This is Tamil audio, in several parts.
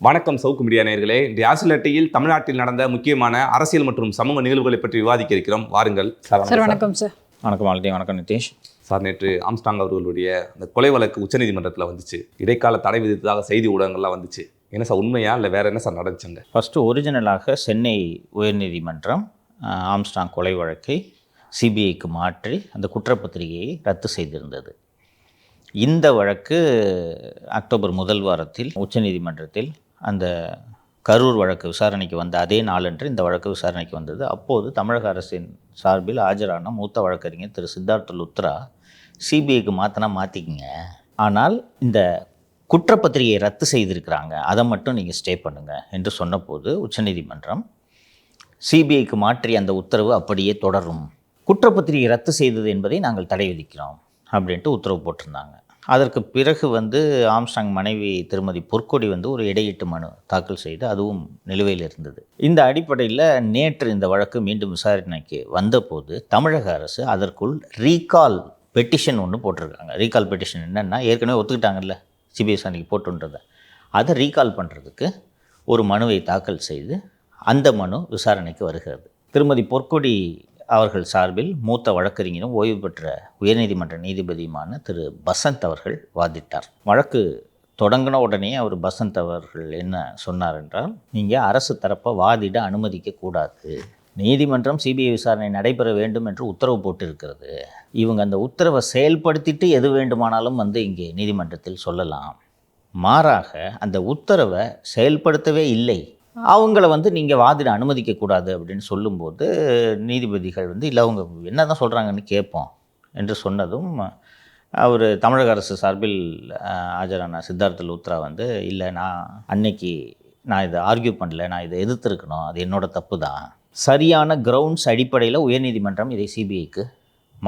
வணக்கம் சவுக்கு மீடியா நேயர்களே. இன்றைய ஆசிலட்டியில் தமிழ்நாட்டில் நடந்த முக்கியமான அரசியல் மற்றும் சமூக நிகழ்வுகளை பற்றி விவாதிக்க இருக்கிறோம். வாருங்கள் சார். வணக்கம் சார். வணக்கம் ஆல்ரெடி. வணக்கம் நிதேஷ் சார். நேற்று ஆம்ஸ்ட்ராங் அவர்களுடைய அந்த கொலை வழக்கு உச்சநீதிமன்றத்தில் வந்துச்சு. இடைக்கால தடை விதித்ததாக செய்தி ஊடகங்கள்லாம் வந்துச்சு. என்ன சார், உண்மையா இல்லை வேற என்ன சார் நடந்துச்சுங்க? ஃபஸ்ட்டு ஒரிஜினலாக சென்னை உயர்நீதிமன்றம் ஆம்ஸ்ட்ராங் கொலை வழக்கை சிபிஐக்கு மாற்றி அந்த குற்றப்பத்திரிகையை ரத்து செய்திருந்தது. இந்த வழக்கு அக்டோபர் முதல் வாரத்தில் உச்சநீதிமன்றத்தில் அந்த கரூர் வழக்கு விசாரணைக்கு வந்த அதே நாளன்று இந்த வழக்கு விசாரணைக்கு வந்தது. அப்போது தமிழக அரசின் சார்பில் ஆஜரான மூத்த வழக்கறிஞர் திரு சித்தார்த்த லுத்ரா, சிபிஐக்கு மாற்றிக்கிங்க, ஆனால் இந்த குற்றப்பத்திரிகையை ரத்து செய்திருக்கிறாங்க, அதை மட்டும் நீங்கள் ஸ்டே பண்ணுங்கள் என்று சொன்னபோது உச்சநீதிமன்றம் சிபிஐக்கு மாற்றி அந்த உத்தரவு அப்படியே தொடரும், குற்றப்பத்திரிகை ரத்து செய்தது என்பதை நாங்கள் தடை விதிக்கிறோம் அப்படின்ட்டு உத்தரவு போட்டிருந்தாங்க. அதற்கு பிறகு ஆம்ஸ்ட்ராங் மனைவி திருமதி பொற்கொடி ஒரு இடையீட்டு மனு தாக்கல் செய்து அதுவும் நிலுவையில் இருந்தது. இந்த அடிப்படையில் நேற்று இந்த வழக்கு மீண்டும் விசாரணைக்கு வந்தபோது தமிழக அரசு அதற்குள் ரீகால் பெட்டிஷன் ஒன்று போட்டிருக்காங்க. ரீகால் பெட்டிஷன் என்னென்னா, ஏற்கனவே ஒத்துக்கிட்டாங்கல்ல சிபிஐ விசாரணைக்கு போட்டுன்றதை, அதை ரீகால் பண்ணுறதுக்கு ஒரு மனுவை தாக்கல் செய்து அந்த மனு விசாரணைக்கு வருகிறது. திருமதி பொற்கொடி அவர்கள் சார்பில் மூத்த வழக்கறிஞரும் ஓய்வு பெற்ற உயர்நீதிமன்ற நீதிபதியுமான திரு பசந்த் அவர்கள் வாதிட்டார். வழக்கு தொடங்கின உடனே பசந்த் அவர்கள் என்ன சொன்னார் என்றால், நீங்கள் அரசு தரப்பை வாதிட அனுமதிக்கக்கூடாது, நீதிமன்றம் சிபிஐ விசாரணை நடைபெற வேண்டும் என்று உத்தரவு போட்டிருக்கிறது, இவங்க அந்த உத்தரவை செயல்படுத்திட்டு எது வேண்டுமானாலும் இங்கே நீதிமன்றத்தில் சொல்லலாம், மாறாக அந்த உத்தரவை செயல்படுத்தவே இல்லை, அவங்கள நீங்கள் வாதிட அனுமதிக்கக்கூடாது அப்படின்னு சொல்லும்போது நீதிபதிகள் இல்லை அவங்க என்ன தான் சொல்கிறாங்கன்னு கேட்போம் என்று சொன்னதும் அவர் தமிழக அரசு சார்பில் ஆஜரான சித்தார்த்த லுத்ரா இல்லை, நான் இதை ஆர்கியூ பண்ணல, நான் இதை எதிர்த்திருக்கணும், அது என்னோடய தப்பு தான், சரியான கிரவுண்ட்ஸ் அடிப்படையில் உயர்நீதிமன்றம் இதை சிபிஐக்கு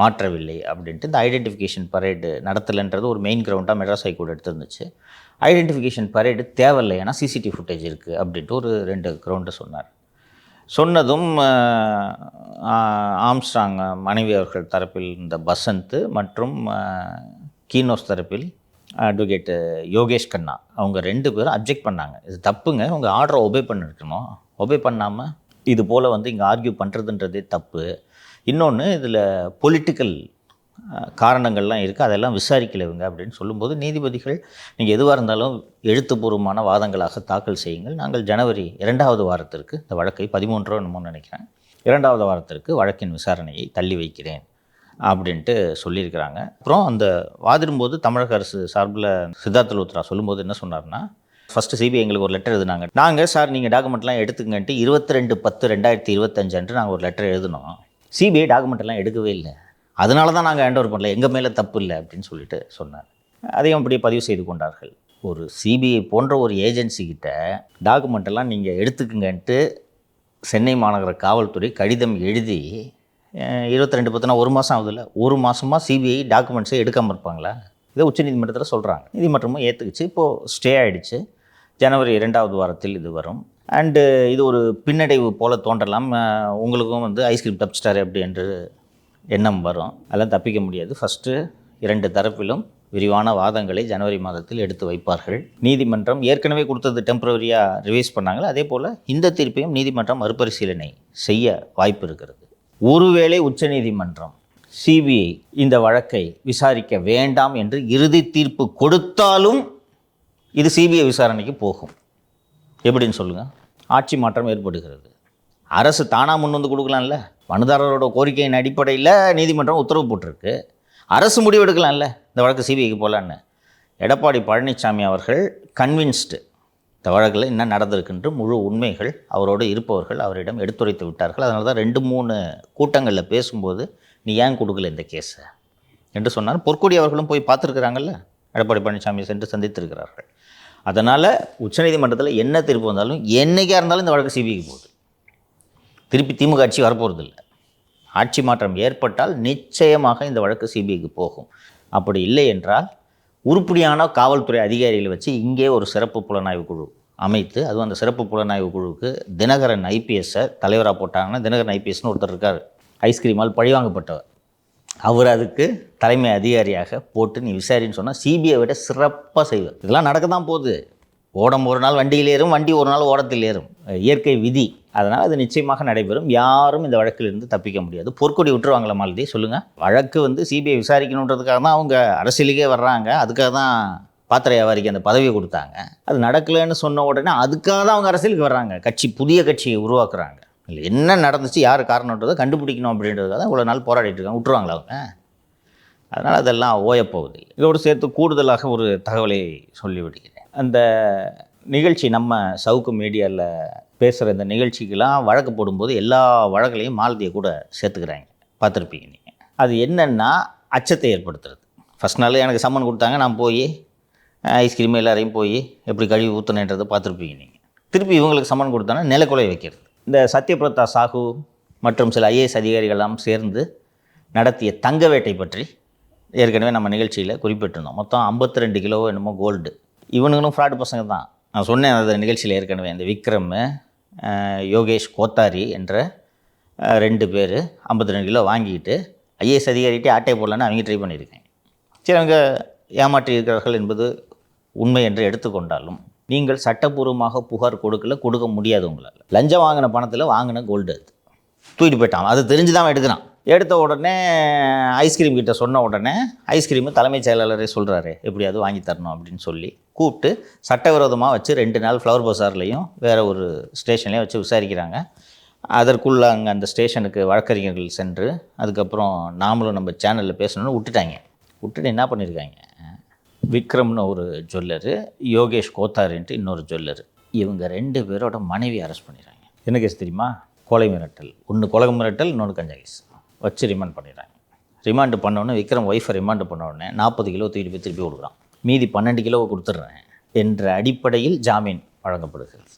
மாற்றவில்லை அப்படின்ட்டு இந்த ஐடென்டிஃபிகேஷன் பரேடு நடத்தலைன்றது ஒரு மெயின் கிரவுண்டாக மெட்ராஸ் ஹைகோர்ட் எடுத்துருந்துச்சு. ஐடென்டிஃபிகேஷன் பரேடு தேவையில்லை, ஏன்னா சிசிடிவி ஃபுட்டேஜ் இருக்குது அப்படின்ட்டு ஒரு 2 கிரவுண்டை சொன்னார். சொன்னதும் ஆம்ஸ்ட்ராங் மனைவி அவர்கள் தரப்பில் இந்த பசந்த் மற்றும் கீனோஸ் தரப்பில் அட்வொகேட்டு யோகேஷ் கண்ணா, அவங்க 2 பேரும் அப்ஜெக்ட் பண்ணாங்க. இது தப்புங்க, உங்கள் ஆர்டரை ஒபே பண்ணிருக்கணும், ஒபே பண்ணாமல் இது போல் இங்கே ஆர்கியூ பண்ணுறதுன்றதே தப்பு, இன்னொன்று இதில் பொலிட்டிக்கல் காரணங்கள்லாம் இருக்குது, அதெல்லாம் விசாரிக்கலைவங்க அப்படின்னு சொல்லும்போது நீதிபதிகள் நீங்கள் எதுவாக இருந்தாலும் எழுத்துப்பூர்வமான வாதங்களாக தாக்கல் செய்யுங்கள், நாங்கள் ஜனவரி 2வது வாரத்திற்கு இந்த வழக்கை 13 என்னமோ நினைக்கிறேன் 2வது வாரத்திற்கு வழக்கின் விசாரணையை தள்ளி வைக்கிறேன் அப்படின்ட்டு சொல்லியிருக்கிறாங்க. அப்புறம் அந்த வாதிடும்போது தமிழக அரசு சார்பில் சித்தார்த்த லுத்ரா சொல்லும்போது என்ன சொன்னார்னா, ஃபஸ்ட்டு சிபிஐ எங்களுக்கு ஒரு லெட்டர் எழுதினாங்க, நாங்கள் சார் நீங்கள் டாக்குமெண்ட்லாம் எடுத்துக்கங்கன்ட்டு 22/10/2025 அன்று நாங்கள் ஒரு லெட்டர் எழுதினோம், சிபிஐ டாக்குமெண்ட்டெல்லாம் எடுக்கவே இல்லை, அதனால தான் நாங்கள் ஹேண்ட் ஓவர் பண்ணல, எங்கள் மேலே தப்பு இல்லை அப்படின்னு சொல்லிட்டு சொன்னார். அதையும் அப்படியே பதிவு செய்து கொண்டார்கள். ஒரு சிபிஐ போன்ற ஒரு ஏஜென்சிக்கிட்ட டாக்குமெண்ட்டெல்லாம் நீங்கள் எடுத்துக்குங்கன்ட்டு சென்னை மாநகர காவல்துறை கடிதம் எழுதி 22/10 ஒரு மாதம் ஆகுதுல்ல, ஒரு மாதமாக சிபிஐ டாக்குமெண்ட்ஸை எடுக்காமல் இருப்பாங்களா? இதை உச்சநீதிமன்றத்தில் சொல்கிறாங்க. நீதிமன்றமும் ஏற்றுக்குச்சு, இப்போது ஸ்டே ஆகிடுச்சு, ஜனவரி 2வது வாரத்தில் இது வரும். அண்டு இது ஒரு பின்னடைவு போல் தோன்றலாம், உங்களுக்கும் ஐஸ்கிரீம் தப்பிச்சிட்டாரு அப்படி என்று எண்ணம் வரும். அதெல்லாம் தப்பிக்க முடியாது. ஃபஸ்ட்டு 2 தரப்பிலும் விரிவான வாதங்களை ஜனவரி மாதத்தில் எடுத்து வைப்பார்கள். நீதிமன்றம் ஏற்கனவே கொடுத்தது டெம்பரவரியாக ரிவைஸ் பண்ணாங்களே, அதே போல் இந்த தீர்ப்பையும் நீதிமன்றம் மறுபரிசீலனை செய்ய வாய்ப்பு இருக்கிறது. ஒருவேளை உச்சநீதிமன்றம் சிபிஐ இந்த வழக்கை விசாரிக்க வேண்டாம் என்று இறுதி தீர்ப்பு கொடுத்தாலும் இது சிபிஐ விசாரணைக்கு போகும். எப்படின்னு சொல்லுங்கள்? ஆட்சி மாற்றம் ஏற்படுகிறது, அரசு தானாக முன் கொடுக்கலாம்ல, மனுதாரரோட கோரிக்கையின் அடிப்படையில் நீதிமன்றம் உத்தரவு போட்டிருக்கு, அரசு முடிவு எடுக்கலாம்ல இந்த வழக்கு சிபிஐக்கு போகலான்னு. எடப்பாடி பழனிசாமி அவர்கள் கன்வின்ஸ்டு இந்த வழக்கில் என்ன நடந்திருக்குன்று முழு உண்மைகள் அவரோடு இருப்பவர்கள் அவரிடம் எடுத்துரைத்து விட்டார்கள். அதனால தான் 2-3 கூட்டங்களில் பேசும்போது நீ ஏன் கொடுக்கல இந்த கேஸை என்று சொன்னார். பொற்கொடி அவர்களும் போய் பார்த்துருக்குறாங்கல்ல, எடப்பாடி பழனிசாமியை சென்று சந்தித்திருக்கிறார்கள். அதனால் உச்சநீதிமன்றத்தில் என்ன தீர்ப்பு வந்தாலும் என்றைக்காக இருந்தாலும் இந்த வழக்கு சிபிஐக்கு போகுது. திருப்பி திமுக ஆட்சி வரப்போகிறது இல்லை. ஆட்சி மாற்றம் ஏற்பட்டால் நிச்சயமாக இந்த வழக்கு சிபிஐக்கு போகும். அப்படி இல்லை என்றால் உருப்படியான காவல்துறை அதிகாரிகளை வச்சு இங்கே ஒரு சிறப்பு புலனாய்வு குழு அமைத்து, அதுவும் அந்த சிறப்பு புலனாய்வு குழுவுக்கு தினகரன் ஐபிஎஸ்ஸை தலைவராக போட்டாங்கன்னா, தினகரன் ஐபிஎஸ்னு ஒருத்தர் இருக்கார், ஐஸ்கிரீமால் பழிவாங்கப்பட்டவர், அவர் அதுக்கு தலைமை அதிகாரியாக போட்டு நீ விசாரின்னு சொன்னால் சிபிஐ விட சிறப்பாக செய்வார். இதெல்லாம் நடக்க தான் போகுது. ஓடம் ஒரு நாள் வண்டியில் ஏறும், வண்டி ஒரு நாள் ஓடத்தில் ஏறும். இயற்கை விதி. அதனால் அது நிச்சயமாக நடைபெறும். யாரும் இந்த வழக்கிலிருந்து தப்பிக்க முடியாது. பொற்கொடி விட்டுருவாங்களா மாலதி சொல்லுங்கள்? வழக்கு வந்து சிபிஐ விசாரிக்கணுன்றதுக்காக தான் அவங்க அரசியலுக்கே வர்றாங்க. அதுக்காக தான் பாத்திர வியாபாரிக்கு அந்த பதவியை கொடுத்தாங்க. அது நடக்கலைன்னு சொன்ன உடனே அதுக்காக தான் அவங்க அரசியலுக்கு வர்றாங்க. புதிய கட்சியை உருவாக்குறாங்க. இல்லை என்ன நடந்துச்சு, யார் காரணன்றதை கண்டுபிடிக்கணும் அப்படின்றதுக்காக தான் இவ்வளோ நாள் போராடிட்டு இருக்காங்க. விட்டுருவாங்களா அவங்க? அதனால் அதெல்லாம் ஓயப்போகுது. இதோடு சேர்த்து கூடுதலாக ஒரு தகவலை சொல்லிவிடுகிறேன். அந்த நிகழ்ச்சி நம்ம சவுக்கு மீடியாவில் பேசுகிற இந்த நிகழ்ச்சிக்கெல்லாம் வழக்கு போடும்போது எல்லா வழக்குலையும் மாலதியை கூட சேர்த்துக்கிறாங்க. பார்த்துருப்பீங்க நீங்கள். அது என்னென்னா அச்சத்தை ஏற்படுத்துறது. ஃபஸ்ட் நாள் எனக்கு சம்மன் கொடுத்தாங்க, நான் போய் ஐஸ்கிரீம் எல்லாரையும் போய் எப்படி கழுவி ஊற்றுனேன்றதை பார்த்துருப்பீங்க நீங்கள். திருப்பி இவங்களுக்கு சம்மன் கொடுத்தாங்கன்னா நிலக்குலை வைக்கிறது. இந்த சத்யபிரதா சாஹூ மற்றும் சில ஐஏஎஸ் அதிகாரிகளெல்லாம் சேர்ந்து நடத்திய தங்க வேட்டை பற்றி ஏற்கனவே நம்ம நிகழ்ச்சியில் குறிப்பிட்டிருந்தோம். மொத்தம் 52 கிலோ என்னமோ கோல்டு. இவனுங்களும் ஃப்ராடு பசங்க தான். நான் சொன்னேன் அந்த நிகழ்ச்சியில் ஏற்கனவே. இந்த விக்ரம், யோகேஷ் கோத்தாரி என்ற 2 பேர் 52 கிலோ வாங்கிட்டு ஐஏஎஸ் அதிகாரிகிட்டே ஆட்டை போடலான்னு அவங்க ட்ரை பண்ணியிருக்காங்க. சரி, அவங்க ஏமாற்றி இருக்கிறார்கள் என்பது உண்மை என்று எடுத்துக்கொண்டாலும் நீங்கள் சட்டப்பூர்வமாக புகார் கொடுக்க முடியாது. உங்களால் லஞ்சம் வாங்கின பணத்தில் வாங்கின கோல்டு அது தூக்கிட்டு போயிட்டான். அது தெரிஞ்சு தான் எடுக்கிறான். எடுத்த உடனே ஐஸ்கிரீம் கிட்ட சொன்ன உடனே ஐஸ்கிரீமு தலைமைச் செயலாளரே சொல்கிறாரு எப்படியாவது வாங்கி தரணும் அப்படின்னு சொல்லி கூப்பிட்டு சட்டவிரோதமாக வச்சு 2 நாள் ஃப்ளவர் பஸார்லேயும் வேறு ஒரு ஸ்டேஷன்லேயும் வச்சு விசாரிக்கிறாங்க. அதற்குள்ளே அங்கே அந்த ஸ்டேஷனுக்கு வழக்கறிஞர்கள் சென்று அதுக்கப்புறம் நாமளும் நம்ம சேனலில் பேசணுன்னு விட்டுட்டு என்ன பண்ணியிருக்காங்க, விக்ரம்னு ஒரு ஜுவல்லரு, யோகேஷ் கோத்தாரின்ட்டு இன்னொரு ஜுவல்லரு, இவங்க 2 பேரோட மனைவி அரெஸ்ட் பண்ணிடுறாங்க. என்ன கேஸ் தெரியுமா? கொலை மிரட்டல். ஒன்று கொலை மிரட்டல், இன்னொன்று கஞ்சா கேஸ் வச்சு ரிமாண்ட் பண்ணிடுறாங்க. ரிமாண்டு பண்ணோடனே விக்ரம் ஒய்ஃபை ரிமாண்டு பண்ண உடனே 40 கிலோ தூக்கிட்டு போய் திருப்பி கொடுக்குறான். மீதி 12 கிலோவை கொடுத்துட்றேன் என்ற அடிப்படையில் ஜாமீன் வழங்கப்படுகிறது.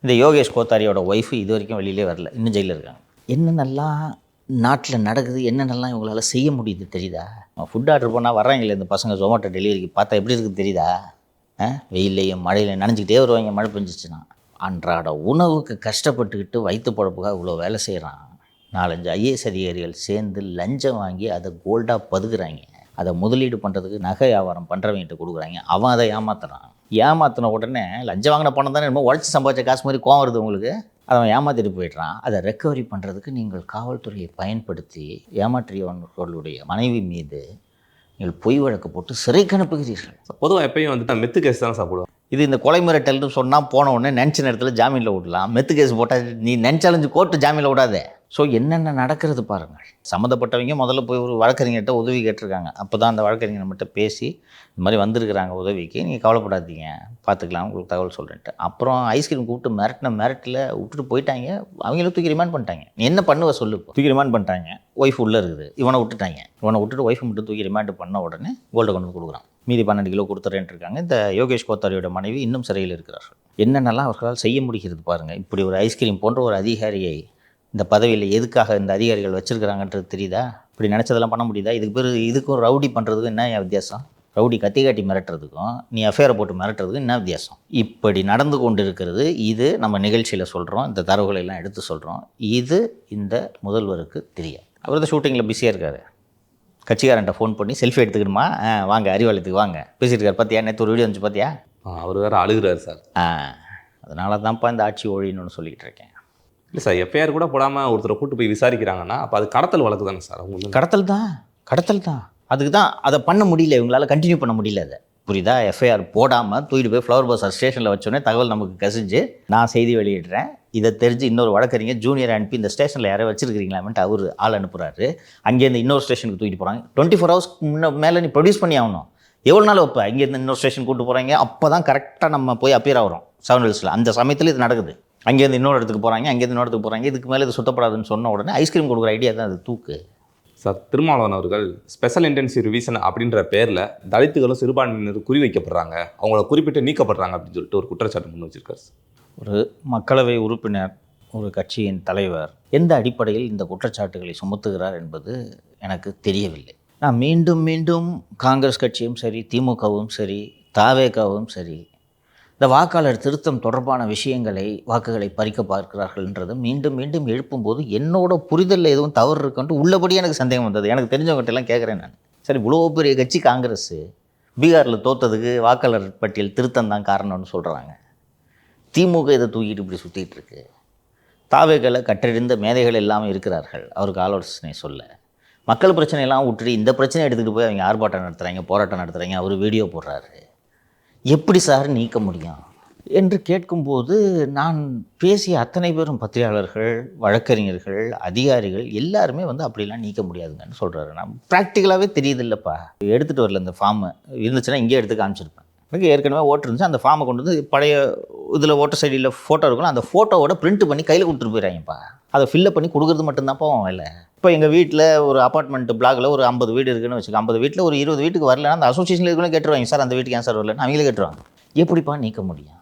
இந்த யோகேஷ் கோத்தாரியோட ஒய்ஃபு இது வரைக்கும் வெளியிலே வரல, இன்னும் ஜெயிலில் இருக்காங்க. என்னென்னலாம் நாட்டில் நடக்குது, என்னென்னலாம் இவங்களால செய்ய முடியுது தெரியுதா? ஃபுட் ஆர்டர் பண்ணால் வர்றாங்களே இந்த பசங்க ஜொமேட்டோ டெலிவரிக்கு, பார்த்தா எப்படி இருக்குது தெரியுதா? வெயிலையும் மழையிலையும் நனைஞ்சிக்கிட்டே வருவாங்க மழை பெஞ்சிச்சுன்னா. அன்றாட உணவுக்கு கஷ்டப்பட்டுக்கிட்டு வயிற்று பொழப்புக்காக இவ்வளோ வேலை செய்கிறான். 4-5 ஐஏஎஸ் அதிகாரிகள் சேர்ந்து லஞ்சம் வாங்கி அதை கோல்டாக பதுக்குறாங்க. அதை முதலீடு பண்ணுறதுக்கு நகை வியாபாரம் பண்ணுறவங்கிட்ட கொடுக்குறாங்க. அவன் அதை ஏமாத்தின உடனே லஞ்சம் வாங்கின பணம் தானே என்னமோ உழைச்சி சம்பாதிச்ச காசு மாதிரி கோவம் வருது உங்களுக்கு. அவன் ஏமாற்றிட்டு போய்ட்றான். அதை ரெக்கவரி பண்ணுறதுக்கு நீங்கள் காவல்துறையை பயன்படுத்தி ஏமாற்றியவர்களுடைய மனைவி மீது நீங்கள் பொய் வழக்கு போட்டு சிறைக்கு அனுப்புகிறீர்கள். பொதுவாக எப்பயும் வந்துட்டு மெத்து கேஸ் தான் சாப்பிடுவோம். இது இந்த கொலை மிரட்டல்னு சொன்னால் போன உடனே நினச்ச நேரத்தில் ஜாமீனில் விடலாம். மெத்து கேஸ் போட்டால் நீ நினச்சாலஞ்சு கோர்ட்டு ஜாமீனில் விடாதே. ஸோ என்னென்ன நடக்கிறது பாருங்கள். சம்மந்தப்பட்டவங்க முதல்ல போய் ஒரு வழக்கறிஞர்கிட்ட உதவி கேட்டிருக்காங்க. அப்போ தான் அந்த வழக்கறிஞர் நம்மகிட்ட பேசி இந்த மாதிரி வந்திருக்கிறாங்க உதவிக்கு, நீங்கள் கவலைப்படாதீங்க பார்த்துக்கலாம் உங்களுக்கு தகவல் சொல்கிறேன்ட்டு. அப்புறம் ஐஸ்கிரீம் கூப்பிட்டு மிரட்டில் விட்டுட்டு போயிட்டாங்க. அவங்களும் தூக்கி ரிமாண்ட் பண்ணிட்டாங்க. நீ என்ன பண்ணுவ சொல்லு. தூக்கி ரிமாண்ட் பண்ணிட்டாங்க. ஒய்ஃப் உள்ளே இருக்குது. இவனை விட்டுட்டு ஒய்ஃபை மட்டும் தூக்கி ரிமாண்ட் பண்ண உடனே கோல்டை கொண்டு கொடுக்குறான். மீதி 12 கிலோ கொடுத்துறேன்ட்டு இருக்காங்க. இந்த யோகேஷ் கோத்தாரியோட மனைவி இன்னும் சிறையில் இருக்கிறார்கள். என்னென்னலாம் அவர்களால் செய்ய முடிகிறது பாருங்கள். இப்படி ஒரு ஐஸ்கிரீம் போன்ற ஒரு அதிகாரியை இந்த பதவியில் எதுக்காக இந்த அதிகாரிகள் வச்சுருக்கிறாங்கன்றது தெரியுதா? இப்படி நினச்சதெல்லாம் பண்ண முடியுதா? இதுக்கும் ரவுடி பண்ணுறதுக்கும் என்ன வித்தியாசம்? ரவுடி கத்தி காட்டி மிரட்டுறதுக்கும் நீ அஃபேரை போட்டு மிரட்டுறதுக்கும் என்ன வித்தியாசம்? இப்படி நடந்து கொண்டு இருக்கிறது. இது நம்ம நிகழ்ச்சியில் சொல்கிறோம், இந்த தரவுகளை எல்லாம் எடுத்து சொல்கிறோம். இது இந்த முதல்வருக்கு தெரியாது. அவர் தான் ஷூட்டிங்கில் பிஸியாக இருக்கார். கட்சிக்காரன்ட்ட ஃபோன் பண்ணி செல்ஃபி எடுத்துக்கணுமா, வாங்க அறிவாலயத்துக்கு வாங்க பேசிட்டு இருக்கார். பார்த்தியா நேற்று ஒரு வீடியோ வந்துச்சு பார்த்தியா? அவர் வேறு அழுகிறார் சார். அதனால தான்ப்பா இந்த ஆட்சி ஒழியணும்னு சொல்லிக்கிட்டு இருக்கேன். இல்லை சார், எஃப்ஐஆர் கூட போடாமல் ஒருத்தரை கூட்டு போய் விசாரிக்கிறாங்கன்னா அப்போ அது கடத்தல் வழக்கு தானே சார்? அவங்க கடத்தல் தான். அதுக்கு தான் அதை பண்ண முடியல, இவங்களால் கண்டினியூ பண்ண முடியல. அதை புரியுதா? எஃப்ஐஆர் போடாமல் தூக்கிட்டு போய் ஃப்ளவர் பஸார் ஸ்டேஷனில் வச்சோடனே தகவல் நமக்கு கசிஞ்சு நான் செய்தி வெளியிடுறேன். இதை தெரிஞ்சு இன்னொரு வழக்கறிஞர் ஜூனியர் அனுப்பி இந்த ஸ்டேஷனில் யாரை வச்சுருக்கிறீங்களாமேன்ட்டு அவர் ஆள் அனுப்புகிறாரு. அங்கேருந்து இன்னொரு ஸ்டேஷனுக்கு தூக்கிட்டு போகிறாங்க. 24 ஹவர்ஸ்க்கு மேலே நீ ப்ரொடியூஸ் பண்ணி ஆகணும். எவ்வளோ நாள் வைப்ப? இங்கேருந்து இன்னொரு ஸ்டேஷன் கூப்பிட்டு போகிறாங்க. அப்போ தான் கரெக்டாக நம்ம போய் அப்பியர் ஆகிறோம் 7 ஹில்ஸில். அந்த சமயத்தில் இது நடக்குது. அங்கேருந்து இன்னொரு இடத்துக்கு போகிறாங்க. இதுக்கு மேலே இது சுத்தப்படாதுன்னு சொன்ன உடனே ஐஸ்கிரீம் கொடுக்குற ஐடியா தான் அது தூக்கு. சார், திருமாவளவன் அவர்கள் ஸ்பெஷல் இன்டென்சிவ் ரிவிஷன் அப்படின்ற பேரில் தலித்துகளும் சிறுபான்மையினர் குறிவைக்கப்படுறாங்க, அவங்கள குறிப்பிட்டு நீக்கப்படுறாங்க அப்படின்னு சொல்லிட்டு ஒரு குற்றச்சாட்டு முன் வச்சிருக்காரு. ஒரு மக்களவை உறுப்பினர், ஒரு கட்சியின் தலைவர் எந்த அடிப்படையில் இந்த குற்றச்சாட்டுகளை சுமத்துகிறார் என்பது எனக்கு தெரியவில்லை. நான் மீண்டும் மீண்டும் காங்கிரஸ் கட்சியும் சரி, திமுகவும் சரி, தாவேகாவும் சரி, இந்த வாக்காளர் திருத்தம் தொடர்பான வாக்குகளை பறிக்க பார்க்கிறார்கள்ன்றதை மீண்டும் மீண்டும் எழுப்பும்போது என்னோட புரிதலில் எதுவும் தவறு இருக்குன்ட்டு உள்ளபடி எனக்கு சந்தேகம் வந்தது. எனக்கு தெரிஞ்சவங்ககிட்ட எல்லாம் கேட்குறேன் நான். சரி, இவ்வளோ பெரிய கட்சி காங்கிரஸ், பீகாரில் தோத்ததுக்கு வாக்காளர் பட்டியல் திருத்தம் தான் காரணம்னு சொல்கிறாங்க. திமுக இதை தூக்கிட்டு இப்படி சுற்றிட்டு இருக்கு. தாவேகளை கற்றறிந்த மேதைகள் எல்லாமே இருக்கிறார்கள் அவருக்கு ஆலோசனை சொல்ல. மக்கள் பிரச்சனையெல்லாம் விட்டுட்டு இந்த பிரச்சனையை எடுத்துகிட்டு போய் அவங்க ஆர்ப்பாட்டம் நடத்துகிறாங்க, போராட்டம் நடத்துகிறாங்க, அவர் வீடியோ போடுறாரு. எப்படி சார் நீக்க முடியும் என்று கேட்கும்போது நான் பேசிய அத்தனை பேரும் பத்திரிகையாளர்கள், வழக்கறிஞர்கள், அதிகாரிகள் எல்லாருமே அப்படிலாம் நீக்க முடியாதுங்கன்னு சொல்கிறாரு. நான் ப்ராக்டிக்கலாகவே தெரியுது இல்லைப்பா, எடுத்துகிட்டு வரல இந்த ஃபார்மை, இருந்துச்சுன்னா இங்கே எடுத்து காமிச்சிருப்பேன். எனக்கு ஏற்கனவே ஓட்டு இருந்துச்சு, அந்த ஃபார்மை கொண்டு வந்து பழைய இதில் ஓட்டர் சைடில் ஃபோட்டோ இருக்கும், அந்த ஃபோட்டோவோட பிரிண்ட் பண்ணி கையில் கொடுத்துட்டு போயிடறாங்கப்பா. அதை ஃபில்லப் பண்ணி கொடுக்குறது மட்டும்தான்ப்பா அவன் வேலை. இப்போ எங்கள் வீட்டில் ஒரு அப்பார்ட்மெண்ட் பிளாகில் ஒரு 50 வீடு இருக்குன்னு வச்சுக்கோங்க. 50 வீட்டில் ஒரு 20 வீட்டுக்கு வரலன்னா அந்த அசோசியேஷனில் இருக்கணும் கேட்டுருவாங்க, சார் அந்த வீட்டுக்கு ஏன் சார் வரலன்னு அவங்களே கேட்டுருவாங்க. எப்படிப்பா நீக்க முடியும்?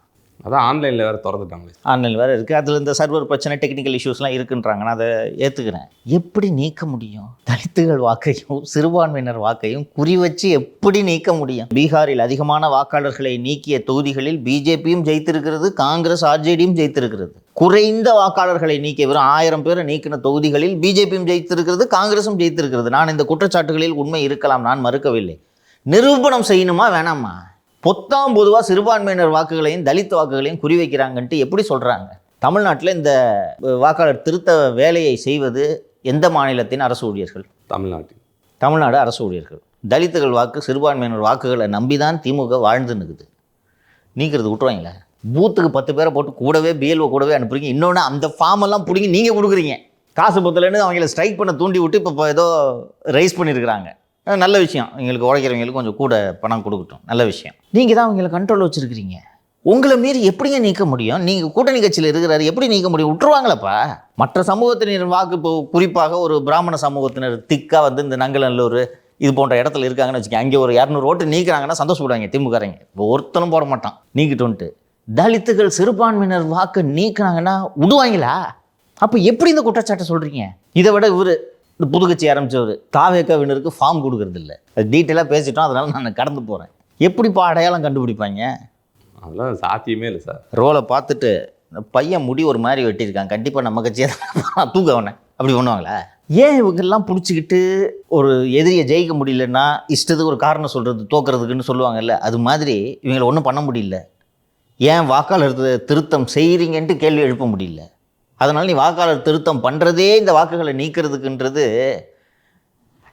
அதான் ஆன்லைனில் வேறு திறந்துட்டாங்களே. ஆன்லைனில் வேறு இருக்குது, அதில் இந்த சர்வர் பிரச்சனை, டெக்னிக்கல் இஷ்யூஸ்லாம் இருக்குன்றாங்க. நான் அதை ஏற்றுக்கிறேன். எப்படி நீக்க முடியும்? தலித்துகள் வாக்கையும் சிறுபான்மையினர் வாக்கையும் குறி வச்சு எப்படி நீக்க முடியும்? பீகாரில் அதிகமான வாக்காளர்களை நீக்கிய தொகுதிகளில் பிஜேபியும் ஜெயித்திருக்கிறது, காங்கிரஸ் ஆர்ஜேடியும் ஜெயித்திருக்கிறது. குறைந்த வாக்காளர்களை நீக்கிய வெறும் 1000 பேரை நீக்கின தொகுதிகளில் பிஜேபியும் ஜெயித்திருக்கிறது, காங்கிரஸும் ஜெயித்திருக்கிறது. நான் இந்த குற்றச்சாட்டுகளில் உண்மை இருக்கலாம், நான் மறுக்கவில்லை. நிரூபணம் செய்யணுமா வேணாமா? பொத்தாம் பொதுவாக சிறுபான்மையினர் வாக்குகளையும் தலித் வாக்குகளையும் குறிவைக்கிறாங்கன்ட்டு எப்படி சொல்கிறாங்க? தமிழ்நாட்டில் இந்த வாக்காளர் திருத்த வேலையை செய்வது எந்த மாநிலத்தின் அரசு ஊழியர்கள்? தமிழ்நாடு அரசு ஊழியர்கள். தலித்துகள் வாக்கு, சிறுபான்மையினர் வாக்குகளை நம்பி தான் திமுக வாழ்ந்து நிற்குது. நீக்கிறது விட்டுருவாங்களே. பூத்துக்கு 10 பேரை போட்டு கூடவே பிஎல்ஓ கூடவே அனுப்புறீங்க. இன்னொன்று அந்த ஃபார்மெல்லாம் பிடிங்கி நீங்கள் கொடுக்குறீங்க. காசு பத்தலைன்னு அவங்கள ஸ்ட்ரைக் பண்ண தூண்டி விட்டு இப்போ ஏதோ ரைஸ் பண்ணியிருக்கிறாங்க. நல்ல விஷயம். எங்களுக்கு உழைக்கிறவங்களுக்கு கொஞ்சம் கூட பணம் கொடுக்கட்டும், நல்ல விஷயம். நீங்கள் தான் அவங்கள கண்ட்ரோல் வச்சுருக்கிறீங்க. உங்களை மீறி எப்படிங்க நீக்க முடியும்? நீங்கள் கூட்டணி கட்சியில் இருக்கிறாரு, எப்படி நீக்க முடியும்? விட்டுருவாங்களப்பா. மற்ற சமூகத்தினர் வாக்கு, இப்போ குறிப்பாக ஒரு பிராமண சமூகத்தினர் திக்காக இந்த நங்கநல்லூர் இது போன்ற இடத்துல இருக்காங்கன்னு வச்சுக்கோங்க, அங்கே ஒரு 200 ஓட்டு நீக்கிறாங்கன்னா சந்தோஷப்படுவாங்க திமுகறங்க. இப்போ ஒருத்தனும் போட மாட்டான் நீக்கிட்டோன்ட்டு. தலித்துகள் சிறுபான்மையினர் வாக்கு நீக்கினாங்கன்னா விடுவாங்களா? அப்போ எப்படி இந்த குற்றச்சாட்டை சொல்கிறீங்க? இதை விட இவர் இந்த புதுக்கட்சி ஆரம்பித்தவர் தாவேக்காவினருக்கு ஃபார்ம் கொடுக்கறது இல்லை. அது டீட்டெயிலாக பேசிட்டோம், அதனால் நான் கடந்து போகிறேன். எப்படிப்பா அடையாளம் கண்டுபிடிப்பாங்க? அதெல்லாம் சாத்தியமே இல்லை சார். ரோலை பார்த்துட்டு இந்த பையன் முடி ஒரு மாதிரி வெட்டியிருக்கான், கண்டிப்பாக நம்ம கட்சியை தான் தூக்க அவனை அப்படி பண்ணுவாங்களா? ஏன் இவங்கெல்லாம் பிடிச்சிக்கிட்டு ஒரு எதிரியை ஜெயிக்க முடியலன்னா இஷ்டத்துக்கு ஒரு காரணம் சொல்கிறது தோக்கிறதுக்குன்னு சொல்லுவாங்கல்ல, அது மாதிரி இவங்களை ஒன்றும் பண்ண முடியல. ஏன் வாக்காளர் திருத்தம் செய்கிறீங்கன்ட்டு கேள்வி எழுப்ப முடியல. அதனால் நீ வாக்காளர் திருத்தம் பண்ணுறதே இந்த வாக்குகளை நீக்கிறதுக்குன்றது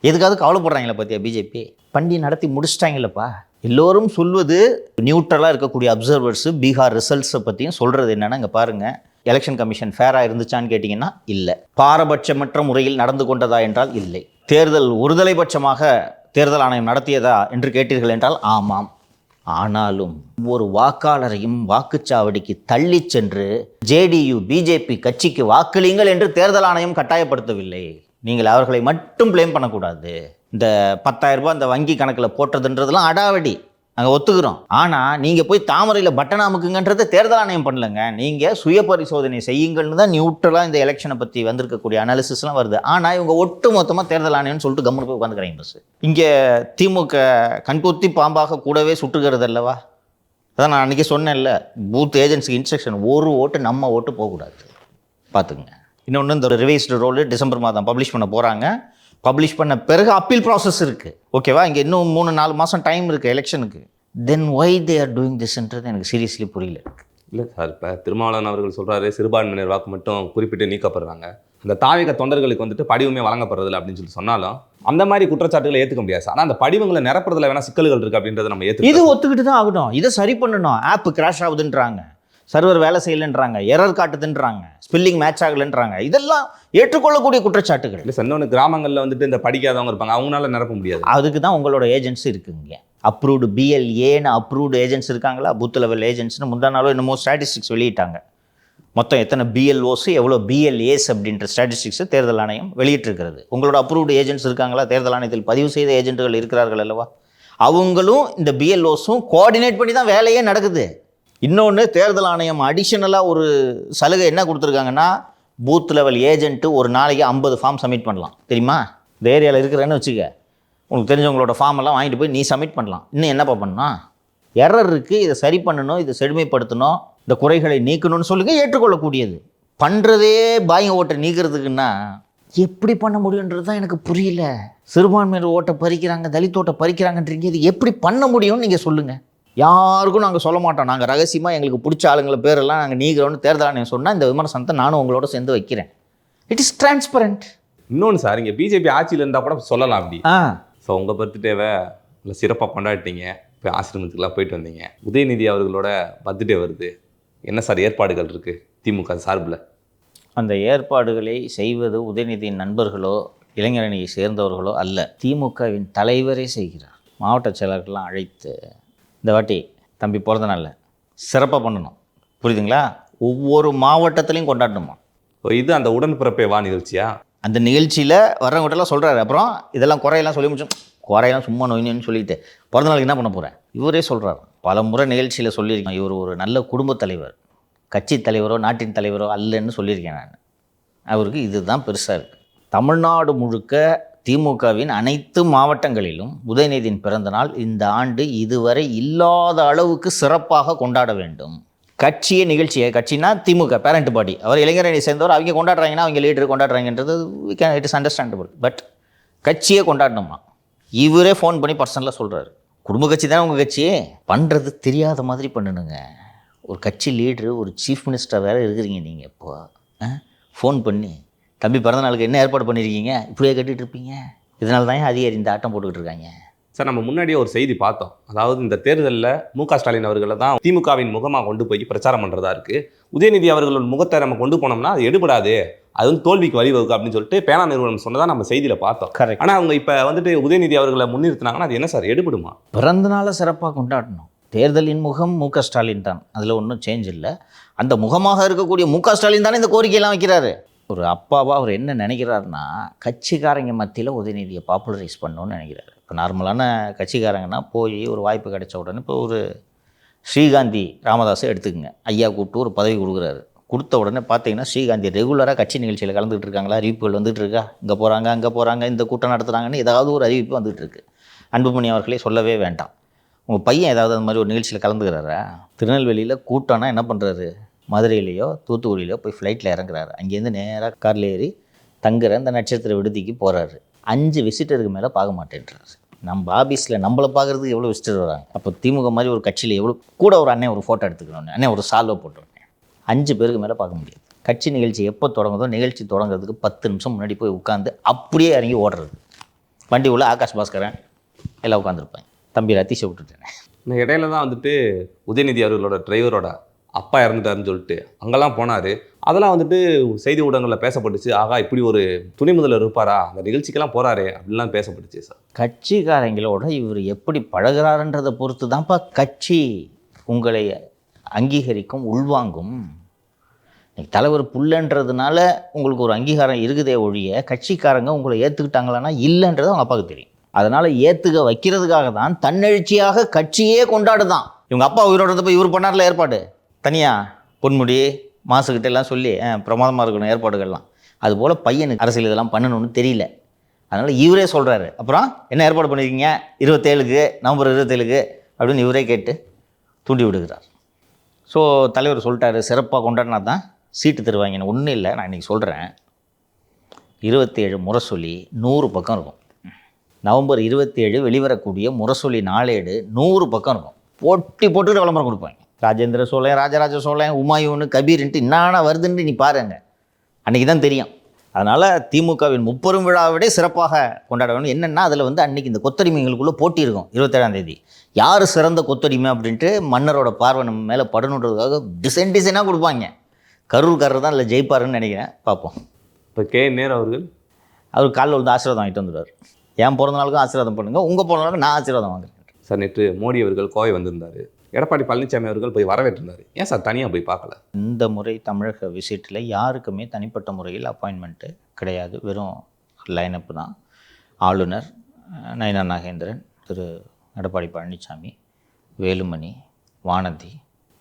எதுக்காவது கவலைப்படுறாங்களா பார்த்தியா பிஜேபி? பண்டி நடத்தி முடிச்சிட்டாங்களப்பா. எல்லோரும் சொல்வது நியூட்ரலாக இருக்கக்கூடிய அப்சர்வர்ஸு பீகார் ரிசல்ட்ஸை பற்றியும் சொல்கிறது என்னென்னா, இங்கே பாருங்கள், எலெக்ஷன் கமிஷன் ஃபேராக இருந்துச்சான்னு கேட்டிங்கன்னா இல்லை. பாரபட்சமற்ற முறையில் நடந்து கொண்டதா என்றால் இல்லை. தேர்தல் ஒருதலைபட்சமாக தேர்தல் ஆணையம் நடத்தியதா என்று கேட்டீர்கள் என்றால் ஆமாம். ஆனாலும் ஒரு வாக்காளரையும் வாக்குச்சாவடிக்கு தள்ளி சென்று ஜேடியு பிஜேபி கட்சிக்கு வாக்களியுங்கள் என்று தேர்தல் ஆணையம் கட்டாயப்படுத்தவில்லை. நீங்கள் அவர்களை மட்டும் ப்ளேம் பண்ணக்கூடாது. இந்த 10,000 ரூபாய் இந்த வங்கி கணக்கில் போட்டதுன்றதுலாம் அடாவடி, நாங்கள் ஒத்துக்கிறோம். ஆனால் நீங்கள் போய் தாமரையில் பட்டன் அமுக்குங்கன்றதை தேர்தல் ஆணையம் பண்ணலங்க. நீங்கள் சுய பரிசோதனை செய்யுங்கள்னு தான் நியூட்ரலாக இந்த எலெக்ஷனை பற்றி வந்திருக்கக்கூடிய அனாலிசிஸ்லாம் வருது. ஆனால் இவங்க ஒட்டு மொத்தமாக தேர்தல் ஆணையம்னு சொல்லிட்டு கம்முன்னு போய் உட்காந்துக்கிறாங்க. பஸ் இங்கே திமுக கண்கொத்தி பாம்பாக கூடவே சுட்டுகிறது அல்லவா? அதான் நான் அன்றைக்கி சொன்னேன்ல, பூத் ஏஜென்சிக்கு இன்ஸ்ட்ரக்ஷன், ஒரு ஓட்டு நம்ம ஓட்டு போகக்கூடாது பார்த்துக்குங்க. இன்னொன்று, இந்த ரிவைஸ்டு ரோல் டிசம்பர் மாதம் பப்ளிஷ் பண்ண போகிறாங்க. பப்ளிஷ் பண்ண பிறகு அப்பீல் ப்ராசஸ் இருக்குது, ஓகேவா? இங்கே இன்னும் 3-4 மாதம் டைம் இருக்குது எலெக்ஷனுக்கு. தென் ஒய் தே ஆர் டூயிங் திஸ்ன்றது எனக்கு சீரியஸ்லி புரியல. இல்லை சார், இப்போ திருமாவளவன் அவர்கள் சொல்கிறாரு சிறுபான்மையினர் வாக்கு மட்டும் குறிப்பிட்டு நீக்கப்படுறாங்க, அந்த தாவேக தொண்டர்களுக்கு படிவமே வழங்கப்படுறதில்ல அப்படின்னு சொல்லி சொன்னாலும் அந்த மாதிரி குற்றச்சாட்டுகளை ஏற்றுக்க முடியாது சார். ஆனால் அந்த படிவங்களை நிரப்புறதுல வேணா சிக்கல்கள் இருக்குது அப்படின்றத நம்ம இது ஒத்துக்கிட்டு தான் ஆகணும். இதை சரி பண்ணணும். ஆப் கிராஷ் ஆகுதுன்றாங்க, சர்வர் வேலை செய்யலைன்றாங்க, எரர் காட்டுதுன்றாங்க, ஸ்பெல்லிங் மேட்ச் ஆகலைன்றாங்க. இதெல்லாம் ஏற்றுக்கொள்ளக்கூடிய குற்றச்சாட்டுகள். இல்லை சார், இன்னொன்று கிராமங்களில் இந்த படிக்காதவங்க இருப்பாங்க, அவங்களால நிரப்ப முடியாது. அதுக்கு தான் உங்களோட ஏஜென்சி இருக்குங்க. அப்ரூவ்டு பிஎல்ஏன்னு அப்ரூவ்டு ஏஜென்ட்ஸ் இருக்காங்களா, பூத் லெவல் ஏஜென்ட்ஸ்னு முந்தா நாளோ என்னமோ ஸ்டாட்டிஸ்டிக்ஸ் வெளியிட்டாங்க. மொத்தம் எத்தனை பிஎல்ஓஸ் எவ்வளோ பிஎல்ஏஸ் அப்படின்ற ஸ்டாட்டிஸ்டிக்ஸை தேர்தல் ஆணையம் வெளியிட்டிருக்கிறது. உங்களோட அப்ரூவ்டு ஏஜென்ட்ஸ் இருக்காங்களா, தேர்தல் ஆணையத்தில் பதிவு செய்த ஏஜென்ட்டுகள் இருக்கிறார்கள் அல்லவா, அவங்களும் இந்த பிஎல்ஓஸும் கோஆர்டினேட் பண்ணி தான் வேலையே நடக்குது. இன்னொன்று, தேர்தல் ஆணையம் அடிஷனலாக ஒரு சலுகை என்ன கொடுத்துருக்காங்கன்னா, பூத் லெவல் ஏஜென்ட்டு ஒரு நாளைக்கு 50 ஃபார்ம் சப்மிட் பண்ணலாம். தெரியுமா? இந்த ஏரியாவில் இருக்கிறேன்னு வச்சுக்க, உனக்கு தெரிஞ்சவங்களோட ஃபார்ம் எல்லாம் வாங்கிட்டு போய் நீ சப்மிட் பண்ணலாம். இன்னும் என்னப்பா பண்ணணும்? எரர் இருக்குது, இதை சரி பண்ணணும், இதை செழுமைப்படுத்தணும், இந்த குறைகளை நீக்கணும்னு சொல்லுங்க, ஏற்றுக்கொள்ளக்கூடியது. பண்ணுறதே பாய் ஓட்டை நீக்கிறதுக்குன்னா எப்படி பண்ண முடியுன்றது தான் எனக்கு புரியல. சிறுபான்மையினர் ஓட்டை பறிக்கிறாங்க, தலித் ஓட்டை பறிக்கிறாங்கன்றீங்க, இது எப்படி பண்ண முடியும்னு நீங்கள் சொல்லுங்கள். யாருக்கும் நாங்கள் சொல்ல மாட்டோம், நாங்கள் ரகசியமாக எங்களுக்கு பிடிச்ச ஆளுங்களை பேரெல்லாம் நாங்கள் நீக்கிறோன்னு தேர்தல் ஆணையம் சொன்னால் இந்த விமர்சனத்தை நானும் உங்களோட சேர்ந்து வைக்கிறேன். It is transparent. இன்னொன்று சார், இங்கே பிஜேபி ஆட்சியில் இருந்தால் கூட சொல்லலாம் அப்படி. ஸோ உங்கள் பர்த்டேவை இல்லை சிறப்பாக கொண்டாடிட்டீங்க, இப்போ ஆசிரமத்துக்குலாம் போயிட்டு வந்தீங்க. உதயநிதி அவர்களோட பர்த்டே வருது, என்ன சார் ஏற்பாடுகள் இருக்குது திமுக சார்பில்? அந்த ஏற்பாடுகளை செய்வது உதயநிதியின் நண்பர்களோ இளைஞரணியை சேர்ந்தவர்களோ அல்ல, திமுகவின் தலைவரே செய்கிறார். மாவட்ட செயலர்கள்லாம் அழைத்து இந்த வாட்டி தம்பி பிறந்த நாளில் சிறப்பாக பண்ணணும், புரியுதுங்களா? ஒவ்வொரு மாவட்டத்துலேயும் கொண்டாடணுமா. ஸோ இது அந்த உடன்பிறப்பே வா நிகழ்ச்சியா? அந்த நிகழ்ச்சியில் வர்றவங்ககிட்டலாம் சொல்கிறாரு. அப்புறம் இதெல்லாம் குறையெல்லாம் சொல்லி முடிச்சோம், குறையெல்லாம் சும்மா நோயின்னு சொல்லிட்டு பிறந்த நாளுக்கு என்ன பண்ண போகிறேன் இவரே சொல்கிறார். பல முறை நிகழ்ச்சியில் சொல்லியிருக்கேன், இவர் ஒரு நல்ல குடும்பத் தலைவர், கட்சி தலைவரோ நாட்டின் தலைவரோ அல்லன்னு சொல்லியிருக்கேன் நான். அவருக்கு இதுதான் பெருசாக இருக்குது. தமிழ்நாடு முழுக்க திமுகவின் அனைத்து மாவட்டங்களிலும் உதயநிதியின் பிறந்தநாள் இந்த ஆண்டு இதுவரை இல்லாத அளவுக்கு சிறப்பாக கொண்டாட வேண்டும். கட்சியே நிகழ்ச்சியை, கட்சினா திமுக பேரண்ட் பாடி, அவர் இளைஞரணி சேர்ந்தவர், அவங்க கொண்டாடுறாங்கன்னா அவங்க லீடர் கொண்டாடுறாங்கன்றது இட் இஸ் அண்டர்ஸ்டாண்டபிள். பட் கட்சியே கொண்டாடணுமா? இவரே ஃபோன் பண்ணி பர்சனலாக சொல்கிறாரு. குடும்ப கட்சி தானே உங்கள் கட்சியே, பண்ணுறது தெரியாத மாதிரி பண்ணணுங்க. ஒரு கட்சி லீடரு, ஒரு சீஃப் மினிஸ்டர் வேறு இருக்கிறீங்க நீங்கள். இப்போ ஃபோன் பண்ணி தம்பி பிறந்த நாளுக்கு என்ன ஏற்பாடு பண்ணியிருக்கீங்க, இப்படியே கட்டிகிட்டு இருப்பீங்க. இதனால தான் அதிகாரி இந்த ஆட்டம் போட்டுக்கிட்டு இருக்காங்க. சார், நம்ம முன்னாடியே ஒரு செய்தி பார்த்தோம். அதாவது இந்த தேர்தலில் மு.க. ஸ்டாலின் அவர்களை தான் திமுகவின் முகமாக கொண்டு போய் பிரச்சாரம் பண்ணுறதா இருக்குது. உதயநிதி அவர்களோட முகத்தை நம்ம கொண்டு போனோம்னா அது எடுபடாது, அது வந்து தோல்விக்கு வழிவகுக்கும் அப்படின்னு சொல்லிட்டு பேனா நிறுவனம் சொன்னதாக நம்ம செய்தியில் பார்த்தோம். கரெக்ட். ஆனால் அவங்க இப்போ வந்துட்டு உதயநிதி அவர்களை முன்னிறுத்தினாங்கன்னா அது என்ன சார், எடுபடுமா? பிறந்த நாளை சிறப்பாக கொண்டாடணும். தேர்தலின் முகம் மு.க. ஸ்டாலின் தான், அதில் ஒன்றும் சேஞ்ச் இல்லை. அந்த முகமாக இருக்கக்கூடிய மு.க. ஸ்டாலின் தானே இந்த கோரிக்கையெல்லாம் வைக்கிறாரு. ஒரு அப்பாவா அவர் என்ன நினைக்கிறாருன்னா, கட்சிக்காரங்க மத்தியில் உதயநிதியை பாப்புலரைஸ் பண்ணணும்னு நினைக்கிறாரு. இப்போ நார்மலான கட்சிக்காரங்கன்னா போய் ஒரு வாய்ப்பு கிடைச்ச உடனே, இப்போ ஒரு ஸ்ரீகாந்தி ராமதாஸை எடுத்துக்கங்க, ஐயா கூப்பிட்டு ஒரு பதவி கொடுக்குறாரு. கொடுத்த உடனே பார்த்தீங்கன்னா ஸ்ரீகாந்தி ரெகுலராக கட்சி நிகழ்ச்சியில் கலந்துக்கிட்டு இருக்காங்களா, அறிவிப்புகள் வந்துகிட்டு இருக்கா, இங்கே போகிறாங்க அங்கே போகிறாங்க, இந்த கூட்டம் நடத்துகிறாங்கன்னு ஏதாவது ஒரு அறிவிப்பு வந்துகிட்டு இருக்கு. அன்புமணி அவர்களே சொல்லவே வேண்டாம். உங்கள் பையன் ஏதாவது அந்த மாதிரி ஒரு நிகழ்ச்சியில் கலந்துக்கிறாரா? திருநெல்வேலியில் கூட்டம்னா என்ன பண்ணுறாரு, மதுரையிலையோ தூத்துக்குடியிலையோ போய் ஃப்ளைட்டில் இறங்குறாரு. அங்கேருந்து நேராக காரில் ஏறி தங்குற இந்த நட்சத்திர விடுதிக்கு போகிறாரு. 5 விசிட்டருக்கு மேலே பார்க்க மாட்டேன்றாரு. நம்ம ஆஃபீஸில் நம்மளை பார்க்குறதுக்கு எவ்வளோ விசிட்டர் வராங்க. அப்போ திமுக மாதிரி ஒரு கட்சியில் எவ்வளோ கூட ஒரு அண்ணன் ஒரு ஃபோட்டோ எடுத்துக்கணும், அண்ணன் ஒரு சால்வை போட்டுருந்தேன். 5 பேருக்கு மேலே பார்க்க முடியாது. கட்சி நிகழ்ச்சி எப்போ தொடங்குதோ நிகழ்ச்சி தொடங்குறதுக்கு 10 நிமிஷம் முன்னாடி போய் உட்காந்து அப்படியே இறங்கி ஓடுறது. வண்டி உள்ள ஆகாஷ் பாஸ்கரன் எல்லாம் உட்காந்துருப்பாங்க. தம்பி ரத்தீஷை விட்டுட்டேன். இந்த இடையில தான் வந்துட்டு உதயநிதி அவர்களோட டிரைவரோட அப்பா இறந்துட்டாருன்னு சொல்லிட்டு அங்கெல்லாம் போனார். அதெல்லாம் வந்துட்டு செய்தி ஊடகங்களில் பேசப்பட்டுச்சு. ஆகா, இப்படி ஒரு துணை முதல்வர் இருப்பாரா, அந்த நிகழ்ச்சிக்கெல்லாம் போகிறாரு அப்படின்லாம் பேசப்பட்டுச்சு சார். கட்சிக்காரங்களோட இவர் எப்படி பழகிறாருன்றதை பொறுத்து தான்ப்பா கட்சி உங்களை அங்கீகரிக்கும், உள்வாங்கும். தலைவர் புள்ளன்றதுனால உங்களுக்கு ஒரு அங்கீகாரம் இருக்குதே ஒழிய, கட்சிக்காரங்க உங்களை ஏற்றுக்கிட்டாங்களான்னா இல்லைன்றது அவங்க அப்பாவுக்கு தெரியும். அதனால் ஏற்றுக்க வைக்கிறதுக்காக தான் தன்னெழுச்சியாக கட்சியே கொண்டாடுதான். இவங்க அப்பா உயிரோட போய் இவர் பண்ணார்ல ஏற்பாடு, தனியாக பொன்முடி மாசுக்கிட்ட எல்லாம் சொல்லி பிரமாதமாக இருக்கணும் ஏற்பாடுகள்லாம். அதுபோல் பையனுக்கு அரசியல் இதெல்லாம் பண்ணணும்னு தெரியல, அதனால் இவரே சொல்கிறாரு. அப்புறம் என்ன ஏற்பாடு பண்ணியிருக்கீங்க 27க்கு, நவம்பர் 27க்கு அப்படின்னு இவரே கேட்டு தூண்டி விடுகிறார். ஸோ தலைவர் சொல்லிட்டாரு, சிறப்பாக கொண்டாடினா தான் சீட்டு தருவாங்கன்னு. ஒன்றும் இல்லை, நான் இன்றைக்கி சொல்கிறேன், 27 முரசொலி 100 பக்கம் இருக்கும். நவம்பர் 27 வெளிவரக்கூடிய முரசொலி நாளேடு 100 பக்கம் இருக்கும். போட்டுக்கிட்டு விளம்பரம் கொடுப்பாங்க. ராஜேந்திர சோழன், ராஜராஜ சோழன், உமாயூன், கபீர்ன்ட்டு என்னான வருதுன்னு நீ பாருங்க, அன்றைக்கி தான் தெரியும். அதனால் திமுகவின் 30 விழாவை விட சிறப்பாக கொண்டாட வேணும். என்னென்னா அதில் வந்து அன்றைக்கி இந்த கொத்தடிமைகளுக்குள்ளே போட்டி இருக்கும். 27ஆம் தேதி யார் சிறந்த கொத்தடிமை அப்படின்ட்டு மன்னரோட பார்வை நம்ம மேலே படணுன்றதுக்காக டிசைனாக கொடுப்பாங்க. கரூர்காரர் தான் இல்லை ஜெயிப்பாருன்னு நினைக்கிறேன், பார்ப்போம். இப்போ நேரு அவர் காலில் வந்து ஆசீர்வாதம் வாங்கிட்டு வந்துடுவார். என் பிறந்த நாளுக்கும் ஆசீர்வாதம் பண்ணுங்கள், உங்கள் பிறந்த நாளுக்கு நான் ஆசீர்வாதம் வாங்குறேன். சார், நேற்று மோடி அவர்கள் கோவை வந்திருந்தார். எடப்பாடி பழனிசாமி அவர்கள் போய் வரவேற்றிருந்தார். ஏன் சார் தனியாக போய் பார்க்கல? இந்த முறை தமிழக விசிட்டில் யாருக்குமே தனிப்பட்ட முறையில் அப்பாயின்மெண்ட்டு கிடையாது, வெறும் லைனப்பு தான். ஆளுநர் நயினா நாகேந்திரன், திரு எடப்பாடி பழனிசாமி, வேலுமணி, வானதி,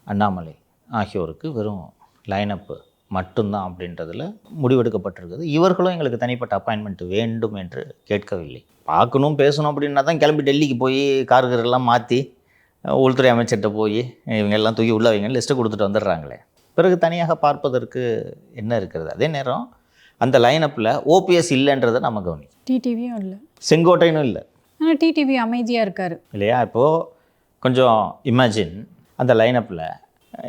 அண்ணாமலை ஆகியோருக்கு வெறும் லைனப்பு மட்டும்தான் அப்படின்றதில் முடிவெடுக்கப்பட்டிருக்குது. இவர்களும் எங்களுக்கு தனிப்பட்ட அப்பாயின்மெண்ட் வேண்டும் என்று கேட்கவில்லை. பார்க்கணும் பேசணும் அப்படின்னா தான் கிளம்பி டெல்லிக்கு போய் கார்கரெல்லாம் மாற்றி உள்துறை அமைச்சர்கிட்ட போய் இவங்க எல்லாம் தூக்கி உள்ள வைங்கன்னு லிஸ்ட்டு கொடுத்துட்டு வந்துடுறாங்களே. பிறகு தனியாக பார்ப்பதற்கு என்ன இருக்கிறது? அதே நேரம் அந்த லைனப்பில் ஓபிஎஸ் இல்லைன்றதை நம்ம கவனி. டிடிவியும் இல்லை, செங்கோட்டையனும் இல்லை. ஆனால் டிடிவி அமைதியாக இருக்கார் இல்லையா? இப்போது கொஞ்சம் இமேஜின், அந்த லைனப்பில்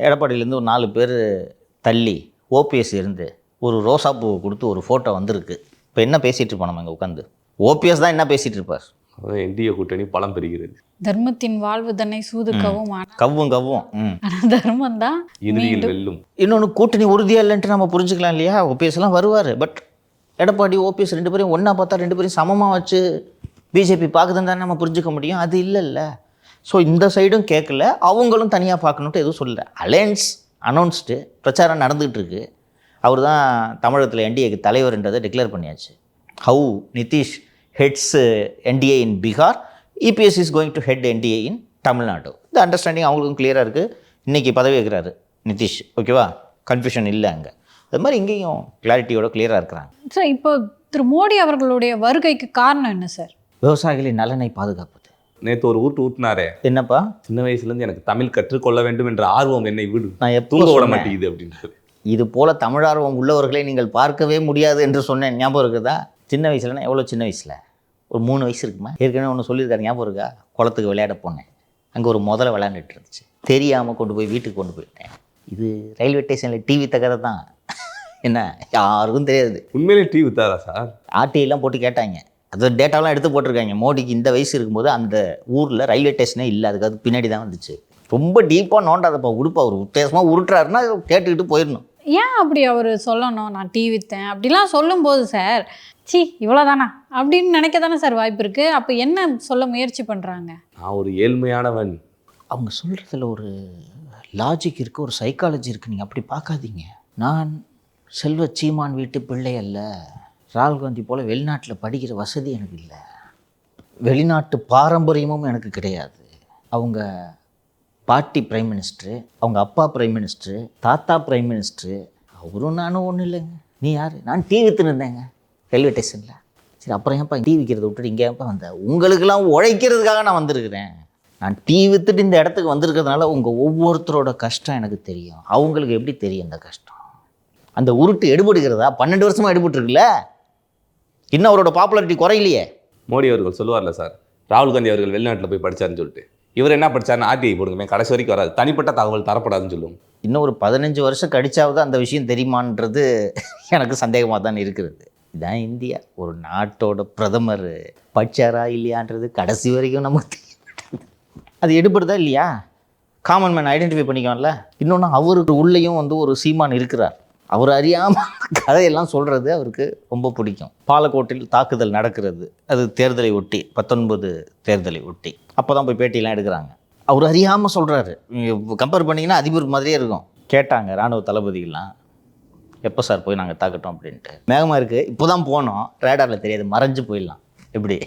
எடப்பாடியிலேருந்து ஒரு 4 பேர் தள்ளி ஓபிஎஸ் இருந்து ஒரு ரோசாப்பூவை கொடுத்து ஒரு ஃபோட்டோ வந்திருக்கு. இப்போ என்ன பேசிகிட்டு இருப்போம் நம்ம இங்கே உட்காந்து? ஓபிஎஸ் தான் என்ன பேசிகிட்டு இருப்பார்? அதான் என்டிஏ கூட்டணி பலம் பெறுகிறது. தர்மத்தின் வாழ்வு தன்னை சூதுக்கவும் கவும் கவும். ஆனால் தர்மம் தான் இறுதியில் வெல்லும். இன்னொன்று, கூட்டணி உறுதியாக இல்லைன்ட்டு நம்ம புரிஞ்சுக்கலாம் இல்லையா? ஓபிஎஸ்லாம் வருவார். பட் எடப்பாடி ஓபிஎஸ் 2 பேரையும் ஒன்றா பார்த்தா 2 பேரையும் சமமாக வச்சு பிஜேபி பார்க்குதுன்னு தானே நம்ம புரிஞ்சுக்க முடியும். அது இல்லைல்ல. ஸோ இந்த சைடும் கேட்கல, அவங்களும் தனியாக பார்க்கணுன்ட்டு எதுவும் சொல்லலை. அலையன்ஸ் அனௌன்ஸ்டு, பிரச்சாரம் நடந்துகிட்டு இருக்கு. அவர் தான் தமிழகத்தில் என்டிஏக்கு தலைவர்ன்றதை டிக்ளேர் பண்ணியாச்சு. How Nitish heads NDA in Bihar, EPS is going to head NDA in Tamil Nadu. இந்த அண்டர்ஸ்டாண்டிங் அவங்களுக்கும் கிளியராக இருக்குது. இன்றைக்கி பதவி வைக்கிறாரு நிதிஷ். ஓகேவா? கன்ஃபியூஷன் இல்லை அங்கே. அது மாதிரி இங்கேயும் கிளாரிட்டியோட கிளியராக இருக்கிறாங்க. சார், இப்போ திரு மோடி அவர்களுடைய வருகைக்கு காரணம் என்ன சார்? விவசாயிகளின் நலனை பாதுகாப்பது. நேற்று ஒரு ஊட்டினாரே, என்னப்பா? சின்ன வயசுலேருந்து எனக்கு தமிழ் கற்றுக்கொள்ள வேண்டும் என்ற ஆர்வம் என்னை விடு நான் எப்போ தூங்க விட சொன்னேன்? மாட்டேங்குது அப்படின்றது. இது போல் தமிழார்வம் உள்ளவர்களை நீங்கள் பார்க்கவே முடியாது என்று சொன்னேன். ஞாபகம் இருக்குதா? சின்ன வயசுலனா எவ்வளோ சின்ன வயசில்? ஒரு 3 வயசு இருக்குமா? ஏற்கனவே ஒன்று சொல்லியிருக்காரு, ஞாபகம் இருக்கா? குளத்துக்கு விளையாட போனேன். அங்கே ஒரு முதல்ல விளையாண்டுட்டு இருந்துச்சு. தெரியாமல் கொண்டு போய் வீட்டுக்கு கொண்டு போயிட்டேன். இது ரயில்வே ஸ்டேஷனில் டிவி தகரை தான். என்ன, யாருக்கும் தெரியாது. உண்மையிலே டிவி வித்தாரா சார்? ஆர்டிஐலாம் போட்டு கேட்டாங்க. அது டேட்டாலாம் எடுத்து போட்டிருக்காங்க. மோடிக்கு இந்த வயசு இருக்கும்போது அந்த ஊரில் ரயில்வே ஸ்டேஷனே இல்லை. அதுக்கு பின்னாடி தான் வந்துச்சு. ரொம்ப டீப்பாக நோண்டாதப்பா, உடுப்பா. ஒரு உத்தேசமாக உருட்டுறாருன்னா கேட்டுக்கிட்டு போயிடணும். ஏன் அப்படி அவர் சொல்லணும் நான் டீ விற்றேன் அப்படிலாம் சொல்லும்போது சார், சி இவ்வளோதானா அப்படின்னு நினைக்க தானே சார் வாய்ப்பு இருக்குது. அப்போ என்ன சொல்ல முயற்சி பண்ணுறாங்க? நான் ஒரு ஏழ்மையானவன். அவங்க சொல்கிறதுல ஒரு லாஜிக் இருக்குது, ஒரு சைக்காலஜி இருக்குது. நீங்கள் அப்படி பார்க்காதீங்க. நான் செல்வ சீமான் வீட்டு பிள்ளை அல்ல. ராகுல் காந்தி போல் வெளிநாட்டில் படிக்கிற வசதி எனக்கு இல்லை. வெளிநாட்டு பாரம்பரியமும் எனக்கு கிடையாது. அவங்க பாட்டி பிரைம் மினிஸ்டரு, அவங்க அப்பா பிரைம் மினிஸ்டரு, தாத்தா பிரைம் மினிஸ்டரு. அவரும் நானும் ஒன்றும் இல்லைங்க. நீ யார்? நான் டீ விற்றுன்னு இருந்தேங்க ரயில்வே ஸ்டேஷனில். சரி, அப்புறம் ஏன்ப்பா டீ விற்கிறத விட்டுட்டு இங்கே ஏன்ப்பா வந்தேன்? உங்களுக்கெல்லாம் உழைக்கிறதுக்காக நான் வந்திருக்கிறேன். நான் டீ விற்றுட்டு இந்த இடத்துக்கு வந்திருக்கிறதுனால உங்கள் ஒவ்வொருத்தரோட கஷ்டம் எனக்கு தெரியும். அவங்களுக்கு எப்படி தெரியும் அந்த கஷ்டம்? அந்த உருட்டு எடுபடுகிறதா? 12 வருஷமாக எடுபட்டுருக்குல்ல. இன்னும் அவரோட பாப்புலாரிட்டி குறையிலையே. மோடி அவர்கள் சொல்லுவார்ல சார், ராகுல் காந்தி அவர்கள் வெளிநாட்டில் போய் படித்தாருன்னு சொல்லிட்டு, இவர் என்ன படித்தாருன்னு ஆர்டிஐ போடுங்கமே, கடைசி வரைக்கும் வராது, தனிப்பட்ட தகவல் தரப்படாதுன்னு சொல்லுவோம். இன்னும் ஒரு 15 வருஷம் கழிச்சாவது அந்த விஷயம் தெரியுமான்றது எனக்கு சந்தேகமாக தான் இருக்கிறது. இதுதான் இந்தியா. ஒரு நாட்டோட பிரதமர் படிச்சாரா இல்லையான்றது கடைசி வரைக்கும் நமக்கு தெரியும். அது எடுபடுதா இல்லையா? காமன் மேன் ஐடென்டிஃபை பண்ணிக்கோம்ல. இன்னொன்று, அவருக்கு உள்ளேயும் ஒரு சீமான் இருக்கிறார். அவர் அறியாமல் கதையெல்லாம் சொல்கிறது அவருக்கு ரொம்ப பிடிக்கும். பாலக்கோட்டில் தாக்குதல் நடக்கிறது, அது தேர்தலை ஒட்டி, 19 தேர்தலை ஒட்டி. அப்போ தான் போய் பேட்டியெல்லாம் எடுக்கிறாங்க. அவர் அறியாமல் சொல்கிறாரு. கம்பேர் பண்ணிங்கன்னா அதிபர் மாதிரியே இருக்கும். கேட்டாங்க இராணுவ தளபதிகள்லாம், எப்போ சார் போய் நாங்கள் தாக்கட்டோம் அப்படின்ட்டு. மேகமாக இருக்குது, இப்போ தான் போனோம், ரேடாரில் தெரியாது, மறைஞ்சு போயிடலாம். எப்படி?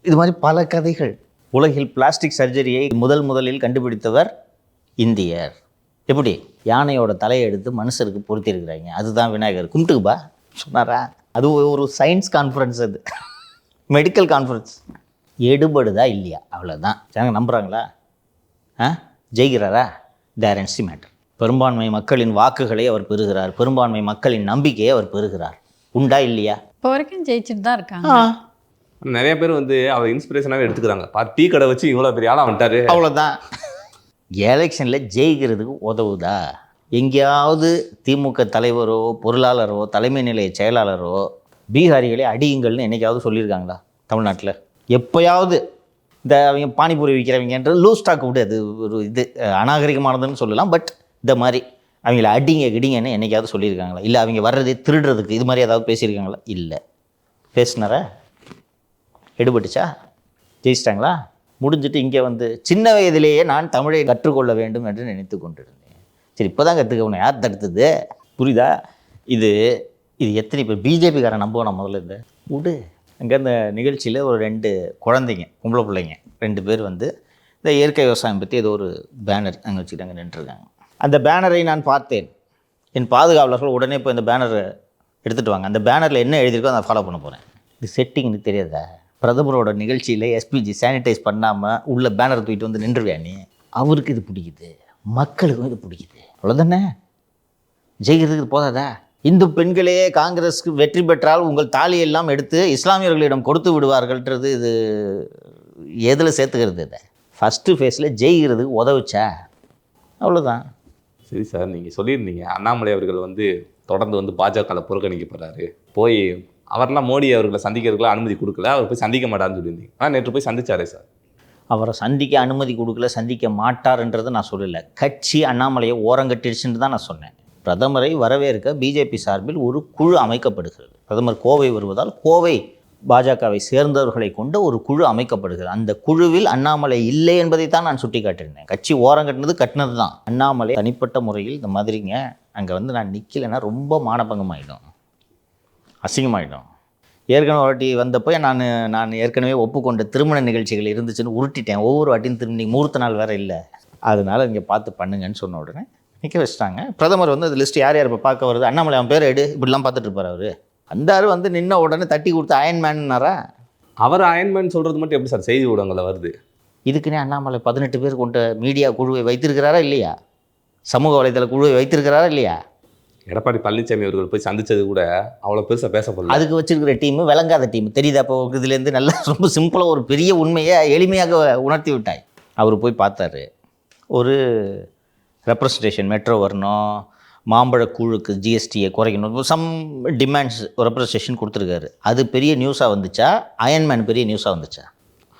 இது மாதிரி பல கதைகள். உலகில் பிளாஸ்டிக் சர்ஜரியை முதலில் கண்டுபிடித்தவர் இந்தியர். எப்படி? யானையோட தலையை எடுத்து மனுஷருக்கு பொருத்திருக்கிறாங்க. அதுதான் விநாயகர். கும்பிட்டுக்குப்பா சொன்னாரா? அது ஒரு சயின்ஸ் கான்ஃபரன்ஸ், அது மெடிக்கல் கான்ஃபரன்ஸ். எடுபடுதா இல்லையா? அவ்வளோதான். ஜனங்க நம்புகிறாங்களா? ஜெயிக்கிறாரா? தேர் என்சி மேட்டர். பெரும்பான்மை மக்களின் வாக்குகளை அவர் பெறுகிறார். பெரும்பான்மை மக்களின் நம்பிக்கையை அவர் பெறுகிறார். உண்டா இல்லையா? இப்போ வரைக்கும் ஜெயிச்சுட்டு தான் இருக்காங்க. நிறைய பேர் அவர் இன்ஸ்பிரேஷனாகவே எடுத்துக்கிறாங்க. டீ கடை வச்சு இவ்வளோ பெரிய ஆளாக வந்துட்டாரு. அவ்வளோதான். எலெக்ஷனில் ஜெயிக்கிறதுக்கு உதவுதா? எங்கேயாவது திமுக தலைவரோ பொருளாளரோ தலைமை நிலைய செயலாளரோ பீகாரிகளை அடியுங்கள்னு என்னைக்காவது சொல்லியிருக்காங்களா தமிழ்நாட்டில்? எப்போயாவது இந்த அவங்க பானிபூரி விற்கிறவங்கன்றது லூஸ் ஸ்டாக் விடு, அது ஒரு இது அநாகரிகமானதுன்னு சொல்லலாம். பட் இந்த மாதிரி அவங்கள அடிங்க கிடிங்கன்னு என்னைக்காவது சொல்லியிருக்காங்களா? இல்லை அவங்க வர்றதே திருடுறதுக்கு இது மாதிரி ஏதாவது பேசியிருக்காங்களா? இல்லை. பேசினாரா? எடுபட்டுச்சா? ஜெயிச்சிட்டாங்களா? முடிஞ்சுட்டு இங்கே சின்ன வயதிலேயே நான் தமிழை கற்றுக்கொள்ள வேண்டும் என்று நினைத்து கொண்டிருந்தேன். சரி, இப்போ தான் கற்றுக்கணும். யார் தடுத்தது? புரியுதா? இது எத்தனை இப்போ பிஜேபிக்காரன் நம்புவோம் முதல்ல இந்த விடு. அங்கே அந்த நிகழ்ச்சியில் ஒரு 2 குழந்தைங்க, பொம்பளை பிள்ளைங்க 2 பேர் இந்த இயற்கை விவசாயம் பற்றி ஏதோ ஒரு பேனர் அங்கே வச்சுக்கிட்டு அங்கே நின்றுருக்காங்க. அந்த பேனரை நான் பார்த்தேன். என் பாதுகாவலர்கள் உடனே இப்போ இந்த பேனரை எடுத்துகிட்டு வாங்க, அந்த பேனரில் என்ன எழுதியிருக்கோ அதை ஃபாலோ பண்ண போகிறேன். இது செட்டிங்னு தெரியாதா? பிரதமரோட நிகழ்ச்சியில் எஸ்பிஜி சானிடைஸ் பண்ணாமல் உள்ள பேனர் தூக்கிட்டு நின்றுவியா நீ? அவருக்கு இது பிடிக்குது, மக்களுக்கும் இது பிடிக்குது. அவ்வளோதானே? ஜெயிக்கிறதுக்கு போதாதா? இந்து பெண்களே காங்கிரஸ்க்கு வெற்றி பெற்றால் உங்கள் தாலியெல்லாம் எடுத்து இஸ்லாமியர்களிடம் கொடுத்து விடுவார்கள்ன்றது இது எதில் சேர்த்துக்கிறது? இதை ஃபஸ்ட்டு ஃபேஸில் ஜெயிக்கிறதுக்கு உதவுச்சா? அவ்வளோதான். சரி சார், நீங்கள் சொல்லியிருந்தீங்க அண்ணாமலை அவர்கள் வந்து தொடர்ந்து வந்து பாஜகவில் புறக்கணிக்கப்படுறாரு, போய் அவர்லாம் மோடி அவர்களை சந்திக்கிறதுக்குலாம் அனுமதி கொடுக்கல, அவர் போய் சந்திக்க மாட்டாருன்னு சொல்லியிருந்தீங்க. ஆனால் நேற்று போய் சந்திச்சாரே சார். அவரை சந்திக்க அனுமதி கொடுக்கல, சந்திக்க மாட்டார்ன்றதை நான் சொல்லலை. கட்சி அண்ணாமலையை ஓரங்கட்டிடுச்சுன்னு தான் நான் சொன்னேன். பிரதமரை வரவேற்க பிஜேபி சார்பில் ஒரு குழு அமைக்கப்படுகிறது. பிரதமர் கோவை வருவதால் கோவை பாஜகவை சேர்ந்தவர்களை கொண்ட ஒரு குழு அமைக்கப்படுகிறது. அந்த குழுவில் அண்ணாமலை இல்லை என்பதை தான் நான் சுட்டி காட்டியிருந்தேன். கட்சி கட்டினது தான். அண்ணாமலை தனிப்பட்ட முறையில் இந்த மாதிரிங்க அங்கே வந்து நான் நிற்கலைன்னா ரொம்ப மானபங்கமாயிடும், அசிங்கமாயிடும். ஏற்கனவே வாட்டி வந்தப்போ நான் ஏற்கனவே ஒப்புக்கொண்ட திருமண நிகழ்ச்சிகள் இருந்துச்சுன்னு உருட்டிட்டேன். ஒவ்வொரு வாட்டியும் திரும்பி முகூர்த்த நாள் வேறு இல்லை, அதனால் இங்கே பார்த்து பண்ணுங்கன்னு சொன்ன உடனே நிற்க வச்சுட்டாங்க. பிரதமர் வந்து அந்த லிஸ்ட் யார் யார் இப்போ பார்க்க வருது, அண்ணாமலை அவன் பேர் எடு, இப்படிலாம் பார்த்துட்டு இருப்பார். அவர் வந்தார், வந்து நின்ன உடனே தட்டி கொடுத்து அயன்மேன்னாரா? அவர் அயன்மேன் சொல்கிறது மட்டும் எப்படி சார் செய்தி ஊடகங்களில் வருது? இதுக்குன்னே அண்ணாமலை 18 பேர் கொண்ட மீடியா குழுவை வைத்திருக்கிறாரா இல்லையா? சமூக வலைதள குழுவை வைத்திருக்கிறாரா இல்லையா? எடப்பாடி பழனிசாமி அவர்கள் போய் சந்திச்சது கூட அவ்வளோ பெருசாக பேசப்படல. அதுக்கு வச்சிருக்கிற டீமு விளங்காத டீம் தெரியுதா? அப்போ இதுலேருந்து நல்லா ரொம்ப சிம்பிளாக ஒரு பெரிய உண்மையை எளிமையாக உணர்த்தி விட்டாய். அவர் போய் பார்த்தாரு, ஒரு ரெப்ரசன்டேஷன் மெட்ரோ வரணும், மாம்பழ கூழுக்கு ஜிஎஸ்டியை குறைக்கணும், சம் டிமாண்ட்ஸ் ரெப்ரசன்டேஷன் கொடுத்துருக்காரு. அது பெரிய நியூஸாக வந்துச்சா, அயன்மேன் பெரிய நியூஸாக வந்துச்சா?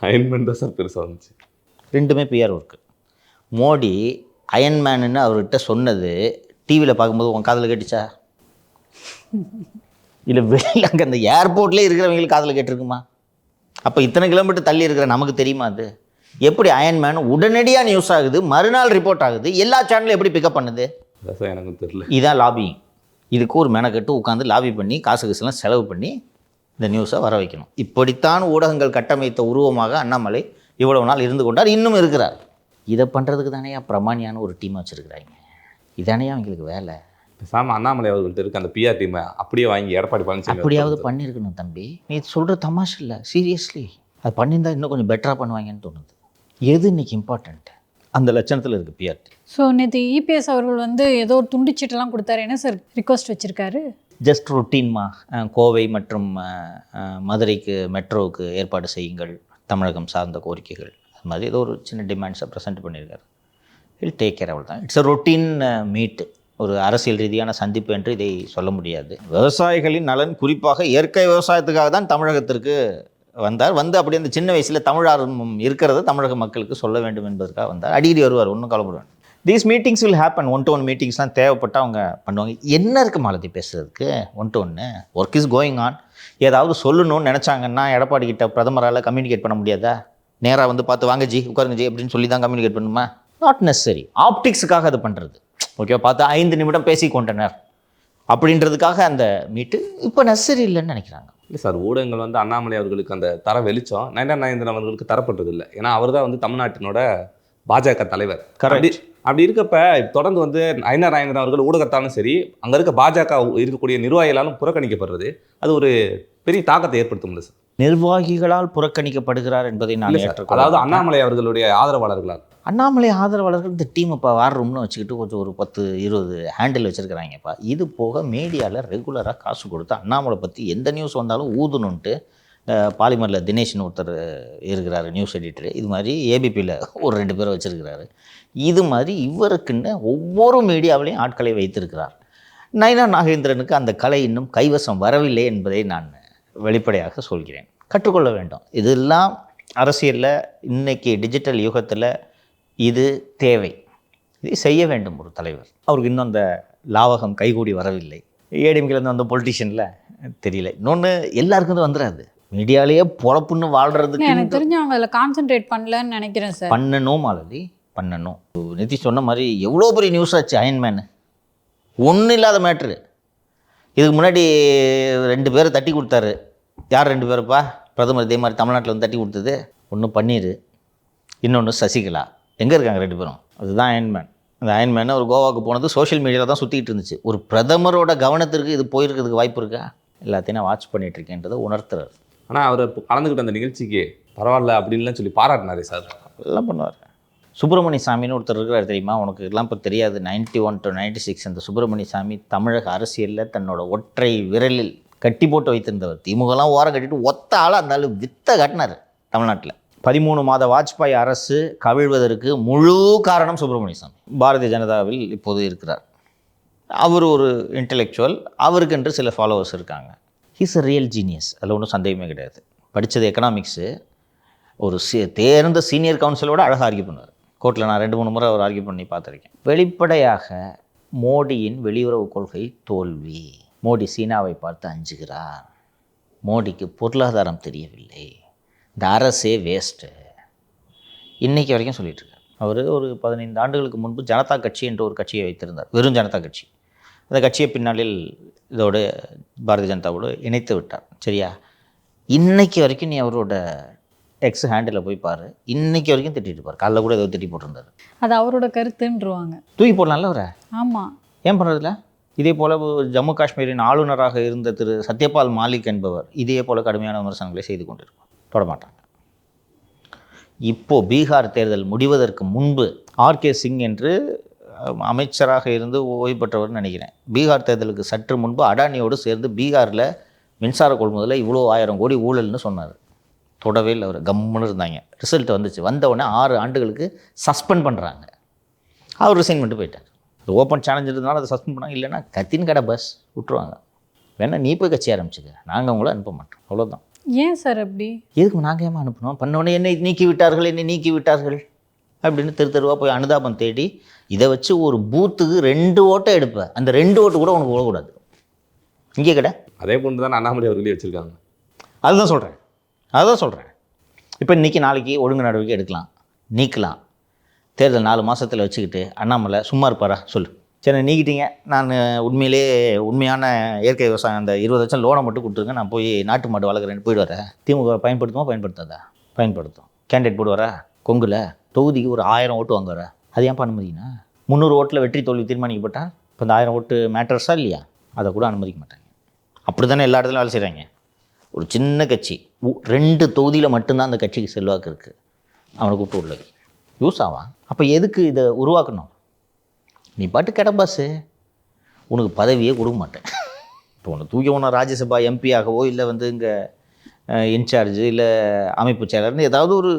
அயன்மேன் தான் சார் பெருசாக வந்துச்சு. ரெண்டுமே பிஆர் ஒர்க்கு. மோடி அயன்மேனுன்னு அவர்கிட்ட சொன்னது டிவியில் பார்க்கும்போது உன் காதில் கேட்டுச்சா? இல்லை வெளியில் அங்கே அந்த ஏர்போர்ட்லேயே இருக்கிறவங்களுக்கு காதில் கேட்டிருக்குமா? அப்போ இத்தனை கிலோமீட்டர் தள்ளி இருக்கிற நமக்கு தெரியுமா அது? எப்படி அயன்மேன் உடனடியாக நியூஸ் ஆகுது, மறுநாள் ரிப்போர்ட் ஆகுது, எல்லா சேனலும் எப்படி பிக்கப் பண்ணுது? சார் எனக்கு தெரியல. இதான் லாபிங். இதுக்கு ஒரு மெனக்கட்டு உட்காந்து லாபி பண்ணி காசுலாம் செலவு பண்ணி இந்த நியூஸை வர வைக்கணும். இப்படித்தான் ஊடகங்கள் கட்டமைத்த உருவமாக அண்ணாமலை இவ்வளவு நாள் இருந்து கொண்டார், இன்னும் இருக்கிறார். இதை பண்ணுறதுக்கு தானே பிரமாணியான ஒரு டீம் வச்சுருக்கிறாங்க. இதானே அவங்களுக்கு வேலை. பேசாமல் அண்ணாமலை அவர்கள்ட்ட இருக்க அந்த பிஆர் டீமை அப்படியே வாங்கி எடப்பாடி பழனிசாமி அப்படியாவது பண்ணியிருக்கணும் தம்பி. நீ சொல்கிற தமாஷ் இல்லை, சீரியஸ்லி அது பண்ணியிருந்தால் இன்னும் கொஞ்சம் பெட்டராக பண்ணுவாங்கன்னு தோணுது. எது இன்னைக்கு இம்பார்ட்டண்ட்டு? அந்த லட்சணத்தில் இருக்குது பிஆர் டீம். ஸோ நேற்று இபிஎஸ் அவர்கள் வந்து ஏதோ ஒரு துண்டிச்சீட்டெல்லாம் கொடுத்தாரு. என்ன சார் ரிக்வஸ்ட் வச்சுருக்காரு? ஜஸ்ட் ரொட்டீன்மா, கோவை மற்றும் மதுரைக்கு மெட்ரோவுக்கு ஏற்பாடு செய்யுங்கள், தமிழகம் சார்ந்த கோரிக்கைகள், அது மாதிரி ஏதோ ஒரு சின்ன டிமாண்ட்ஸை ப்ரெசென்ட் பண்ணியிருக்காரு. இல் டேக் கேர், அவ்வளோ தான். இட்ஸ் அ ரொட்டீன் மீட், ஒரு அரசியல் ரீதியான சந்திப்பு என்று இதை சொல்ல முடியாது. விவசாயிகளின் நலன், குறிப்பாக இயற்கை விவசாயத்துக்காக தான் தமிழகத்திற்கு வந்தார். வந்து அப்படி அந்த சின்ன வயசில் தமிழ் ஆர்வம் இருக்கிறத தமிழக மக்களுக்கு சொல்ல வேண்டும் என்பதற்காக வந்தார். அடிக்கடி வருவார், ஒன்றும் கவலைப்படுவார். These meetings will happen. 1-to-1 மீட்டிங்ஸ்லாம் தேவைப்பட்டால் அவங்க பண்ணுவாங்க. என்ன இருக்குது மாலதி பேசுகிறதுக்கு? 1-to-1 work is going on. ஏதாவது சொல்லணும்னு நினச்சாங்கன்னா எடப்பாடி கிட்ட பிரதமரால் கம்யூனிகேட் பண்ண முடியாதா? நேராக வந்து பார்த்து வாங்க ஜி, உட்காருங்க ஜி அப்படின்னு சொல்லி தான் கம்யூனிகேட் பண்ணுமா? Not necessary. ஆப்டிக்ஸுக்காக அது பண்ணுறது. ஓகேவா, பார்த்து 5 நிமிடம் பேசி கொண்டனர் அப்படின்றதுக்காக அந்த மீட்டு இப்போ நெசசரி இல்லைன்னு நினைக்கிறாங்க. இல்லை சார், ஊடகங்கள் வந்து அண்ணாமலை அவர்களுக்கு அந்த தர வெளிச்சம் நயனார் அவர்களுக்கு தரப்பட்டது இல்லை. ஏன்னா அவர் தான் வந்து தமிழ்நாட்டினோட பாஜக தலைவர். அப்படி இருக்கப்ப தொடர்ந்து வந்து நயனார் அவர்கள் ஊடகத்தாலும் சரி, அங்கே இருக்க பாஜக இருக்கக்கூடிய நிர்வாகிகளாலும் புறக்கணிக்கப்படுறது அது ஒரு பெரிய தாக்கத்தை ஏற்படுத்தும் இல்லை சார்? நிர்வாகிகளால் புறக்கணிக்கப்படுகிறார் என்பதை நான் ஏற்றுக்கொள்ள. அதாவது அண்ணாமலை அவர்களுடைய ஆதரவாளர்களால். அண்ணாமலை ஆதரவாளர்கள் இந்த டீம் இப்போ வார் ரூம்னு வச்சுக்கிட்டு கொஞ்சம் ஒரு 10-20 ஹேண்டில் வச்சுருக்கிறாங்கப்பா. இது போக மீடியாவில் ரெகுலராக காசு கொடுத்து அண்ணாமலை பற்றி எந்த நியூஸ் வந்தாலும் ஊதுணுன்ட்டு பாலிமரில் தினேஷ்னு ஒருத்தர் இருக்கிறாரு, நியூஸ் எடிட்டர். இது மாதிரி ஏபிபியில் ஒரு 2 பேரை வச்சுருக்கிறாரு. இது மாதிரி இவருக்குன்னு ஒவ்வொரு மீடியாவிலையும் ஆட்களை வைத்திருக்கிறார். நயனா நாகேந்திரனுக்கு அந்த கலை இன்னும் கைவசம் வரவில்லை என்பதை நான் வெளிப்படையாக சொல்கிறேன். கற்றுக்கொள்ள வேண்டும். இதெல்லாம் அரசியலில் இன்றைக்கி டிஜிட்டல் யுகத்தில் இது தேவை. இது செய்ய வேண்டும் ஒரு தலைவர். அவருக்கு இன்னும் அந்த லாவகம் கைகூடி வரவில்லை. ஏடிஎம்கேலேருந்து வந்த பொலிட்டிஷியனில் தெரியல. இன்னொன்று எல்லாருக்கும் வந்துடாது. மீடியாலேயே பொழப்புன்னு வாழ்கிறதுக்கு எனக்கு தெரிஞ்சு அவங்க அதில் கான்சென்ட்ரேட் பண்ணலன்னு நினைக்கிறேன் சார். பண்ணணும் மாலதி, பண்ணணும். நிதிஷ் சொன்ன மாதிரி எவ்வளோ பெரிய நியூஸ் ஆச்சு அயன்மேனு, ஒன்றும் இல்லாத மேட்ரு. இதுக்கு முன்னாடி 2 பேரை தட்டி கொடுத்தாரு. யார் 2 பேருப்பா? பிரதமர் இதே மாதிரி தமிழ்நாட்டில் வந்து தட்டி கொடுத்தது. ஒன்று பன்னீர், இன்னொன்று சசிகலா. எங்கே இருக்காங்க 2 பேரும்? அதுதான் அயன்மேன். அந்த அயன்மேன் ஒரு கோவாவுக்கு போனது சோஷியல் மீடியாவில் தான் சுற்றிக்கிட்டு இருந்துச்சு. ஒரு பிரதமரோட கவனத்திற்கு இது போயிருக்கிறதுக்கு வாய்ப்பு இருக்கா? எல்லாத்தையும் நான் வாட்ச் பண்ணிகிட்ருக்கேன்றதை உணர்த்துறாரு. ஆனால் அவர் கலந்துக்கிட்ட அந்த நிகழ்ச்சிக்கு பரவாயில்ல அப்படின்லாம் சொல்லி பாராட்டினாரே சார். எல்லாம் பண்ணுவார். சுப்பிரமணிய சாமின்னு ஒருத்தர் இருக்கிறார் தெரியுமா? உனக்கு எல்லாம் இப்போ தெரியாது. 91 to 96 அந்த சுப்பிரமணிய சாமி தமிழக அரசியலில் தன்னோட ஒற்றை விரலில் கட்டி போட்டு வைத்திருந்தவர். திமுகலாம் ஓரம் கட்டிட்டு ஒத்த ஆளாக இருந்தாலும் வித்தை காட்டினார் தமிழ்நாட்டில். 13 மாத வாஜ்பாய் அரசு கவிழ்வதற்கு முழு காரணம் சுப்பிரமணிய சாமி. பாரதிய ஜனதாவில் இப்போது இருக்கிறார். அவர் ஒரு இன்டெலெக்சுவல், அவருக்கென்று சில ஃபாலோவர்ஸ் இருக்காங்க. ஹீஸ் அ ரியல் ஜீனியஸ், அதில் ஒன்றும் சந்தேகமே கிடையாது. படித்தது எக்கனாமிக்ஸு. ஒரு தேர்ந்த சீனியர் கவுன்சிலோட அழகாக ஆர்கியூ பண்ணுவார். கோர்ட்டில் நான் 2-3 முறை அவர் ஆர்கியூ பண்ணி பார்த்துருக்கேன். வெளிப்படையாக மோடியின் வெளியுறவு கொள்கை தோல்வி. மோடி சீனாவை பார்த்து அஞ்சுகிறார். மோடிக்கு பொருளாதாரம் தெரியவில்லை. இந்த அரசே வேஸ்ட்டு. இன்றைக்கி வரைக்கும் சொல்லிட்டு இருக்கார். அவர் ஒரு 15 ஆண்டுகளுக்கு முன்பு ஜனதா கட்சி என்ற ஒரு கட்சியை வைத்திருந்தார், வெறும் ஜனதா கட்சி. அந்த கட்சியை பின்னாளில் இதோடு பாரதிய ஜனதாவோடு இணைத்து விட்டார். சரியா? இன்றைக்கி வரைக்கும் நீ அவரோட எக்ஸ் ஹேண்டில் போய் பாரு, இன்றைக்கி வரைக்கும் திட்டிட்டு பாரு. காலைல கூட ஏதோ திட்டி போட்டிருந்தார். அது அவரோட கருத்துன்றுவாங்க. தூக்கி போடலாம்ல அவரை? ஆமாம். ஏன் பண்ணுறதில்ல? இதே போல் ஜம்மு காஷ்மீரின் ஆளுநராக இருந்த திரு சத்யபால் மாலிக் என்பவர் இதே போல் கடுமையான விமர்சனங்களை செய்து கொண்டிருப்பார். தொடமாட்டாங்க. இப்போது பீகார் தேர்தல் முடிவதற்கு முன்பு ஆர்கே சிங் என்று அமைச்சராக இருந்து ஓய்வு பெற்றவர்னு நினைக்கிறேன், பீகார் தேர்தலுக்கு சற்று முன்பு அடானியோடு சேர்ந்து பீகாரில் மின்சார கொள்முதலில் இவ்வளோ 1000 கோடி ஊழல்னு சொன்னார். தொடவே இல்லை, அவர் கம்முன்னு இருந்தாங்க. ரிசல்ட் வந்துச்சு. வந்தவுடனே 6 ஆண்டுகளுக்கு சஸ்பெண்ட் பண்ணுறாங்க. அவர் ரிசைன் பண்ணிட்டு போயிட்டார். அது ஓப்பன் சேலஞ்ச் இருந்தனால அதை சஸ்பெண்ட் பண்ணாங்க. இல்லைன்னா கத்தின் கடை பஸ் விட்டுருவாங்க. வேணா நீ போய் கட்சி ஆரம்பிச்சுக்க, நாங்கள் உங்களை அனுப்ப மாட்டோம். அவ்வளோதான். ஏன் சார் அப்படி? எதுக்கு நாங்கள் ஏமா அனுப்பணும்? பண்ணோடனே என்னை நீக்கி விட்டார்கள் அப்படின்னு தெருவாக போய் அனுதாபம் தேடி இதை வச்சு ஒரு பூத்துக்கு 2 ஓட்டை எடுப்பேன். அந்த 2 ஓட்டு கூட உனக்கு விடக்கூடாது. இங்கே கடை. அதே போன்று தான் அண்ணாமலை அவர்களே வச்சுருக்காங்க. அதுதான் சொல்கிறேன். இப்போ இன்றைக்கி நாளைக்கு ஒழுங்கு நடவடிக்கை எடுக்கலாம், நீக்கலாம். தேர்தல் 4 மாதத்தில் வச்சுக்கிட்டு அண்ணாமலை சும்மா இருப்பாரா? சொல்லு. சரி, நீக்கிட்டீங்க, நான் உண்மையான இயற்கை விவசாயம் அந்த 20 லட்சம் லோனை மட்டும் கொடுத்துருங்க, நான் போய் நாட்டு மாடு வளர்க்குறேன்னு போயிடுவார. திமுக பயன்படுத்தாதா? பயன்படுத்தும். கேண்டிடேட் போடுவாரா? கொங்குல தொகுதிக்கு ஒரு 1000 ஓட்டு வாங்குவார. அது ஏன் அனுமதினா? 300 ஓட்டில் வெற்றி தோல்வி தீர்மானிக்கப்பட்டால் இப்போ இந்த 1000 ஓட்டு மேட்டர்ஸா இல்லையா? அதை கூட அனுமதிக்க மாட்டாங்க. அப்படி தானே எல்லா இடத்துலையும் வேலை செய்கிறாங்க. ஒரு சின்ன கட்சி 2 தொகுதியில் மட்டும்தான் அந்த கட்சிக்கு செல்வாக்கு இருக்குது, அவனை கூப்பிட்டு உள்ளது யூஸ் ஆவான். அப்போ எதுக்கு இதை உருவாக்கணும்? நீ பாட்டு கெட பாஸு, உனக்கு பதவியே கொடுக்க மாட்டேன். இப்போ உன்னை தூக்கி ஒன்று ராஜ்யசபா எம்பி ஆகவோ இல்லை இங்கே இன்சார்ஜு இல்லை அமைப்பு செயலர்னு ஏதாவது ஒரு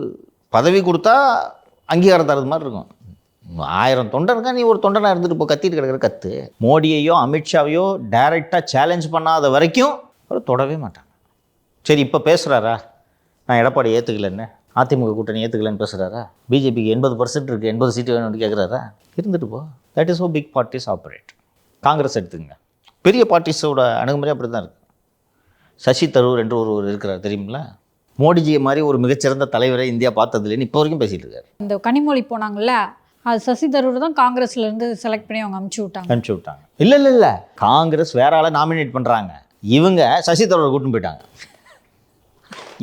பதவி கொடுத்தா அங்கீகாரம் தரது மாதிரி இருக்கும். 1000 தொண்டர் இருக்கா, நீ ஒரு தொண்டனாக இருந்துட்டு இப்போ கத்திட்டு கிடக்கிற கத்து. மோடியையோ அமித்ஷாவையோ டைரெக்டாக சேலஞ்ச் பண்ணாத வரைக்கும் அவர் தொடவே மாட்டாங்க. சரி, இப்போ பேசுகிறாரா நான் எடப்பாடி ஏற்றுக்கலன்னு, அதிமுக கூட்டணி ஏற்றுக்கலன்னு பேசுகிறாரா? பிஜேபிக்கு 80% இருக்குது, 80 சீட்டு வேணும்னு கேட்குறாரா? இருந்துட்டு போ. தட் இஸ் ஹோ பிக் பார்ட்டிஸ் ஆப்ரேட். காங்கிரஸ் எடுத்துங்க, பெரிய பார்ட்டிஸோட அணுகுமுறை அப்படி தான் இருக்குது. சசி தரூர் என்று ஒருவர் இருக்கிறார் தெரியுங்களா? மோடிஜியை மாதிரி ஒரு மிகச்சிறந்த தலைவரை இந்தியா பார்த்ததுலேன்னு இப்போ வரைக்கும் பேசிகிட்டு இருக்காரு. இந்த கனிமொழி போனாங்கல்ல, அது சசி தரூர் தான் காங்கிரஸ்லேருந்து செலக்ட் பண்ணி அவங்க அனுப்பிச்சி விட்டாங்க. இல்லை காங்கிரஸ் வேற ஆளை நாமினேட் பண்ணுறாங்க, இவங்க சசி தரூரை கூட்டின்னு போயிட்டாங்க.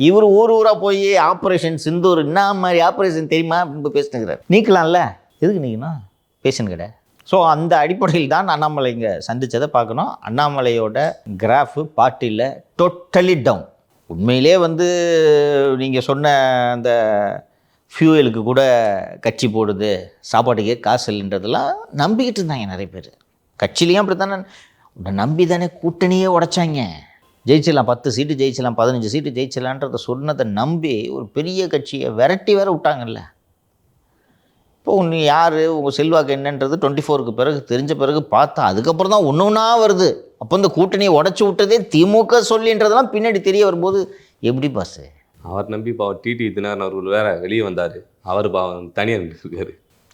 இவர் ஊராக போய் ஆப்ரேஷன் சிந்தூர் என்ன மாதிரி ஆப்ரேஷன் தெரியுமா அப்படின்னு பேசினுக்கிறார். நீக்கலாம்ல, எதுக்கு நீக்கணும்? பேஷன் கடை. ஸோ அந்த அடிப்படையில் தான் அண்ணாமலை இங்கே சந்தித்ததை பார்க்கணும். அண்ணாமலையோட கிராஃபு பார்ட்டியில் டோட்டலி டவுன். உண்மையிலே நீங்கள் சொன்ன அந்த ஃபியூயலுக்கு கூட கட்சி போடுது, சாப்பாட்டுக்கே காசு இல்லைன்றதெல்லாம் நம்பிக்கிட்டு இருந்தாங்க நிறைய பேர். கட்சியிலையும் அப்படி தானே நம்பி தானே கூட்டணியே உடைச்சாங்க. ஜெயிச்சிடலாம், 10 சீட்டு ஜெயிச்சிடலாம், 15 சீட்டு ஜெயிச்சிடலான்றத சொன்னதை நம்பி ஒரு பெரிய கட்சியை விரட்டி வேற விட்டாங்கல்ல. இப்போ ஒன்று யார் உங்கள் செல்வாக்கு என்னன்றது 24க்கு பிறகு தெரிஞ்ச பிறகு பார்த்தா அதுக்கப்புறம் தான் ஒன்றா வருது. அப்போ இந்த கூட்டணியை உடச்சி விட்டதே திமுக சொல்லின்றதெல்லாம் பின்னாடி தெரிய வரும்போது எப்படி பாஸு? அவர் நம்பி டிடி தினகரன் அவர்கள் வேற வெளியே வந்தார், அவர் தனியாக இருக்காரு.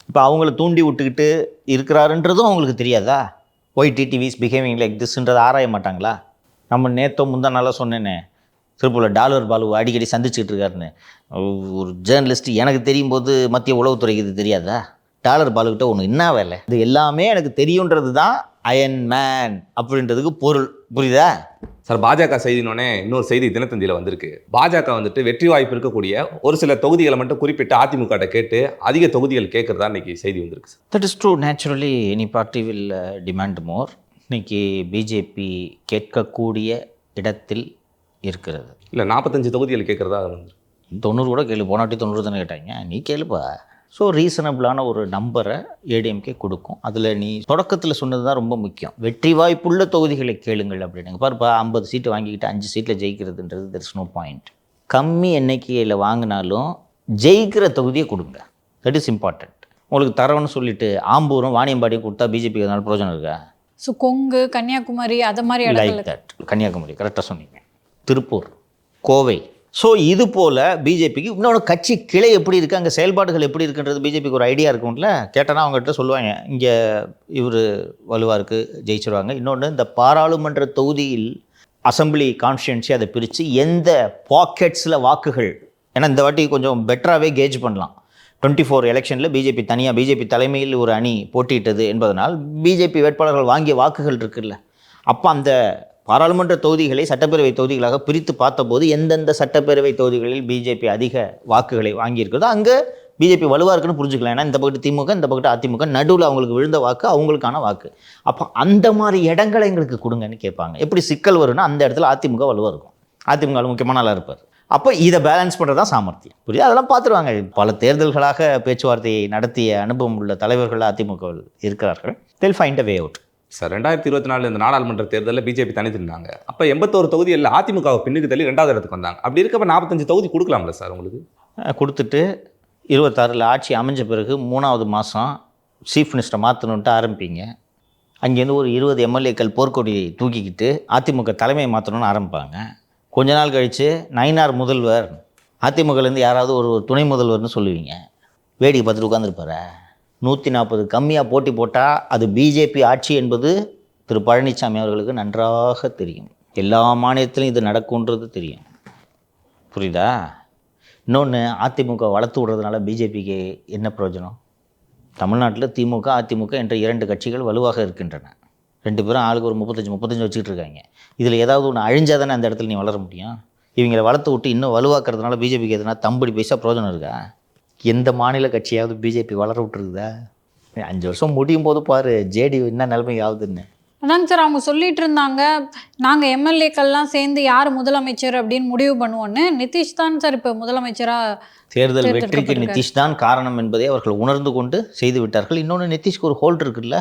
இப்போ அவங்கள தூண்டி விட்டுக்கிட்டு இருக்கிறாருன்றதும் அவங்களுக்கு தெரியாதா? Why TTV is behaving like திஸ்ன்றதை ஆராய மாட்டாங்களா? நம்ம நேத்தோ முந்தா நல்லா சொன்னேனே, திருப்பூரில் டாலர் பாலு அடிக்கடி சந்திச்சுட்டு இருக்காருன்னு. ஒரு ஜேர்னலிஸ்ட் எனக்கு தெரியும் போது மத்திய உளவுத்துறைக்கு இது தெரியாதா? டாலர் பாலுக்கிட்ட ஒன்று என்ன வேலை? இது எல்லாமே எனக்கு தெரியுன்றது தான் அயன் மேன் அப்படின்றதுக்கு பொருள். புரியுதா சார்? பாஜக செய்தினோடனே இன்னொரு செய்தி தினத்தந்தியில் வந்திருக்கு. பாஜக வெற்றி வாய்ப்பு இருக்கக்கூடிய ஒரு சில தொகுதிகளை மட்டும் குறிப்பிட்டு அதிமுக கேட்டு அதிக தொகுதிகள் கேட்குறதா இன்னைக்கு செய்தி வந்திருக்கு sir. That is true. Naturally any party will demand மோர். இன்னைக்கு பிஜேபி கேட்கக்கூடிய இடத்தில் இருக்கிறது. இல்லை 45 தொகுதிகள் கேட்குறதா 90 கூட கேளு. போனாட்டி 90 தானே கேட்டாங்க. நீ கேளுப்பா. ஸோ ரீசனபிளான ஒரு நம்பரை ஏடிஎம்கே கொடுக்கும். அதில் நீ தொடக்கத்தில் சொன்னது தான் ரொம்ப முக்கியம். வெற்றி வாய்ப்புள்ள தொகுதிகளை கேளுங்கள் அப்படின்னு. பாருப்பா 50 சீட்டு வாங்கிக்கிட்டு 5 சீட்டில் ஜெயிக்கிறதுன்றது தெர் இஸ் நோ பாயிண்ட். கம்மி எண்ணிக்கையில் வாங்கினாலும் ஜெயிக்கிற தொகுதியை கொடுங்க. That is important. உங்களுக்கு தரவுன்னு சொல்லிட்டு ஆம்பூரும் வாணியம்பாடியும் கொடுத்தா பிஜேபிக்கு அதனால பிரயோஜனம் இருக்கா? ஸோ கொங்கு, கன்னியாகுமரி அது மாதிரி லைக் இடத்துல தட். கன்னியாகுமரி கரெக்டாக சொன்னீங்க. திருப்பூர், கோவை. ஸோ இது போல் பிஜேபிக்கு இன்னொன்று கட்சி கிளை எப்படி இருக்குது, அங்கே செயல்பாடுகள் எப்படி இருக்குன்றது பிஜேபிக்கு ஒரு ஐடியா இருக்கும்ல. கேட்டனா அவங்ககிட்ட சொல்லுவாங்க, இங்கே இவர் வலுவாக இருக்குது, ஜெயிச்சிருவாங்க. இன்னொன்று இந்த பாராளுமன்ற தொகுதியில் அசம்பிளி கான்ஸ்டியன்சி அதை பிரித்து எந்த பாக்கெட்ஸில் வாக்குகள், ஏன்னா இந்த வாட்டி கொஞ்சம் பெட்டராகவே கேஜ் பண்ணலாம். 24 எலெக்ஷனில் பிஜேபி தனியாக பிஜேபி தலைமையில் ஒரு அணி போட்டியிட்டது என்பதனால் பிஜேபி வேட்பாளர்கள் வாங்கிய வாக்குகள் இருக்குல்ல, அப்போ அந்த பாராளுமன்ற தொகுதிகளை சட்டப்பேரவை தொகுதிகளாக பிரித்து பார்த்தபோது எந்தெந்த சட்டப்பேரவை தொகுதிகளில் பிஜேபி அதிக வாக்குகளை வாங்கியிருக்கிறதோ அங்கே பிஜேபி வலுவாக இருக்குன்னு புரிஞ்சுக்கலாம். ஏன்னா இந்த பக்கத்து திமுக, இந்த பக்கத்து அதிமுக, நடுவில் அவங்களுக்கு விழுந்த வாக்கு அவங்களுக்கான வாக்கு. அப்போ அந்த மாதிரி இடங்களை எங்களுக்கு கொடுங்கன்னு கேட்பாங்க. எப்படி சிக்கல் வரும்னா அந்த இடத்துல அதிமுக வலுவாக இருக்கும், அதிமுக முக்கியமான ஆளாக இருப்பார். அப்போ இதை பேலன்ஸ் பண்ணுறது தான் சாமர்த்தியம். புரியுது? அதெல்லாம் பார்த்துருவாங்க. பல தேர்தல்களாக பேச்சுவார்த்தையை நடத்திய அனுபவம் உள்ள தலைவர்கள் அதிமுக இருக்கிறார்கள். they'll find a way out. Sir 2024 இந்த நாடாளுமன்ற தேர்தலில் பிஜேபி தனித்திருந்தாங்க. அப்போ 81 தொகுதியில் அதிமுகவை பின்னுக்கு தள்ளி 2வது இடத்துக்கு வந்தாங்க. அப்படி இருக்கப்ப 45 தொகுதி கொடுக்கலாம்ல சார் உங்களுக்கு? கொடுத்துட்டு 26 ஆட்சி அமைஞ்ச பிறகு 3வது மாதம் சீஃப் மினிஸ்டரை மாற்றணுன்ட்டு ஆரம்பிப்பீங்க. அங்கேருந்து ஒரு 20 எம்எல்ஏக்கள் போர்க்கொடியை தூக்கிக்கிட்டு அதிமுக தலைமையை மாற்றணும்னு ஆரம்பிப்பாங்க. கொஞ்ச நாள் கழித்து நயினார் முதல்வர், அதிமுகலேருந்து யாராவது ஒரு துணை முதல்வர்னு சொல்லுவீங்க. வேடிக்கை பார்த்துட்டு உட்காந்துருப்பார. 140 கம்மியாக போட்டி போட்டால் அது பிஜேபி ஆட்சி என்பது திரு பழனிசாமி அவர்களுக்கு நன்றாக தெரியும். எல்லா மாநிலத்திலும் இது நடக்கும்ன்றது தெரியும். புரியுதா? இன்னொன்று, அதிமுக வளர்த்து விடுறதுனால பிஜேபிக்கு என்ன பிரயோஜனம்? தமிழ்நாட்டில் திமுக அதிமுக என்ற 2 கட்சிகள் வலுவாக இருக்கின்றன. 2 பேரும் ஆளுக்கு ஒரு 35 வச்சுக்கிட்டு இருக்காங்க. இதில் ஏதாவது ஒன்று அழிஞ்சால் தானே அந்த இடத்துல நீ வளர முடியும். இவங்களை வளர்த்து விட்டு இன்னும் வலுவாக்குறதுனால பிஜேபிக்கு எதுனா தம்படி பைசா பிரயோஜனம் இருக்கா? எந்த மாநில கட்சியாவது பிஜேபி வளர விட்டுருக்குதா? 5 வருஷம் முடியும் போது பாரு ஜேடி என்ன நிலைமை ஆகுதுன்னு. அதாங்க சார் அவங்க சொல்லிட்டு இருந்தாங்க, நாங்கள் எம்எல்ஏக்கள்லாம் சேர்ந்து யார் முதலமைச்சர் அப்படின்னு முடிவு பண்ணுவோன்னு. நிதிஷ் தான் சார் இப்போ முதலமைச்சராக தேர்தல் வெற்றிக்கு நிதிஷ் தான் காரணம் என்பதை அவர்கள் உணர்ந்து கொண்டு செய்து விட்டார்கள். இன்னொன்று, நிதிஷ்க்கு ஒரு ஹோல்டு இருக்குல்ல,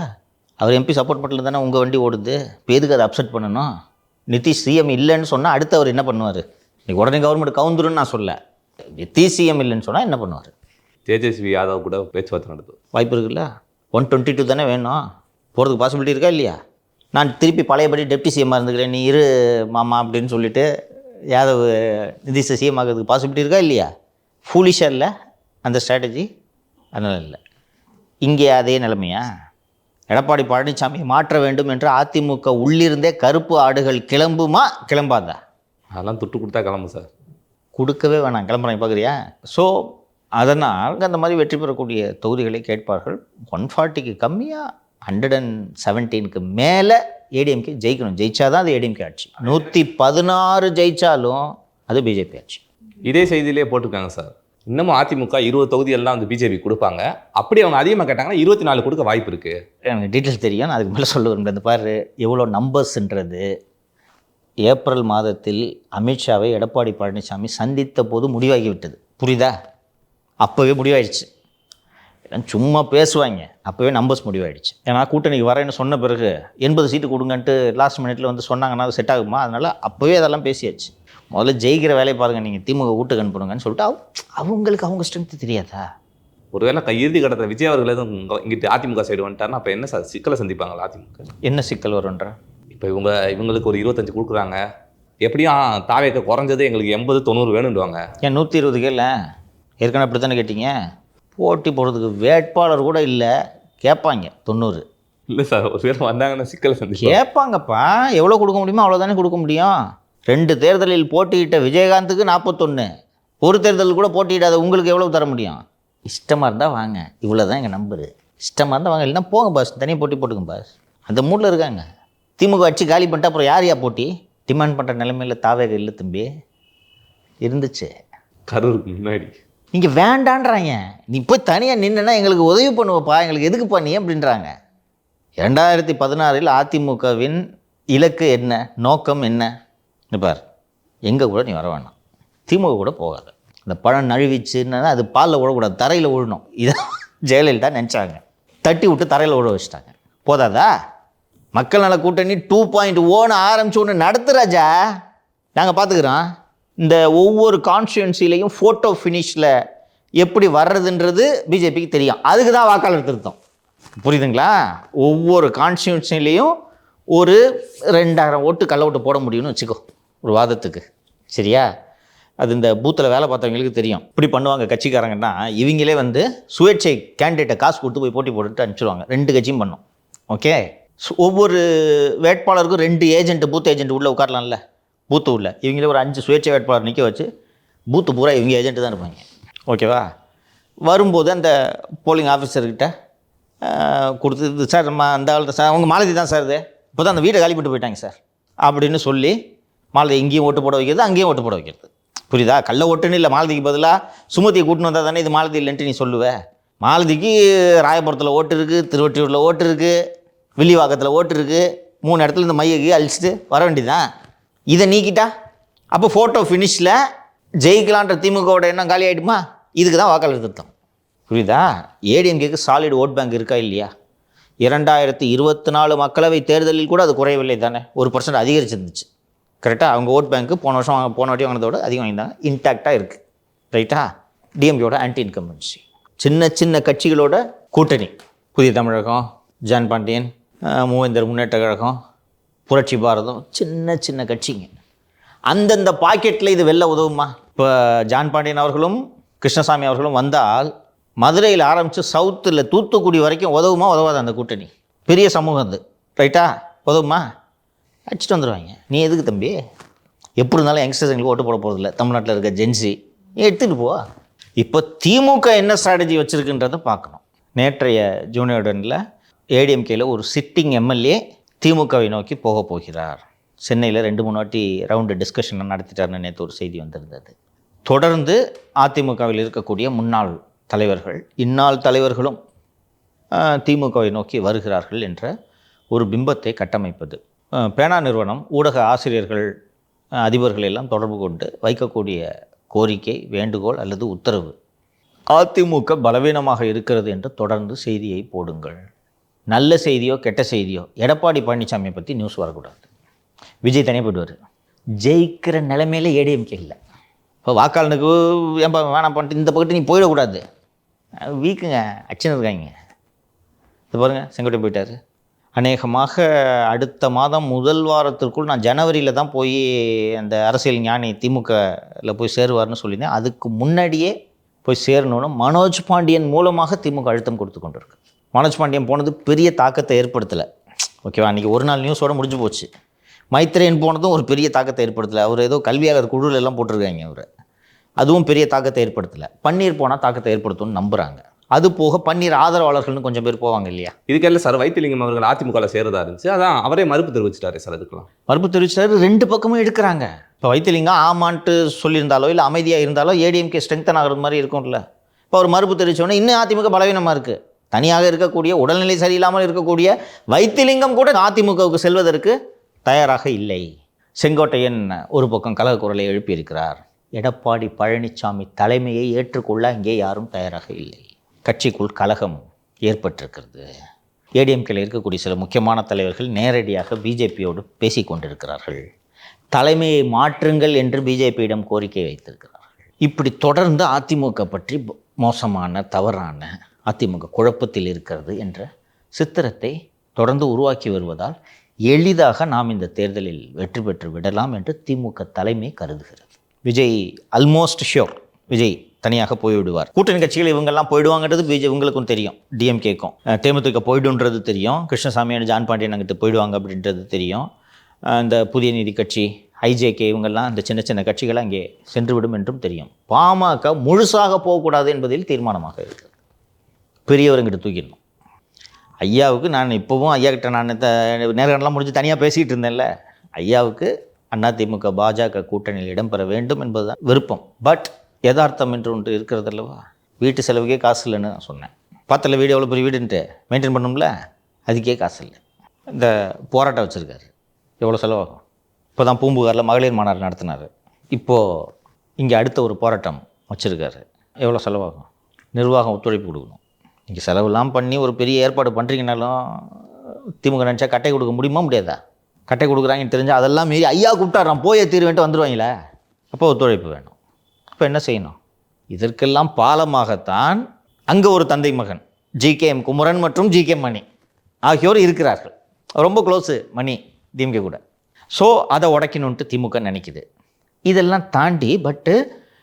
அவர் எம்பி சப்போர்ட் பண்ணல தானே உங்கள் வண்டி ஓடுது. இப்போ எதுக்கு அதை அப்செட் பண்ணணும்? நிதிஷ் சிஎம் இல்லைன்னு சொன்னால் அடுத்து அவர் என்ன பண்ணுவார்? இன்னைக்கு உடனே கவர்மெண்ட் கவுந்துருன்னு நான் சொல்ல, நிதிஷ் சிஎம் இல்லைன்னு சொன்னால் என்ன பண்ணுவார்? தேஜஸ்வி யாதவ் கூட பேச்சுவார்த்தை நடத்தும் வாய்ப்பு இருக்குல்ல. 122 தானே வேணும், போகிறதுக்கு பாசிபிலிட்டி இருக்கா இல்லையா? நான் திருப்பி பழையபடி டெப்டி சிஎம்மாக இருந்துக்கிறேன், நீ இரு மாமா அப்படின்னு சொல்லிட்டு யாதவ் நிதிஷை சிஎம் ஆகிறதுக்கு பாசிபிலிட்டி இருக்கா இல்லையா? ஃபூலிஷாக இல்லை அந்த ஸ்ட்ராட்டஜி? அதனால் இல்லை. இங்கே அதே நிலைமையா? எடப்பாடி பழனிசாமியை மாற்ற வேண்டும் என்று அதிமுக உள்ளிருந்தே கருப்பு ஆடுகள் கிளம்புமா கிளம்பாதா? அதெல்லாம் துட்டு கொடுத்தா கிளம்பும் சார். கொடுக்கவே வேணாம், கிளம்புறாங்க பார்க்குறியா? ஸோ அதனால் அந்த மாதிரி வெற்றி பெறக்கூடிய தொகுதிகளை கேட்பார்கள். 140க்கு கம்மியாக 117க்கு மேலே ஏடிஎம்கே ஜெயிக்கணும். ஜெயிச்சா தான் அது ஏடிஎம்கே ஆட்சி. 116 ஜெயித்தாலும் அது பிஜேபி ஆட்சி. இதே செய்தியிலே போட்டிருக்காங்க சார். இன்னமும் அதிமுக 20 தொகுதியெல்லாம் வந்து பிஜேபி கொடுப்பாங்க. அப்படி அவங்க அதிகமாக கேட்டாங்கன்னா 24 கொடுக்க வாய்ப்பு இருக்குது. எனக்கு டீட்டெயில்ஸ் தெரியும், நான் அதுக்கு மேலே சொல்ல விரும்புகிறேன். இந்த பாரு எவ்வளோ நம்பர்ஸ்ன்றது. ஏப்ரல் மாதத்தில் அமித்ஷாவை எடப்பாடி பழனிசாமி சந்தித்த போது முடிவாகிவிட்டது. புரியுதா? அப்போவே முடிவாயிடுச்சு. சும்மா பேசுவாங்க, அப்போவே நம்பர்ஸ் முடிவாயிடுச்சு. ஏன்னா கூட்டணிக்கு வரேன்னு சொன்ன பிறகு 80 சீட்டு கொடுங்கன்ட்டு லாஸ்ட் மினிட்ல வந்து சொன்னாங்கன்னா அது செட் ஆகுமா? அதனால் அப்போவே அதெல்லாம் பேசியாச்சு. முதல்ல ஜெயிக்கிற வேலையை பாருங்கள், நீங்கள் திமுக வீட்டுக்கு அனுப்புணுங்கன்னு சொல்லிட்டு அவங்களுக்கு அவங்க ஸ்ட்ரென்த்து தெரியாதா? ஒருவேளை இறுதி கட்டத்தில் விஜய் அவர்கள் எதுவும் இங்கிட்டு அதிமுக சைடு வந்துட்டாருன்னா அப்போ என்ன சார் சிக்கலை சந்திப்பாங்களா அதிமுக? என்ன சிக்கல் வரும்ன்ற? இப்போ இவங்களுக்கு ஒரு 25 கொடுக்குறாங்க, எப்படியும் தாவேக்க குறைஞ்சது எங்களுக்கு 80-90 வேணுண்டுவாங்க. ஏன் 120 கேட்கல? ஏற்கனவே அப்படி தானே கேட்டீங்க. போட்டி போடுறதுக்கு வேட்பாளர் கூட இல்லை, கேட்பாங்க 90. இல்லை சார், ஒரு பேர் வந்தாங்கன்னா சிக்கலை சந்தி கேட்பாங்கப்பா. எவ்வளோ கொடுக்க முடியுமோ அவ்வளோதானே கொடுக்க முடியும். 2 தேர்தலில் போட்டியிட்ட விஜயகாந்துக்கு 41, ஒரு தேர்தலில் கூட போட்டியிடாத உங்களுக்கு எவ்வளோ தர முடியும்? இஷ்டமாக இருந்தால் வாங்க, இவ்வளோ தான் எங்கள் நம்பரு. இஷ்டமாக இருந்தால் வாங்க, இல்லைன்னா போங்க பாஸ், தனியாக போட்டி போட்டுங்க பாஸ். அந்த மூடில் இருக்காங்க. திமுக அடிச்சு காலி பண்ணிட்டா அப்புறம் யார் போட்டி? டிமாண்ட் பண்ணுற நிலைமையில் தாவேக இல்லை தம்பி, இருந்துச்சு கரூருக்கு முன்னாடி. இங்கே வேண்டான்றாங்க. நீ போய் தனியாக நின்றுனா எங்களுக்கு உதவி பண்ணுவப்பா, எங்களுக்கு எதுக்குப்பா நீ அப்படின்றாங்க. 2016 அதிமுகவின் இலக்கு என்ன, நோக்கம் என்ன? பார், எங்கே கூட நீ வர வேணாம், திமுக கூட போகாத. அந்த பழம் நழுவிச்சுன்னா அது பாலில் விழக்கூடாது, தரையில் விழணும். இதான் ஜெயலலிதா நினச்சாங்க. தட்டி விட்டு தரையில் விழ வச்சுட்டாங்க. போதாதா? மக்கள் நல கூட்டணி 2.0 ஆரம்பிச்சு ஒன்று நடத்துகிறாஜா, நாங்கள் பார்த்துக்குறோம். இந்த ஒவ்வொரு கான்ஸ்டியூன்சிலையும் ஃபோட்டோ ஃபினிஷில் எப்படி வர்றதுன்றது பிஜேபிக்கு தெரியும். அதுக்கு தான் வாக்காளர் திருத்தம். புரியுதுங்களா? ஒவ்வொரு கான்ஸ்டியூன்சிலையும் ஒரு 2000 ஓட்டு கள்ள ஓட்டு போட முடியும்னு வச்சுக்கோ ஒரு வாதத்துக்கு. சரியா? அது இந்த பூத்தில் வேலை பார்த்தவங்களுக்கு தெரியும். இப்படி பண்ணுவாங்க கட்சிக்காரங்கன்னா. இவங்களே வந்து சுயேட்சை கேண்டிடேட்டை காசு கொடுத்து போய் போட்டி போட்டுட்டு அனுப்பிச்சிடுவாங்க. 2 கட்சியும் பண்ணும். ஓகே, ஒவ்வொரு வேட்பாளருக்கும் 2 ஏஜென்ட், பூத் ஏஜென்ட் உள்ளே உட்காரலாம்ல, பூத்து உள்ள. இவங்களே ஒரு 5 சுயேட்சை வேட்பாளர் நிற்க வச்சு பூத்து பூரா இவங்க ஏஜென்ட்டு தான் இருப்பாங்க. ஓகேவா? வரும்போது அந்த போலிங் ஆஃபீஸர்கிட்ட கொடுத்து, சார் நம்ம அந்த ஆள் சார், அவங்க மாலதி தான் சார், இது இப்போ தான் அந்த வீட்டை காலி பண்ணிட்டு போயிட்டாங்க சார் அப்படின்னு சொல்லி மாலதி இங்கேயும் ஓட்டு போட வைக்கிறது, அங்கேயும் ஓட்டு போட வைக்கிறது. புரியுதா? கள்ள ஓட்டுன்னு இல்லை, மாலதிக்கு பதிலாக சுமதியை கூட்டின்னு வந்தால் தானே இது மாலதி இல்லைன்ட்டு நீ சொல்லுவேன். மாலதிக்கு ராயபுரத்தில் ஓட்டு இருக்குது, திருவொற்றியூரில் ஓட்டு இருக்குது, வில்லிவாக்கத்தில் ஓட்டு இருக்குது, 3 இடத்துல இந்த மையக்கு அழிச்சிட்டு வர வேண்டியதான். இதை நீக்கிட்டா அப்போ ஃபோட்டோ ஃபினிஷில் ஜெயிக்கலான்ற திமுகவோட எண்ணம் காலி ஆகிடுமா? இதுக்கு தான் வாக்காளர் திருத்தம். புரியுதா? ஏடிஎம்கேக்கு சாலிட் ஓட் பேங்க் இருக்கா இல்லையா? 2024 மக்களவை தேர்தலில் கூட அது குறையவில்லை தானே, 1% அதிகரிச்சிருந்துச்சு. கரெக்டாக? அவங்க ஓட் பேங்க்கு போன வாட்டி வாங்கினதோட அதிகம் வாங்கியிருந்தாங்க. இன்டாக்டாக இருக்குது. ரைட்டா? டிஎம்கேயோட ஆன்டி இன்கம்பன்சி, சின்ன சின்ன கட்சிகளோட கூட்டணி, புதிய தமிழகம், ஜான் பாண்டியன், மூவேந்தர் முன்னேற்ற கழகம், புரட்சி பாரதம், சின்ன சின்ன கட்சிங்க. அந்தந்த பாக்கெட்டில் இது வெளில உதவுமா? இப்போ ஜான் பாண்டியன் அவர்களும் கிருஷ்ணசாமி அவர்களும் வந்தால் மதுரையில் ஆரம்பித்து சவுத்தில் தூத்துக்குடி வரைக்கும் உதவுமா உதவாது அந்த கூட்டணி? பெரிய சமூகம் அது. ரைட்டா? உதவுமா? அடிச்சுட்டு வந்துடுவாங்க. நீ எதுக்கு தம்பி? எப்படி இருந்தாலும் யங்ஸ்டர்ஸ் எங்களுக்கு ஓட்டு போட போகிறதில்ல, தமிழ்நாட்டில் இருக்க ஜென்சி, நீ எடுத்துகிட்டு போ. இப்போ திமுக என்ன ஸ்ட்ராட்டஜி வச்சுருக்குன்றதை பார்க்கணும். நேற்றைய ஜூனியர்டனில் ஏடிஎம்கேயில் ஒரு சிட்டிங் எம்எல்ஏ திமுகவை நோக்கி போக போகிறார். சென்னையில் 2-3 வாட்டி ரவுண்டு டிஸ்கஷன் நடத்திட்டார்னு நேற்று ஒரு செய்தி வந்திருந்தது. தொடர்ந்து அதிமுகவில் இருக்கக்கூடிய முன்னாள் தலைவர்கள், இந்நாள் தலைவர்களும் திமுகவை நோக்கி வருகிறார்கள் என்ற ஒரு பிம்பத்தை கட்டமைப்பது. பேனா நிறுவனம் ஊடக ஆசிரியர்கள், அதிபர்கள் எல்லாம் தொடர்பு கொண்டு வைக்கக்கூடிய கோரிக்கை, வேண்டுகோள் அல்லது உத்தரவு, அதிமுக பலவீனமாக இருக்கிறது என்று தொடர்ந்து செய்தியை போடுங்கள். நல்ல செய்தியோ கெட்ட செய்தியோ எடப்பாடி பழனிசாமியை பற்றி நியூஸ் வரக்கூடாது. விஜய் தனியாக போய்டுவார். ஜெயிக்கிற நிலைமையில ஏடிஎம்கே இல்லை. இப்போ வாக்காளனுக்கு ஏன்பா வேணாம் பண்ணிட்டு இந்த பக்கத்து நீ போயிடக்கூடாது, வீக்குங்க அச்சன் இருக்காங்க. இது பாருங்கள், செங்கோட்டை போயிட்டார். அநேகமாக அடுத்த மாதம் முதல் வாரத்திற்குள், நான் ஜனவரியில் தான் போய் அந்த அரசியல் ஞானி திமுகவில் போய் சேருவார்னு சொல்லியிருந்தேன். அதுக்கு முன்னாடியே போய் சேரணும்னு மனோஜ் பாண்டியன் மூலமாக திமுக அழுத்தம் கொடுத்து கொண்டு இருக்கு. மனோஜ் பாண்டியன் போனது பெரிய தாக்கத்தை ஏற்படுத்தலை. ஓகேவா? அன்றைக்கி ஒரு நாள் நியூஸோட முடிஞ்சு போச்சு. மைத்ரேயன் போனதும் ஒரு பெரிய தாக்கத்தை ஏற்படுத்தலை. அவர் ஏதோ கல்வியாளர் குழுவில் எல்லாம் போட்டிருக்காங்க அவர், அதுவும் பெரிய தாக்கத்தை ஏற்படுத்தலை. பன்னீர் போனால் தாக்கத்தை ஏற்படுத்தும்னு நம்புகிறாங்க. அது போக பன்னீர் ஆதரவாளர்கள்னு கொஞ்சம் பேர் போவாங்க இல்லையா? இதுக்கெல்லாம் சார் வைத்திலிங்கம் அவர்கள் அதிமுகவில் சேரதா இருந்துச்சு, அதான் அவரே மறுப்பு தெரிவிச்சிட்டாரு சார். அதுக்கெல்லாம் மறுப்பு தெரிவிச்சிட்டாரு. 2 பக்கமும் எடுக்கிறாங்க. இப்போ வைத்திலிங்கம் ஆமான்ட்டு சொல்லியிருந்தாலோ இல்லை அமைதியாக இருந்தாலோ ஏடிஎம்கே ஸ்ட்ரெங்தன் ஆகிறது மாதிரி இருக்கும்ல. இப்போ அவர் மறுப்பு தெரிவித்தோன்னே இன்னும் அதிமுக பலவீனமாக இருக்குது. தனியாக இருக்கக்கூடிய, உடல்நிலை சரியில்லாமல் இருக்கக்கூடிய வைத்திலிங்கம் கூட அதிமுகவுக்கு செல்வதற்கு தயாராக இல்லை. செங்கோட்டையன் ஒரு பக்கம் கலக குரலை எழுப்பியிருக்கிறார். எடப்பாடி பழனிசாமி தலைமையை ஏற்றுக்கொள்ள அங்கே யாரும் தயாராக இல்லை. கட்சிக்குள் கலகம் ஏற்பட்டிருக்கிறது. ஏடிஎம்கேல இருக்கக்கூடிய சில முக்கியமான தலைவர்கள் நேரடியாக பிஜேபியோடு பேசி கொண்டிருக்கிறார்கள். தலைமையை மாற்றுங்கள் என்று பிஜேபியிடம் கோரிக்கை வைத்திருக்கிறார்கள். இப்படி தொடர்ந்து அதிமுக பற்றி மோசமான, தவறான, அதிமுக குழப்பத்தில் இருக்கிறது என்ற சித்திரத்தை தொடர்ந்து உருவாக்கி வருவதால் எளிதாக நாம் இந்த தேர்தலில் வெற்றி பெற்று விடலாம் என்று திமுக தலைமை கருதுகிறது. விஜய் ஆல்மோஸ்ட் ஷியோர் விஜய் தனியாக போய்விடுவார். கூட்டணி கட்சிகள் இவங்கெல்லாம் போயிடுவாங்கன்றது பிஜே இவங்களுக்கும் தெரியும், டிஎம்கேக்கும். தேமுதிக போய்டுன்றது தெரியும். கிருஷ்ணசாமியான ஜான் பாண்டியன் அங்கிட்டு போயிடுவாங்க அப்படின்றது தெரியும். இந்த புதிய நீதி கட்சி, ஐஜேகே, இவங்கெல்லாம் இந்த சின்ன சின்ன கட்சிகள் அங்கே சென்றுவிடும் என்றும் தெரியும். பாமக முழுசாக போகக்கூடாது என்பதில் தீர்மானமாக இருக்குது. பெரியவர்கிட்ட தூக்கிடணும். ஐயாவுக்கு நான் இப்போவும் ஐயா கிட்ட நான் நேர்காணலாம் முடிஞ்சு தனியாக பேசிகிட்டு இருந்தேன்ல, ஐயாவுக்கு அதிமுக பாஜக கூட்டணியில் இடம்பெற வேண்டும் என்பதுதான் விருப்பம். பட் யதார்த்தம் என்று ஒன்று இருக்கிறது அல்லவா? வீட்டு செலவுக்கே காசு இல்லைன்னு நான் சொன்னேன். பார்த்தல வீடு எவ்வளோ பெரிய வீடுன்ட்டு மெயின்டைன் பண்ணணும்ல, அதுக்கே காசு இல்லை. இந்த போராட்டம் வச்சுருக்காரு, எவ்வளோ செலவாகும்? இப்போ தான் பூம்புகாரில் மகளிர் மாநாடு நடத்தினார். இப்போது இங்கே அடுத்த ஒரு போராட்டம் வச்சுருக்காரு. எவ்வளோ செலவாகும்? நிர்வாகம் ஒத்துழைப்பு கொடுக்கணும். நீங்கள் செலவுலாம் பண்ணி ஒரு பெரிய ஏற்பாடு பண்ணுறீங்கனாலும் திமுக நினச்சா கட்டை கொடுக்க முடியுமா முடியாதா? கட்டை கொடுக்குறாங்கன்னு தெரிஞ்சால் அதெல்லாம் மீறி ஐயா கூப்பிட்டார் நான் போயே தீர்வேன்ட்டு வந்துடுவாங்களே. அப்போ ஒத்துழைப்பு வேணும். அப்போ என்ன செய்யணும்? இதற்கெல்லாம் பாலமாகத்தான் அங்கே ஒரு தந்தை மகன் GKM குமரன் மற்றும் GK மணி ஆகியோர் இருக்கிறார்கள். ரொம்ப க்ளோஸு மணி திமுக கூட. ஸோ அதை உடைக்கணுன்ட்டு திமுக நினைக்குது. இதெல்லாம் தாண்டி பட்டு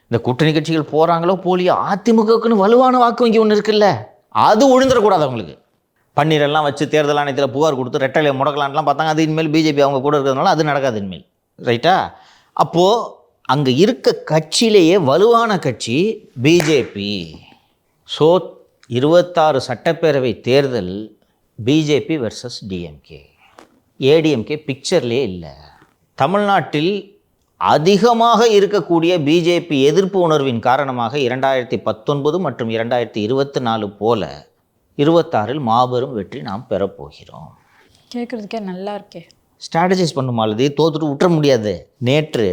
இந்த கூட்டணி கட்சிகள் போகிறாங்களோ போலியோ, அதிமுகவுக்குன்னு வலுவான வாக்கு வங்கி ஒன்று இருக்குல்ல, அது ஒழுந்துடக்கூடாது அவங்களுக்கு. பன்னீரெல்லாம் வச்சு தேர்தல் ஆணையத்தில் புகார் கொடுத்து ரெட்டலையை முடக்கலான்லாம் பார்த்தாங்க. அது இனிமேல் பிஜேபி அவங்க கூட இருக்கிறதுனால அது நடக்காது இனிமேல். ரைட்டா? அப்போது அங்கே இருக்க கட்சியிலேயே வலுவான கட்சி பிஜேபி. ஸோ 26 சட்டப்பேரவை தேர்தல் பிஜேபி வெர்சஸ் டிஎம்கே. ஏடிஎம்கே பிக்சர்லேயே இல்லை. தமிழ்நாட்டில் அதிகமாக இருக்கக்கூடிய பிஜேபி எதிர்ப்பு உணர்வின் காரணமாக 2019 மற்றும் 2024 போல 26 மாபெரும் வெற்றி நாம் பெறப்போகிறோம். கேட்குறதுக்கே நல்லா இருக்கே. ஸ்ட்ராட்டஜைஸ் பண்ணுமாலது தோத்துட்டு விட்டுற முடியாது. நேற்று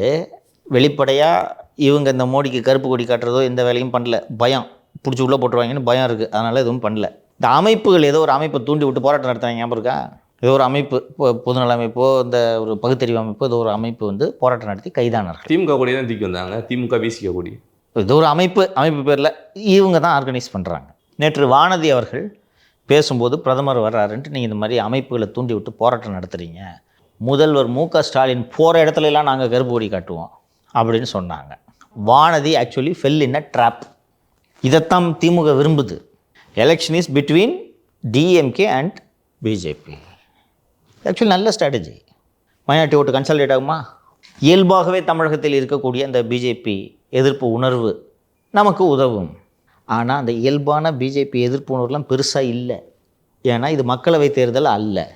வெளிப்படையாக இவங்க இந்த மோடிக்கு கருப்பு கொடி காட்டுறதோ எந்த வேலையும் பண்ணல. பயம், பிடிச்சி உள்ளே போட்டுருவாங்கன்னு பயம் இருக்குது. அதனால் எதுவும் பண்ணல. இந்த அமைப்புகள் ஏதோ ஒரு அமைப்பை தூண்டி விட்டு போராட்டம் நடத்துகிறாங்க. ஞாபகம் இருக்கா? ஏதோ ஒரு அமைப்பு, பொதுநல அமைப்போ இந்த ஒரு பகுத்தறிவு அமைப்போ ஏதோ ஒரு அமைப்பு வந்து போராட்டம் நடத்தி கைதானார்கள். திமுக கொடி தான் தூக்கி வந்தாங்க. திமுக விசிக கொடி. ஏதோ ஒரு அமைப்பு பேரில் இவங்க தான் ஆர்கனைஸ் பண்ணுறாங்க. நேற்று வானதி அவர்கள் பேசும்போது பிரதமர் வர்றாருன்ட்டு நீங்கள் இந்த மாதிரி அமைப்புகளை தூண்டி விட்டு போராட்டம் நடத்துகிறீங்க, முதல்வர் MK ஸ்டாலின் போகிற இடத்துலலாம் நாங்கள் கருப்பு கொடி காட்டுவோம் அப்படின்னு சொன்னாங்க. Vanathi actually fell in a trap. இதைத்தான் திமுக விரும்புது. Election is between DMK and BJP. Actually நல்ல ஸ்ட்ராட்டஜி. மைனாரிட்டி ஓட்டு கன்சாலிடேட் ஆகுமா? இயல்பாகவே தமிழகத்தில் இருக்கக்கூடிய அந்த பிஜேபி எதிர்ப்பு உணர்வு நமக்கு உதவும். ஆனால் அந்த இயல்பான பிஜேபி எதிர்ப்பு உணர்வுலாம் பெருசாக இல்லை. ஏன்னா இது மக்களவை தேர்தல் அல்ல.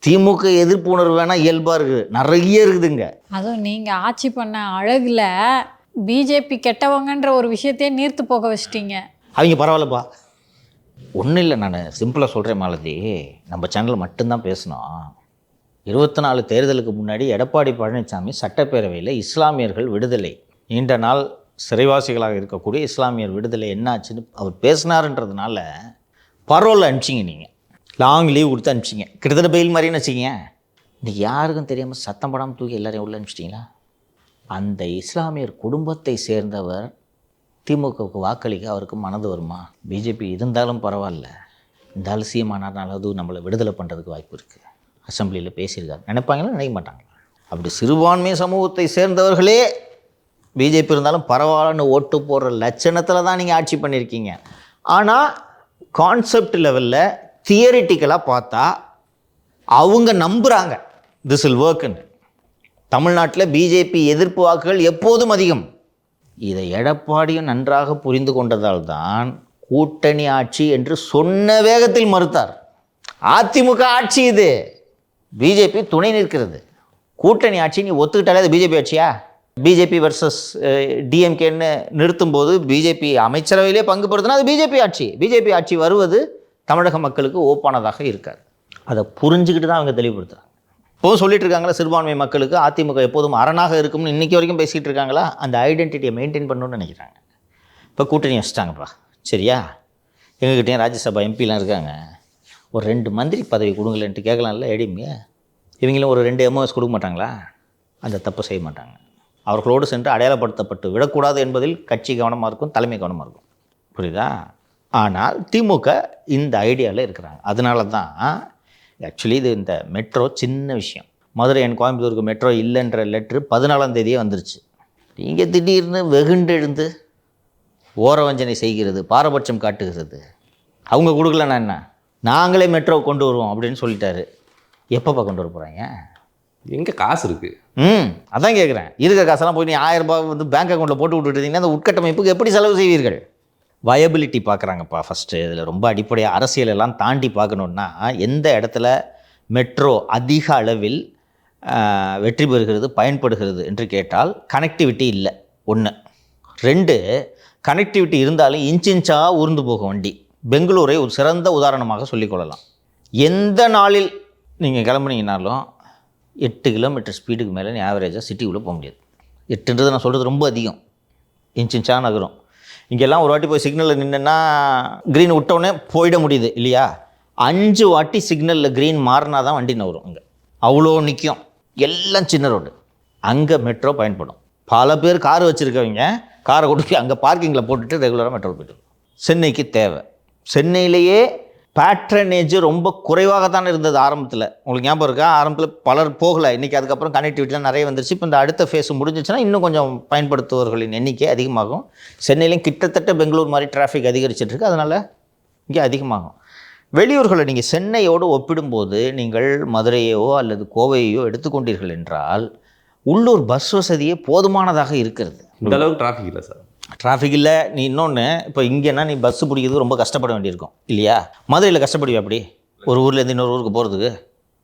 திமுக எதிர்ப்பு உணர்வு வேணால் இயல்பாக இருக்குது, நிறைய இருக்குதுங்க. அதுவும் நீங்கள் ஆட்சி பண்ண அழகில் பிஜேபி கெட்டவங்கன்ற ஒரு விஷயத்தையே நீர்த்து போக வச்சிட்டீங்க. அவங்க பரவாயில்லப்பா, ஒன்றும் இல்லை. நான் சிம்பிளாக சொல்கிறேன் மாலதி, நம்ம சேனல் மட்டும்தான் பேசினோம். 24 தேர்தலுக்கு முன்னாடி எடப்பாடி பழனிசாமி சட்டப்பேரவையில் இஸ்லாமியர்கள் விடுதலை, நீண்ட நாள் சிறைவாசிகளாக இருக்கக்கூடிய இஸ்லாமியர் விடுதலை என்னாச்சுன்னு அவர் பேசினாருன்றதுனால பரோலில் அனுப்பிச்சிங்க. நீங்கள் லாங் லீவ் கொடுத்து அனுப்பிச்சிங்க. கிட்டத்தட்ட பெயில் மாதிரின்னு வச்சிங்க. இன்றைக்கி யாருக்கும் தெரியாமல் சத்தம் படாமல் தூக்கி எல்லாரையும் உள்ளே அனுப்பிச்சிட்டிங்களா? அந்த இஸ்லாமியர் குடும்பத்தை சேர்ந்தவர் திமுகவுக்கு வாக்களிக்க அவருக்கு மனது வருமா? பிஜேபி இருந்தாலும் பரவாயில்ல, இருந்தாலும் சிஎம் ஆனாலும் நம்மளை விடுதலை பண்ணுறதுக்கு வாய்ப்பு இருக்குது. அசம்பிளியில் பேசியிருக்காரு. நினைப்பாங்களா? நினைக்க மாட்டாங்க. அப்படி சிறுபான்மை சமூகத்தை சேர்ந்தவர்களே பிஜேபி இருந்தாலும் பரவாயில்லன்னு ஓட்டு போடுற லட்சணத்தில் தான் நீங்கள் ஆட்சி பண்ணியிருக்கீங்க. ஆனால் கான்செப்ட் லெவலில் தியரிட்டிக்கலாக பார்த்தா அவங்க நம்புகிறாங்க திஸ் வில் ஒர்க்குன்னு. தமிழ்நாட்டில் பிஜேபி எதிர்ப்பு வாக்குகள் எப்போதும் அதிகம். இதை எடப்பாடியும் நன்றாக புரிந்து கொண்டதால் தான் கூட்டணி ஆட்சி என்று சொன்ன வேகத்தில் மறுத்தார். அதிமுக ஆட்சி இது, பிஜேபி துணை நிற்கிறது. கூட்டணி ஆட்சி நீ ஒத்துக்கிட்டாலே அது பிஜேபி ஆட்சியா? பிஜேபி வர்சஸ் டிஎம்கேன்னு நிறுத்தும்போது பிஜேபி அமைச்சரவையிலே பங்கு பெறுதுன்னா அது பிஜேபி ஆட்சி. பிஜேபி ஆட்சி வருவது தமிழக மக்களுக்கு ஓப்பானதாக இருக்காது. அதை புரிஞ்சுக்கிட்டு தான் அவங்க தெளிவுபடுத்துகிறாங்க. இப்போவும் சொல்லிட்டு இருக்காங்களா, சிறுபான்மை மக்களுக்கு அதிமுக எப்போதும் அரணாக இருக்கும்னு இன்றைக்கி வரைக்கும் பேசிகிட்டு இருக்காங்களா? அந்த ஐடென்டிட்டியை மெயின்டைன் பண்ணணும்னு நினைக்கிறாங்க. இப்போ கூட்டணி வச்சுட்டாங்கப்பா, சரியா? எங்ககிட்டயும் ராஜ்யசபா எம்பிலாம் இருக்காங்க, ஒரு 2 மந்திரி பதவி கொடுங்களேன்ட்டு கேட்கலாம்ல ஏடிஎம்கே. இவங்களும் ஒரு 2 MOS கொடுக்க மாட்டாங்களா? அந்த தப்பு செய்ய மாட்டாங்க. அவர்களோடு சென்று அடையாளப்படுத்தப்பட்டு விடக்கூடாது என்பதில் கட்சி கவனமாக இருக்கும், தலைமை கவனமாக இருக்கும். புரியுதா? ஆனால் திமுக இந்த ஐடியாவில் இருக்கிறாங்க. அதனால தான் ஆக்சுவலி இது இந்த மெட்ரோ சின்ன விஷயம். மதுரை அண்ட் கோயம்புத்தூருக்கு மெட்ரோ இல்லைன்ற லெட்ரு 14ஆம் தேதியே வந்துருச்சு. நீங்கள் திடீர்னு வெகுண்டெழுந்து ஓரவஞ்சனை செய்கிறது, பாரபட்சம் காட்டுகிறது. அவங்க கொடுக்கலன்னா என்ன, நாங்களே மெட்ரோ கொண்டு வருவோம் அப்படின்னு சொல்லிட்டாரு. எப்பப்போ கொண்டு வர போகிறாங்க? எங்கே காசு இருக்குது? அதான் கேட்குறேன். இருக்க காசெல்லாம் போய் நீ 1000 ரூபாய் வந்து பேங்க் அக்கௌண்ட்டில் போட்டு விட்டுட்டீங்கன்னா அந்த உட்கட்டமைப்புக்கு எப்படி செலவு செய்வீர்கள்? வயபிலிட்டி பார்க்குறாங்கப்பா ஃபஸ்ட்டு. இதில் ரொம்ப அடிப்படையாக அரசியலெல்லாம் தாண்டி பார்க்கணுன்னா எந்த இடத்துல மெட்ரோ அதிக அளவில் வெற்றி பெறுகிறது, பயன்படுகிறது என்று கேட்டால் கனெக்டிவிட்டி இல்லை. 1. 2, கனெக்டிவிட்டி இருந்தாலும் இன்ச்சாக ஊர்ந்து போகும் வண்டி. பெங்களூரை ஒரு சிறந்த உதாரணமாக சொல்லிக்கொள்ளலாம். எந்த நாளில் நீங்கள் கிளம்புனீங்கனாலும் 8 கிலோமீட்டர் ஸ்பீடுக்கு மேலே நீ ஆவரேஜாக சிட்டிக்குள்ளே போக முடியாது. 8ன்றது நான் சொல்கிறது ரொம்ப அதிகம். இன்ச்சா நகரும். இங்கெல்லாம் ஒரு வாட்டி போய் சிக்னலில் நின்றுன்னா க்ரீன் விட்டோடனே போயிட முடியுது இல்லையா? 5 வாட்டி சிக்னலில் க்ரீன் மாறினா தான் வண்டி நகரும். அங்கே அவ்வளோ நிற்கும். எல்லாம் சின்ன ரோடு. அங்கே மெட்ரோ பயன்படும். பல பேர் கார் வச்சுருக்கவங்க காரை கொண்டு போய் அங்கே பார்க்கிங்கில் போட்டுட்டு ரெகுலராக மெட்ரோ போய்ட்டு. சென்னைக்கு தேவை. சென்னையிலேயே பேட்ரனேஜ் ரொம்ப குறைவாகத்தான் இருந்தது ஆரம்பத்தில். உங்களுக்கு ஞாபகம் இருக்கா? ஆரம்பத்தில் பலர் போகலை. இன்றைக்கி அதுக்கப்புறம் கனெக்டிவிட்டிலாம் நிறைய வந்துருச்சு. இப்போ இந்த அடுத்த ஃபேஸ் முடிஞ்சிச்சுன்னா இன்னும் கொஞ்சம் பயன்படுத்துவர்களின் எண்ணிக்கை அதிகமாகும். சென்னையிலையும் கிட்டத்தட்ட பெங்களூர் மாதிரி டிராஃபிக் அதிகரிச்சிட்ருக்கு. அதனால் இங்கே அதிகமாகும். வெளியூர்களை நீங்கள் சென்னையோடு ஒப்பிடும்போது நீங்கள் மதுரையோ அல்லது கோவையோ எடுத்துக்கொண்டீர்கள் என்றால் உள்ளூர் பஸ் வசதியே போதுமானதாக இருக்கிறது. இந்த அளவுக்கு டிராஃபிக் இல்லை சார். டிராஃபிக் இல்லை. நீ இன்னொன்று, இப்போ இங்கேன்னா நீ பஸ்ஸு பிடிக்கிறது ரொம்ப கஷ்டப்பட வேண்டியிருக்கும் இல்லையா? மதுரையில் கஷ்டப்படுவியா? அப்படி ஒரு ஊர்லேருந்து இன்னொரு ஊருக்கு போகிறதுக்கு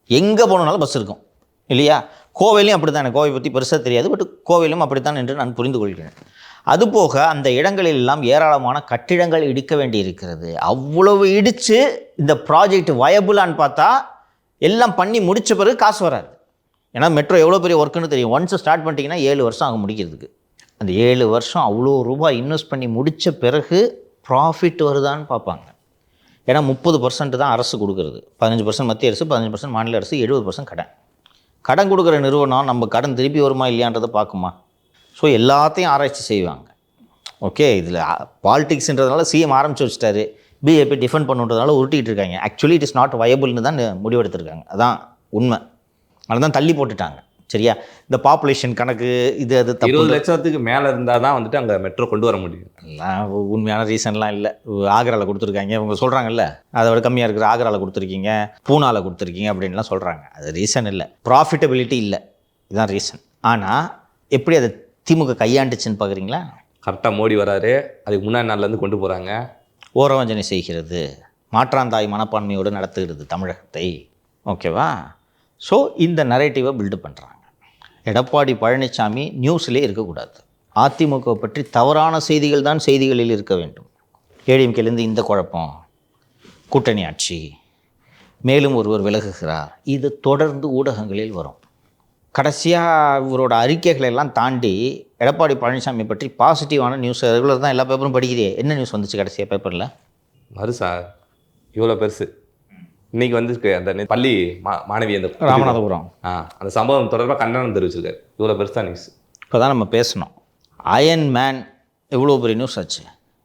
எங்கே போனாலும் பஸ் இருக்கும் இல்லையா? கோவையிலையும் அப்படி தானே. கோவை பற்றி பெருசாக தெரியாது, பட் கோவையிலும் அப்படித்தான் என்று நான் புரிந்து கொள்கிறேன். அதுபோக அந்த இடங்களில் எல்லாம் ஏராளமான கட்டிடங்கள் இடிக்க வேண்டி இருக்கிறது. அவ்வளவு இடித்து இந்த ப்ராஜெக்ட் வயபுளான்னு பார்த்தா எல்லாம் பண்ணி முடித்த பிறகு காசு வராது. ஏன்னா மெட்ரோ எவ்வளோ பெரிய ஒர்க்குன்னு தெரியும். ஒன்ஸ் ஸ்டார்ட் பண்ணிட்டீங்கன்னா 7 வருஷம் ஆகும் முடிக்கிறதுக்கு. அந்த 7 வருஷம் அவ்வளோ ரூபாய் இன்வெஸ்ட் பண்ணி முடித்த பிறகு ப்ராஃபிட் வருதான்னு பார்ப்பாங்க. ஏன்னா 30% தான் அரசு கொடுக்குறது, 15% மத்திய அரசு, 15% மாநில அரசு, 70% கடன். கடன் கொடுக்குற நிறுவனம் நம்ம கடன் திருப்பி வருமா இல்லையான்றதை பார்க்குமா? ஸோ எல்லாத்தையும் ஆராய்ச்சி செய்வாங்க. ஓகே, இதில் பாலிடிக்ஸ்ன்றதுனால சிஎம் ஆரம்பித்து வச்சுட்டாரு, பிஜேபி டிஃபெண்ட் பண்ணுன்றதுனால உருட்டிகிட்டு இருக்காங்க. ஆக்சுவலி இட் இஸ் நாட் வயபிள்னு தான் முடிவெடுத்திருக்காங்க. அதான் உண்மை. அதனால தான் தள்ளி போட்டுட்டாங்க. சரியா? இந்த பாப்புலேஷன் கணக்கு இது அது 20 லட்சத்துக்கு மேலே இருந்தால் தான் வந்துட்டு அங்கே மெட்ரோ கொண்டு வர முடியும். எல்லாம் உண்மையான ரீசன்லாம் இல்லை. ஆக்ராவில் கொடுத்துருக்காங்க இவங்க சொல்கிறாங்கல்ல, அதை விட கம்மியாக இருக்கிற ஆக்ராவில் கொடுத்துருக்கீங்க, பூனாவில் கொடுத்துருக்கீங்க அப்படின்லாம் சொல்கிறாங்க. அது ரீசன் இல்லை, ப்ராஃபிட்டபிலிட்டி இல்லை, இதுதான் ரீசன். ஆனால் எப்படி அதை திமுக கையாண்டுச்சுன்னு பார்க்குறீங்களா? கரெக்டாக மோடி வராரு, அதுக்கு முன்னாடி நாள்லேருந்து கொண்டு போகிறாங்க. ஓரவஞ்சனை செய்கிறது, மாற்றாந்தாய் மனப்பான்மையோடு நடத்துகிறது தமிழகத்தை. ஓகேவா? ஸோ இந்த நரேட்டிவை பில்டப் பண்ணுறாங்க. எடப்பாடி பழனிசாமி நியூஸ்லேயே இருக்கக்கூடாது. அதிமுக பற்றி தவறான செய்திகள் தான் செய்திகளில் இருக்க வேண்டும். ஏடிஎம்கேலேருந்து இந்த குழப்பம், கூட்டணி ஆட்சி, மேலும் ஒருவர் விலகுகிறார், இது தொடர்ந்து ஊடகங்களில் வரும். கடைசியாக இவரோட அறிக்கைகளை எல்லாம் தாண்டி எடப்பாடி பழனிசாமி பற்றி பாசிட்டிவான நியூஸ் ரெகுலர் தான் எல்லா பேப்பரும் படிக்கிறே. என்ன நியூஸ் வந்துச்சு கடைசியாக பேப்பரில்? மறு சார் இவ்வளோ பெருசு. இன்றைக்கி வந்து அந்த பள்ளி மாணவி அந்த ராமநாதபுரம் அந்த சம்பவம் தொடர்பாக கண்டனம் தெரிவிச்சிருக்காரு. இவ்வளோ பெருசாக நியூஸ். இப்போ தான் நம்ம பேசணும். அயன் மேன் எவ்வளோ பெரிய நியூஸ் ஆச்சு.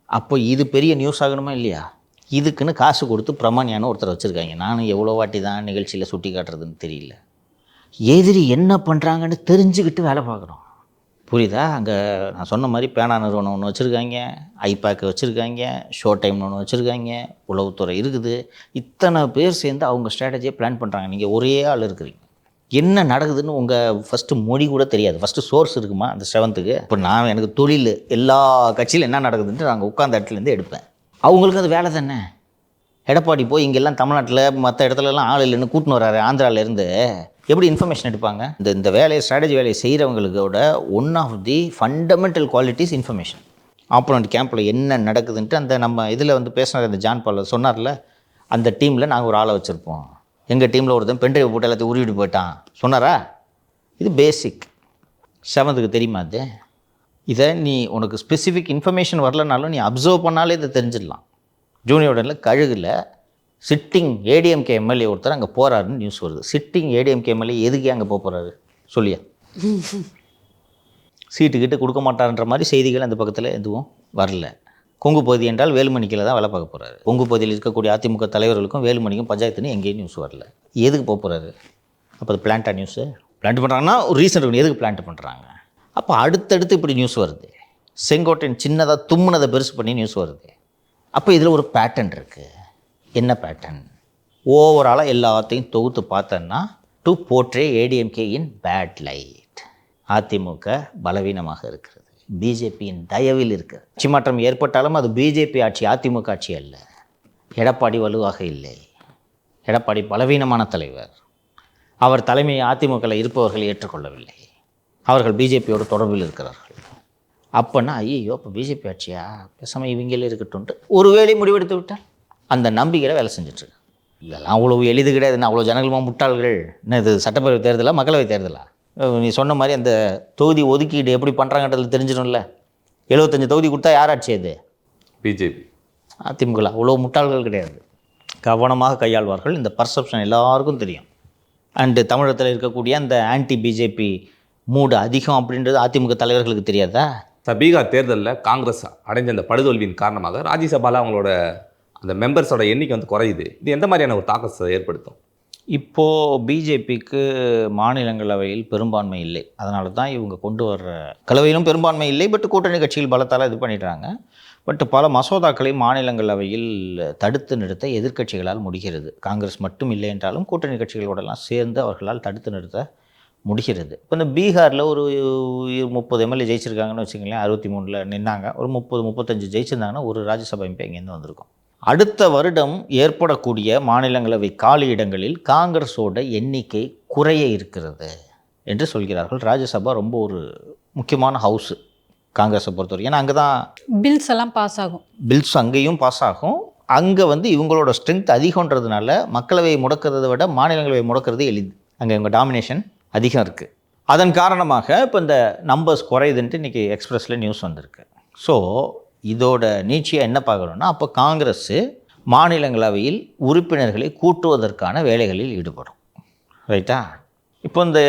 அப்போ இது பெரிய நியூஸ் ஆகணுமா இல்லையா? இதுக்குன்னு காசு கொடுத்து பிரமாணியான ஒருத்தர் வச்சுருக்காங்க. நானும் எவ்வளோ வாட்டி தான் நிகழ்ச்சியில் சுட்டி காட்டுறதுன்னு தெரியல. எதிரி என்ன பண்ணுறாங்கன்னு தெரிஞ்சுக்கிட்டு வேலை பார்க்குறோம். புரியுதா? அங்கே நான் சொன்ன மாதிரி பேனா நிறுவனம் ஒன்று வச்சுருக்காங்க, ஐபேக் வச்சுருக்காங்க, ஷோ டைம்னு ஒன்று வச்சுருக்காங்க, உளவுத்துறை இருக்குது. இத்தனை பேர் சேர்ந்து அவங்க ஸ்ட்ராட்டஜியை பிளான் பண்ணுறாங்க. நீங்கள் ஒரே ஆள் இருக்கிறீங்க. என்ன நடக்குதுன்னு உங்கள் ஃபஸ்ட்டு மொழி கூட தெரியாது. ஃபஸ்ட்டு சோர்ஸ் இருக்குமா அந்த 7th? இப்போ நான் எனக்கு தொழில் எல்லா கட்சியில் என்ன நடக்குதுன்ட்டு நாங்கள் உட்காந்த இடத்துலேருந்து எடுப்பேன். அவங்களுக்கு அது வேலை தானே. எடப்பாடி போய் இங்கெல்லாம் தமிழ்நாட்டில் மற்ற இடத்துலலாம் ஆள் இல்லைன்னு கூட்டின்னு வர்றாரு ஆந்திராவிலேருந்து. எப்படி இன்ஃபர்மேஷன் எடுப்பாங்க? இந்த வேலையை ஸ்ட்ராட்டஜி வேலையை செய்கிறவங்களுக்கோட one of the fundamental qualities information. Opponent கேம்பில் என்ன நடக்குதுன்ட்டு அந்த நம்ம இதில் வந்து பேசினார் அந்த ஜான் பால் சொன்னார்ல, அந்த டீமில் நாங்கள் ஒரு ஆளை வச்சுருப்போம். எங்கள் டீமில் ஒருத்தன் பென்ட்ரைவ் போட்டு எல்லாத்தையும் உருவிட்டு போயிட்டான் சொன்னாரா? இது பேசிக் 7th தெரியுமா? அது இதை நீ உனக்கு ஸ்பெசிஃபிக் இன்ஃபர்மேஷன் வரலனாலும் நீ அப்சர்வ் பண்ணாலே இதை தெரிஞ்சிடலாம். ஜூனியர்டனில் கழுகில் சிட்டிங் ஏடிஎம்கே எம்எல்ஏ ஒருத்தர் அங்கே போகிறாருன்னு நியூஸ் வருது. சிட்டிங் ஏடிஎம்கே எம்எல்ஏ எதுக்கே அங்கே போகிறாரு சொல்லியா? சீட்டுக்கிட்ட கொடுக்க மாட்டார்ன்ற மாதிரி செய்திகள் அந்த பக்கத்தில் எதுவும் வரல. கொங்கு பகுதி என்றால் வேலுமணிக்கில் தான் வேலை பார்க்க போகிறாரு. கொங்கு பகுதியில் இருக்கக்கூடிய அதிமுக தலைவர்களுக்கும் வேலுமணிக்கும் பஞ்சாயத்துன்னு எங்கேயும் நியூஸ் வரல. எதுக்கு போகிறாரு? அப்போ அது பிளான்ட்டா நியூஸு? பிளான்ட் பண்ணுறாங்கன்னா ஒரு ரீசன் இருக்கணும். எதுக்கு பிளான்ட் பண்ணுறாங்க? அப்போ அடுத்தடுத்து இப்படி நியூஸ் வருது. செங்கோட்டையன் சின்னதாக தும்முனதை பெருசு பண்ணி நியூஸ் வருது. அப்போ இதில் ஒரு பேட்டர்ன் இருக்குது. என்ன பேட்டர்ன்? ஓவராலாக எல்லாத்தையும் தொகுத்து பார்த்தோன்னா to portray ADMK in bad light. AIADMK பலவீனமாக இருக்கிறது, பிஜேபியின் தயவில் இருக்குது. ஆட்சி மாற்றம் ஏற்பட்டாலும் அது பிஜேபி ஆட்சி, அதிமுக ஆட்சி அல்ல. எடப்பாடி வலுவாக இல்லை. எடப்பாடி பலவீனமான தலைவர். அவர் தலைமையை அதிமுகவில் இருப்பவர்கள் ஏற்றுக்கொள்ளவில்லை. அவர்கள் பிஜேபியோட தொடர்பில் இருக்கிறார்கள். அப்போன்னா ஐயோ அப்போ பிஜேபி ஆட்சியா, பேசாமல் இவங்களே இருக்கட்டும்ட்டு ஒருவேளை முடிவெடுத்து விட்டால் அந்த நம்பிக்கையில் வேலை செஞ்சிட்ருக்கு. இதெல்லாம் அவ்வளோ எளிது கிடையாது. அவ்வளோ ஜனங்களுமா முட்டாள்கள்? என்ன இது சட்டப்பேரவை தேர்தலா மக்களவை தேர்தலா? நீ சொன்ன மாதிரி அந்த தொகுதி ஒதுக்கீடு எப்படி பண்ணுறாங்கன்றது தெரிஞ்சிடும்ல. 75 தொகுதி கொடுத்தா யார் ஆட்சி அது? பிஜேபி. அதிமுக அவ்வளோ முட்டாள்கள் கிடையாது, கவனமாக கையாள்வார்கள். இந்த பர்செப்ஷன் எல்லாருக்கும் தெரியும். அண்டு தமிழகத்தில் இருக்கக்கூடிய அந்த ஆன்டி பிஜேபி மூடு அதிகம் அப்படின்றது அதிமுக தலைவர்களுக்கு தெரியாதா? பீகார் தேர்தலில் காங்கிரஸ் அடைஞ்ச அந்த படுதோல்வியின் காரணமாக ராஜ்யசபாவில் அவங்களோட அந்த மெம்பர்ஸோட எண்ணிக்கை வந்து குறையுது. இது எந்த மாதிரியான ஒரு தாக்கத்தை ஏற்படுத்தும்? இப்போது பிஜேபிக்கு மாநிலங்களவையில் பெரும்பான்மை இல்லை, அதனால தான் இவங்க கொண்டு வர்ற கலவையிலும் பெரும்பான்மை இல்லை. பட் கூட்டணி கட்சிகள் பலத்தால் இது பண்ணிடுறாங்க. பட் பல மசோதாக்களை மாநிலங்களவையில் தடுத்து நிறுத்த எதிர்க்கட்சிகளால் முடிகிறது. காங்கிரஸ் மட்டும் இல்லை என்றாலும் கூட்டணி கட்சிகளோடலாம் சேர்ந்து அவர்களால் தடுத்து நிறுத்த முடிகிறது. இப்போ இந்த பீகாரில் ஒரு 30 எம்எல்ஏ ஜெயிச்சிருக்காங்கன்னு வச்சுங்களேன், 63 நின்னாங்க, ஒரு 30-35 ஜெயிச்சிருந்தாங்கன்னா ஒரு ராஜ்யசபா எம்பி இங்கேருந்து வந்திருக்கும். அடுத்த வருடம் ஏற்படக்கூடிய மாநிலங்களவை காலி இடங்களில் காங்கிரஸோட எண்ணிக்கை குறைய இருக்கிறது என்று சொல்கிறார்கள். ராஜ்யசபா ரொம்ப ஒரு முக்கியமான ஹவுஸு காங்கிரஸை பொறுத்தவரைக்கும். ஏன்னா அங்கே தான் பில்ஸ் எல்லாம் பாஸ் ஆகும். பில்ஸ் அங்கேயும் பாஸ் ஆகும். அங்கே வந்து இவங்களோட ஸ்ட்ரென்த் அதிகன்றதுனால மக்களவையை முடக்கிறத விட மாநிலங்களவை முடக்கிறது எளிது. அங்கே இவங்க டாமினேஷன் அதிகம் இருக்குது. அதன் காரணமாக இப்போ இந்த நம்பர்ஸ் குறையுதுன்ட்டு இன்றைக்கி எக்ஸ்பிரஸில் நியூஸ் வந்திருக்கு. ஸோ இதோட நீட்சியாக என்ன பார்க்கணுன்னா, அப்போ காங்கிரஸு மாநிலங்களவையில் உறுப்பினர்களை கூட்டுவதற்கான வேலைகளில் ஈடுபடும். ரைட்டா? இப்போ இந்த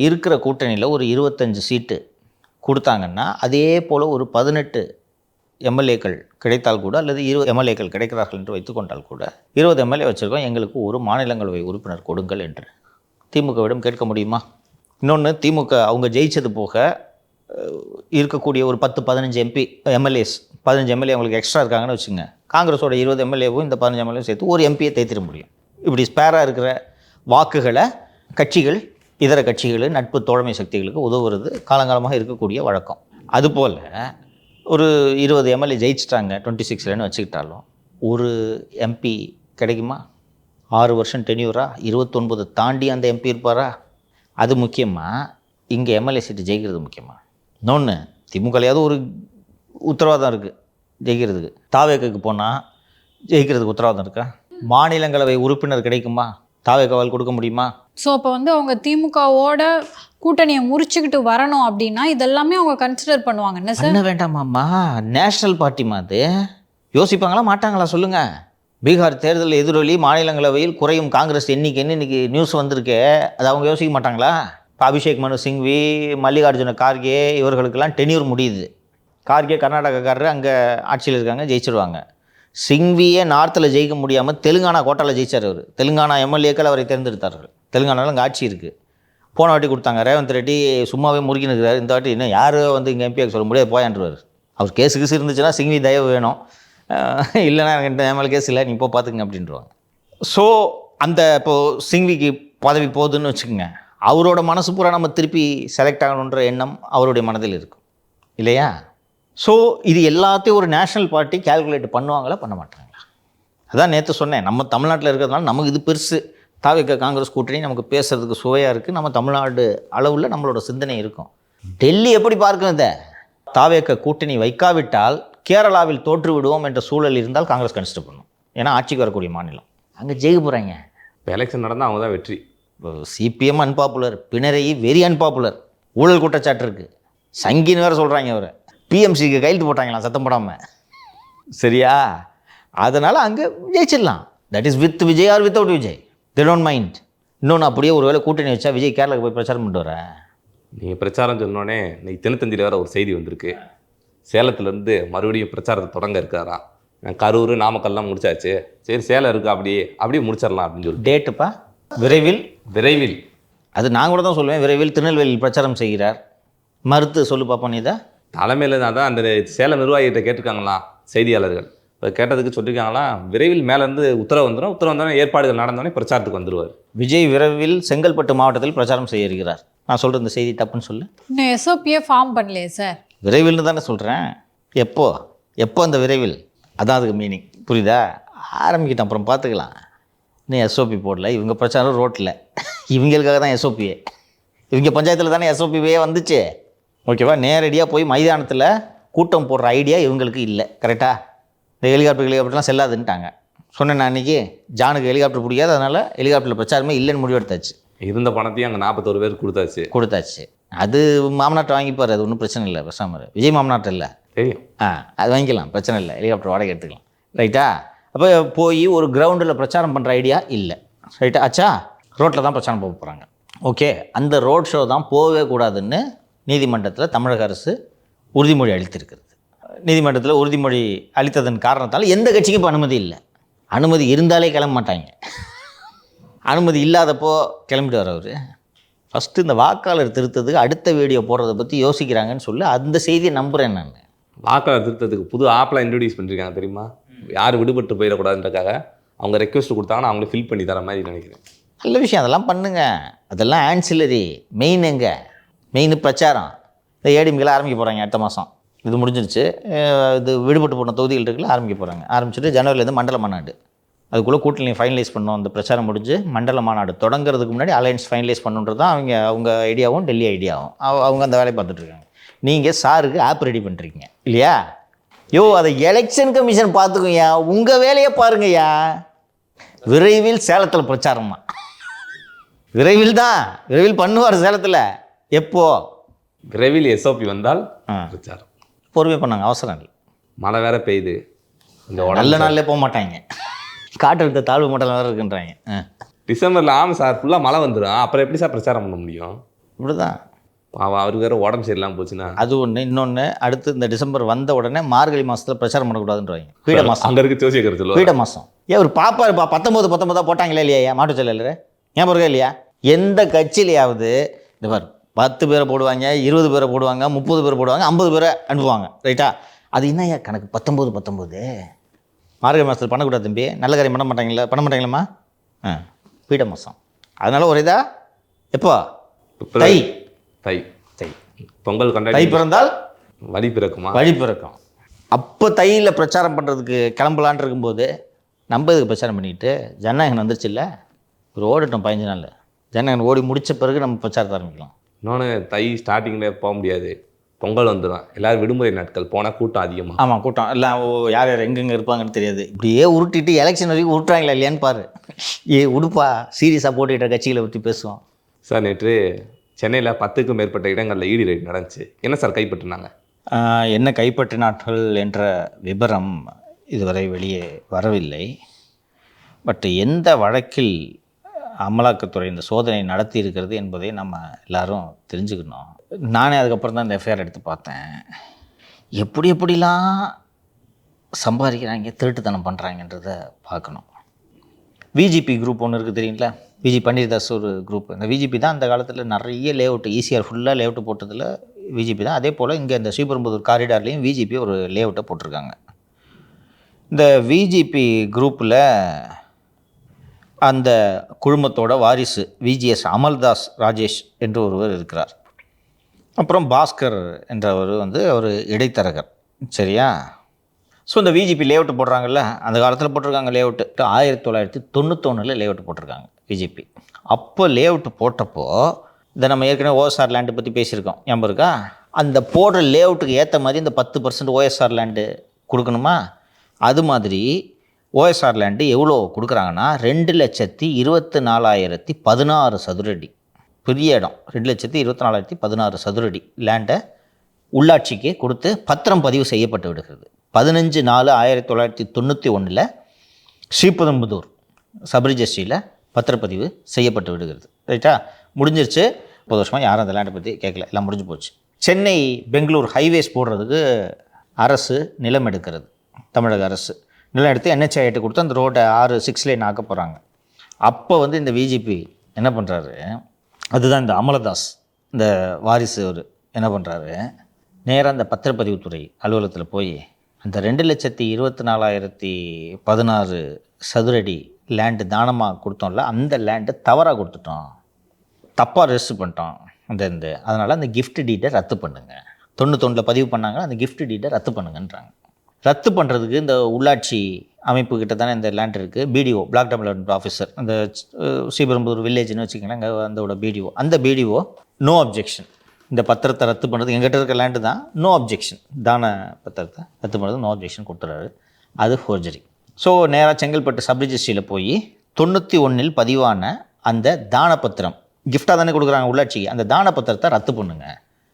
இருக்கிற கூட்டணியில் ஒரு 25 சீட்டு கொடுத்தாங்கன்னா அதே போல் ஒரு 18 எம்எல்ஏக்கள் கிடைத்தால் கூட, அல்லது 20 எம்எல்ஏக்கள் கிடைக்கிறார்கள் என்று வைத்துக்கொண்டால் கூட, 20 எம்எல்ஏ வச்சுருக்கோம், எங்களுக்கு ஒரு மாநிலங்களவை உறுப்பினர் கொடுங்கள் என்று திமுகவிடம் கேட்க முடியுமா? இன்னொன்று, திமுக அவங்க ஜெயிச்சது போக இருக்கக்கூடிய ஒரு 10-15 எம்எல்ஏஸ் 15 எம்எல்ஏ அவங்களுக்கு எக்ஸ்ட்ரா இருக்காங்கன்னு வச்சுங்க. காங்கிரஸோட 20 எம்எல்ஏவும் இந்த 15 எம்எல்ஏவும் சேர்த்து ஒரு எம்பியை தேய்த்திட முடியும். இப்படி ஸ்பேராக இருக்கிற வாக்குகளை கட்சிகள், இதர கட்சிகள், நட்பு தோழமை சக்திகளுக்கு உதவுறது காலங்காலமாக இருக்கக்கூடிய வழக்கம். அதுபோல் ஒரு 20 எம்எல்ஏ ஜெயிச்சிட்டாங்க 26லன்னு வச்சுக்கிட்டாலும் ஒரு எம்பி கிடைக்குமா? 6 வருஷம் டென்யூரா? 29 தாண்டி அந்த எம்பி இருப்பாரா? அது முக்கியமாக இங்கே எம்எல்ஏ சீட்டு ஜெயிக்கிறது முக்கியமாக? இன்னொன்று, திமுகலையாவது ஒரு உத்தரவாதம் இருக்குது ஜெயிக்கிறதுக்கு. தாவேக்கு போனால் ஜெயிக்கிறதுக்கு உத்தரவாதம் இருக்கா? மாநிலங்களவை உறுப்பினர் கிடைக்குமா? தாவேக்காவால் கொடுக்க முடியுமா? ஸோ அப்போ வந்து அவங்க திமுகவோட கூட்டணியை முறிச்சுக்கிட்டு வரணும் அப்படின்னா இதெல்லாமே அவங்க கன்சிடர் பண்ணுவாங்க என்ன சார்? என்ன வேண்டாமாம்மா, நேஷ்னல் பார்ட்டிமா அது. யோசிப்பாங்களா மாட்டாங்களா சொல்லுங்கள்? பீகார் தேர்தல் எதிரொலி மாநிலங்களவையில் குறையும் காங்கிரஸ் எண்ணிக்கைன்னு இன்றைக்கி நியூஸ் வந்திருக்கே, அது அவங்க யோசிக்க மாட்டாங்களா? இப்போ அபிஷேக் மனு சிங்வி, மல்லிகார்ஜுன கார்கே இவர்களுக்கெல்லாம் டென்யூர் முடியுது. கார்கே கர்நாடகக்காரர் அங்கே ஆட்சியில் இருக்காங்க, ஜெயிச்சிருவாங்க. சிங்வியே நார்த்தில் ஜெயிக்க முடியாமல் தெலுங்கானா கோட்டாவில் ஜெயிச்சார் அவர். தெலுங்கானா எம்எல்ஏக்கள் அவரை தேர்ந்தெடுத்தார்கள். தெலுங்கானாவில் அங்கே ஆட்சி இருக்குது. போன வாட்டி கொடுத்தாங்க, ரேவந்த் ரெட்டி சும்மாவே முறுக்கின்னு இருக்கிறார். இந்த வாட்டி இன்னும் யார் வந்து இங்கே எம்பியாக சொல்ல முடியாது போயான்றவர். அவர் கேஸு இருந்துச்சுன்னா சிங்வி தயவு வேணும், இல்லைனா எனக்கு எம்எல்ஏ கேஸ் இல்லை, நீங்கள் பார்த்துக்குங்க அப்படின்றவாங்க. ஸோ அந்த இப்போது சிங்விக்கு பதவி போகுதுன்னு வச்சுக்கோங்க, அவரோட மனசு பூரா நம்ம திருப்பி செலக்ட் ஆகணுன்ற எண்ணம் அவருடைய மனதில் இருக்கும் இல்லையா? ஸோ இது எல்லாத்தையும் ஒரு நேஷ்னல் பார்ட்டி கேல்குலேட் பண்ணுவாங்களா பண்ண மாட்டாங்களா? அதான் நேற்று சொன்னேன், நம்ம தமிழ்நாட்டில் இருக்கிறதுனால நமக்கு இது பெருசு. தாவேக்கா காங்கிரஸ் கூட்டணி நமக்கு பேசுறதுக்கு சுவையாக இருக்குது. நம்ம தமிழ்நாடு அளவில் நம்மளோட சிந்தனை இருக்கும். டெல்லி எப்படி பார்க்கும் இதை? தாவேக்கா கூட்டணி வைக்காவிட்டால் கேரளாவில் தோற்று விடுவோம் என்ற சூழல் இருந்தால் காங்கிரஸ் கன்சிடர் பண்ணும். ஏன்னா ஆட்சிக்கு வரக்கூடிய மாநிலம், அங்கே ஜெயிக்க போகிறாங்க. இப்போ எலெக்ஷன் நடந்தால் அவங்க தான் வெற்றி. CPM unpopular, Pinarayi very unpopular, ஊழல் குற்றச்சாட்டு இருக்குது, சங்கின்னு வேறு சொல்கிறாங்க. அவரை பிஎம்சிக்கு கையெழுத்து போட்டாங்களாம் சத்தம் போடாமல், சரியா? அதனால் அங்கே ஜெயிச்சிடலாம். That is with Vijay or without Vijay, they don't mind. இன்னொன்று, அப்படியே ஒரு வேளை கூட்டணி வச்சா விஜய் கேரளாவுக்கு போய் பிரச்சாரம் பண்ணிட்டு வரேன். நீங்கள் பிரச்சாரம் சொன்னோடனே இன்னைக்கு தினத்தந்தியில் வேறு ஒரு செய்தி வந்திருக்கு. சேலத்துலேருந்து மறுபடியும் பிரச்சாரத்தை தொடங்க இருக்காரா. கரூர் நாமக்கல்லாம் முடிச்சாச்சு, சரி சேலம் இருக்குது, அப்படியே முடிச்சிடலாம் அப்படின்னு சொல்லி. டேட்டுப்பா விரைவில் அது நான் கூட தான் சொல்லுவேன். விரைவில் திருநெல்வேலியில் பிரச்சாரம் செய்கிறார். மறுத்து சொல்லு பார்ப்போம். நீ தான் தலைமையில் தான் அந்த சேலம் நிர்வாகிகிட்ட கேட்டிருக்காங்களாம் செய்தியாளர்கள். இப்போ கேட்டதுக்கு சொல்லியிருக்காங்களாம், விரைவில் மேலேருந்து உத்தரவு வந்தோடனே ஏற்பாடுகள் நடந்தோடனே பிரச்சாரத்துக்கு வந்துடுவார். விஜய் விரைவில் செங்கல்பட்டு மாவட்டத்தில் பிரச்சாரம் செய்ய இருக்கிறார். நான் சொல்கிற இந்த செய்தி தப்புன்னு சொல்லு. இன்னும் எஸ்ஓபியே ஃபார்ம் பண்ணலையே சார். விரைவில்னு தானே சொல்கிறேன். எப்போ அந்த விரைவில், அதான் அதுக்கு மீனிங், புரியுதா? ஆரம்பிக்கிட்டோம், அப்புறம் பார்த்துக்கலாம். இன்னும் எஸ்ஓபி போடல, இவங்க பிரச்சாரம் ரோட்டில், இவங்களுக்காக தான் எஸ்ஓபியே. இவங்க பஞ்சாயத்தில் தானே எஸ்ஓபியே வந்துச்சு, ஓகேவா? நேரடியாக போய் மைதானத்தில் கூட்டம் போடுற ஐடியா இவங்களுக்கு இல்லை. கரெக்டாக? இந்த ஹெலிகாப்டர்லாம் செல்லாதுன்ட்டாங்க. சொன்னேன் நான் அன்றைக்கி, ஜானுக்கு ஹெலிகாப்டர் பிடிக்காது, அதனால் ஹெலிகாப்டரில் பிரச்சாரமே இல்லைன்னு முடிவெடுத்தாச்சு. இருந்த பணத்தையும் அங்கே 41 பேர் கொடுத்தாச்சு. அது மாமனாட்டை வாங்கிப்பார், அது ஒன்றும் பிரச்சனை இல்லை. பேசாமல் விஜய் மாமனாட்டை இல்லை, தெரியும். அது வாங்கிக்கலாம், பிரச்சனை இல்லை, ஹெலிகாப்டர் வாடகை எடுத்துக்கலாம். ரைட்டா? அப்போ போய் ஒரு கிரவுண்டில் பிரச்சாரம் பண்ணுற ஐடியா இல்லை. ரைட்டா ஆச்சா? ரோட்டில் தான் பிரச்சாரம் போக போகிறாங்க. ஓகே, அந்த ரோட் ஷோ தான் போகவே கூடாதுன்னு நீதிமன்றத்தில் தமிழக அரசு உறுதிமொழி அளித்திருக்கிறது. நீதிமன்றத்தில் உறுதிமொழி அளித்ததன் காரணத்தால் எந்த கட்சிக்கும் இப்போ அனுமதி இல்லை. அனுமதி இருந்தாலே கிளம்ப மாட்டாங்க. அனுமதி இல்லாதப்போ கிளம்பிடுவார் அவர். ஃபஸ்ட்டு இந்த வாக்காளர் திருத்தத்துக்கு அடுத்த வீடியோ போடுறதை பற்றி யோசிக்கிறாங்கன்னு சொல்லி அந்த செய்தியை நம்புகிறேன் நான். வாக்காளர் திருத்தத்துக்கு புது ஆப்லாம் இன்ட்ரடியூஸ் பண்ணியிருக்காங்க தெரியுமா? யார் விடுபட்டு போயிடக்கூடாதுன்றக்காக அவங்க ரெக்வஸ்ட் கொடுத்தாங்கன்னா அவங்களே ஃபில் பண்ணி தர மாதிரி நினைக்கிறேன். நல்ல விஷயம், அதெல்லாம் பண்ணுங்க. அதெல்லாம் ஆன்சிலரி. மெயின் எங்கே? மெயின் பிரச்சாரம். இந்த ஏடிஎம்கெலாம் ஆரம்பிக்க போகிறாங்க அடுத்த மாதம். இது முடிஞ்சிருச்சு. இது விடுபட்டு போன தொகுதிகள் இருக்குல்ல, ஆரம்பிக்க போகிறாங்க. ஆரம்பிச்சுட்டு ஜனவரிலேருந்து மண்டல மாநாடு. அதுக்குள்ளே கூட்டணி ஃபைனலைஸ் பண்ணணும். அந்த பிரச்சாரம் முடிஞ்சு மண்டல மாநாடு தொடங்குறதுக்கு முன்னாடி அலையன்ஸ் ஃபைனலைஸ் பண்ணுன்றது தான் அவங்க ஐடியாவும் டெல்லி ஐடியாவும். அவங்க அந்த வேலையை பார்த்துட்ருக்காங்க. நீங்கள் சாருக்கு ஆப் ரெடி பண்ணுறீங்க இல்லையா? அதை எலெக்ஷன் கமிஷன் பார்த்துக்குங்கய்யா, உங்கள் வேலையை பாருங்கய்யா. விரைவில் சேலத்தில் பிரச்சாரமா? விரைவில் பண்ணுவார் சேலத்தில். எப்போ? விரைவில் எஸ்ஓபி வந்தால் பிரச்சாரம். பொறுமை பண்ணாங்க, அவசரம் இல்லை. மழை வேற பெய்யுது, கொஞ்சம் நல்ல நாள்லேயே போக மாட்டாங்க. காற்றழுத்த தாழ்வு மண்டலம் வேறு இருக்குன்றாங்க. டிசம்பரில் ஆமாம் சார், ஃபுல்லாக மழை வந்துடும். அப்புறம் எப்படி சார் பிரச்சாரம் பண்ண முடியும்? இப்படி தான். அவருக்கு வேறு உடம்பு சரியில்லாமல் போச்சுன்னா அது ஒன்று. இன்னொன்று, அடுத்து இந்த டிசம்பர் வந்த உடனே மார்கழி மாதத்தில் பிரச்சாரம் பண்ணக்கூடாதுன்றாங்க. பீட மாதம். அங்கே இருக்கு ஜோசிய கருத்து. பீட மாதம். ஒரு பாப்பா இருப்பா 19 போட்டாங்களே இல்லையா மாட்டுச்செல்ல? ஏன் பிறகு இல்லையா? எந்த கட்சியிலையாவது இந்த பார் 10 பேரை போடுவாங்க, 20 பேரை போடுவாங்க, 30 பேரை போடுவாங்க, 50 பேரை அனுப்புவாங்க. ரைட்டா? அது என்னையா கணக்கு? 19 மார்கழி மாதத்தில் பண்ணக்கூடாது தம்பி. நல்ல காரியம் பண்ண மாட்டாங்களா? பீட மாதம். அதனால ஒரு இதா எப்போ? தை பொங்கல் கொண்டாடி தை பிறந்தால் வழி பிறக்குமா? வழி பிறக்கும். அப்போ தையில் பிரச்சாரம் பண்ணுறதுக்கு கிளம்பலான் இருக்கும்போது நம்ம இதுக்கு பிரச்சாரம் பண்ணிக்கிட்டு ஜனநாயகம் வந்துருச்சு இல்லை? ஒரு ஓடட்டும் 15 நாள். ஜனநாயகம் ஓடி முடித்த பிறகு நம்ம பிரச்சாரத்தை ஆரம்பிக்கலாம். இன்னொன்று, தை ஸ்டார்டிங்கில் போக முடியாது, பொங்கல் வந்துடும். எல்லோரும் விடுமுறை நாட்கள் போனால் கூட்டம் அதிகமாக. ஆமாம், கூட்டம் எல்லாம் யார் எங்கெங்கே இருப்பாங்கன்னு தெரியாது. இப்படியே உருட்டிட்டு எலெக்ஷன் வரைக்கும் உருட்டுறாங்களா இல்லையான்னு பாரு. உடுப்பா சீரியஸாக போட்டுக்கிட்ட கட்சிகளை பற்றி பேசுவோம். சார், நேற்று சென்னையில் 10க்கும் மேற்பட்ட இடங்களில் ஈடி ரைட் நடந்துச்சு. என்ன சார் கைப்பற்றினாங்க? என்ன கைப்பற்றினார்கள் என்ற விபரம் இதுவரை வெளியே வரவில்லை. பட் எந்த வழக்கில் அமலாக்கத்துறை இந்த சோதனை நடத்தி இருக்கிறது என்பதை நம்ம எல்லாரும் தெரிஞ்சுக்கணும். நானே அதுக்கப்புறம் தான் இந்த எஃப்ஐஆர் எடுத்து பார்த்தேன். எப்படிலாம் சம்பாதிக்கிறாங்க, திருட்டுத்தனம் பண்ணுறாங்கன்றத பார்க்கணும். விஜிபி குரூப் ஒன்று இருக்குது தெரியுங்களா? பன்னீர்தாஸ் ஒரு குரூப். இந்த விஜிபி தான் அந்த காலத்தில் நிறைய லேஅவுட்டு, ஈஸியாக ஃபுல்லாக லேஅவுட்டு போட்டதில் விஜிபி தான். அதே போல் இங்கே இந்த ஸ்ரீபெரும்புதூர் காரிடார்லேயும் விஜிபி ஒரு லேஅவுட்டை போட்டிருக்காங்க. இந்த விஜிபி குரூப்பில் அந்த குழுமத்தோட வாரிசு விஜிஎஸ் அமல்தாஸ் ராஜேஷ் என்று ஒருவர் இருக்கிறார். அப்புறம் பாஸ்கர் என்றவர் ஒரு இடைத்தரகர். சரியா? ஸோ இந்த விஜிபி லேஅவுட்டு போடுறாங்கல்ல, அந்த காலத்தில் போட்டிருக்காங்க லேஅவுட்டு. 1991 லேஅவுட்டு போட்டிருக்காங்க விஜிபி. அப்போ லேஅவுட்டு போட்டப்போ இதை நம்ம ஏற்கனவே ஓஎஸ்ஆர் லேண்டு பற்றி பேசியிருக்கோம், ஞாபகம் இருக்கா? அந்த போடுற லேஅவுட்டுக்கு ஏற்ற மாதிரி இந்த 10% ஓஎஸ்ஆர் லேண்டு கொடுக்கணுமா? அது மாதிரி ஓஎஸ்ஆர் லேண்டு எவ்வளோ கொடுக்குறாங்கன்னா 2,24,016 சதுரடி. பெரிய இடம். 2,24,016 சதுரடி லேண்டை உள்ளாட்சிக்கு கொடுத்து பத்திரம் பதிவு செய்யப்பட்டு விடுகிறது. 15/4/1991 ஸ்ரீபெரும்புதூர் சப்ரிஜிஸ்ட்ரியில் பத்திரப்பதிவு செய்யப்பட்டு விடுகிறது. ரைட்டா? முடிஞ்சிருச்சு. 30 வருஷமாக யாரும் அந்த லேண்டை பற்றி கேட்கல, எல்லாம் முடிஞ்சு போச்சு. சென்னை பெங்களூர் ஹைவேஸ் போடுறதுக்கு அரசு நிலம் எடுக்கிறது. தமிழக அரசு நிலம் எடுத்து NH-8 கொடுத்து அந்த ரோட்டை 6 லேன் ஆக்க போகிறாங்க. அப்போ இந்த விஜிபி என்ன பண்ணுறாரு? அதுதான் இந்த அமலதாஸ், இந்த வாரிசு அவர் என்ன பண்ணுறாரு? நேராக அந்த பத்திரப்பதிவுத்துறை அலுவலகத்தில் போய் அந்த 2,24,016 சதுரடி லேண்டு தானமாக கொடுத்தோம்ல, அந்த லேண்டு தவறாக கொடுத்துட்டோம், தப்பாக ரெஜிஸ்டர் பண்ணிட்டோம். அதனால் அந்த கிஃப்ட் டீடை ரத்து பண்ணுங்க. 91 பதிவு பண்ணாங்க, அந்த கிஃப்ட் டீடை ரத்து பண்ணுங்கன்றாங்க. ரத்து பண்ணுறதுக்கு இந்த உள்ளாட்சி அமைப்பு கிட்ட தானே இந்த லேண்ட் இருக்குது. பிடிஓ, பிளாக் டெவலப்மெண்ட் ஆஃபீஸர், அந்த ஸ்ரீபெரும்புதூர் வில்லேஜ்னு வச்சுக்கோங்களேன், அங்கே அதோட பிடிஓ, அந்த பிடிஓ நோ அப்ஜெக்ஷன், இந்த பத்திரத்தை ரத்து பண்ணுறது எங்கிட்ட இருக்க லேண்டு தான், நோ அப்ஜெக்ஷன், தான பத்திரத்தை ரத்து பண்ணுறது நோ அப்ஜெக்ஷன் கொடுத்துறாரு. அது ஃபோர்ஜரி. ஸோ நேராக செங்கல்பட்டு சப்ரிஜிஸ்ட்ரியில் போய் 91 பதிவான அந்த தான பத்திரம், கிஃப்டாக தானே கொடுக்குறாங்க உள்ளாட்சிக்கு, அந்த தான பத்திரத்தை ரத்து பண்ணுங்க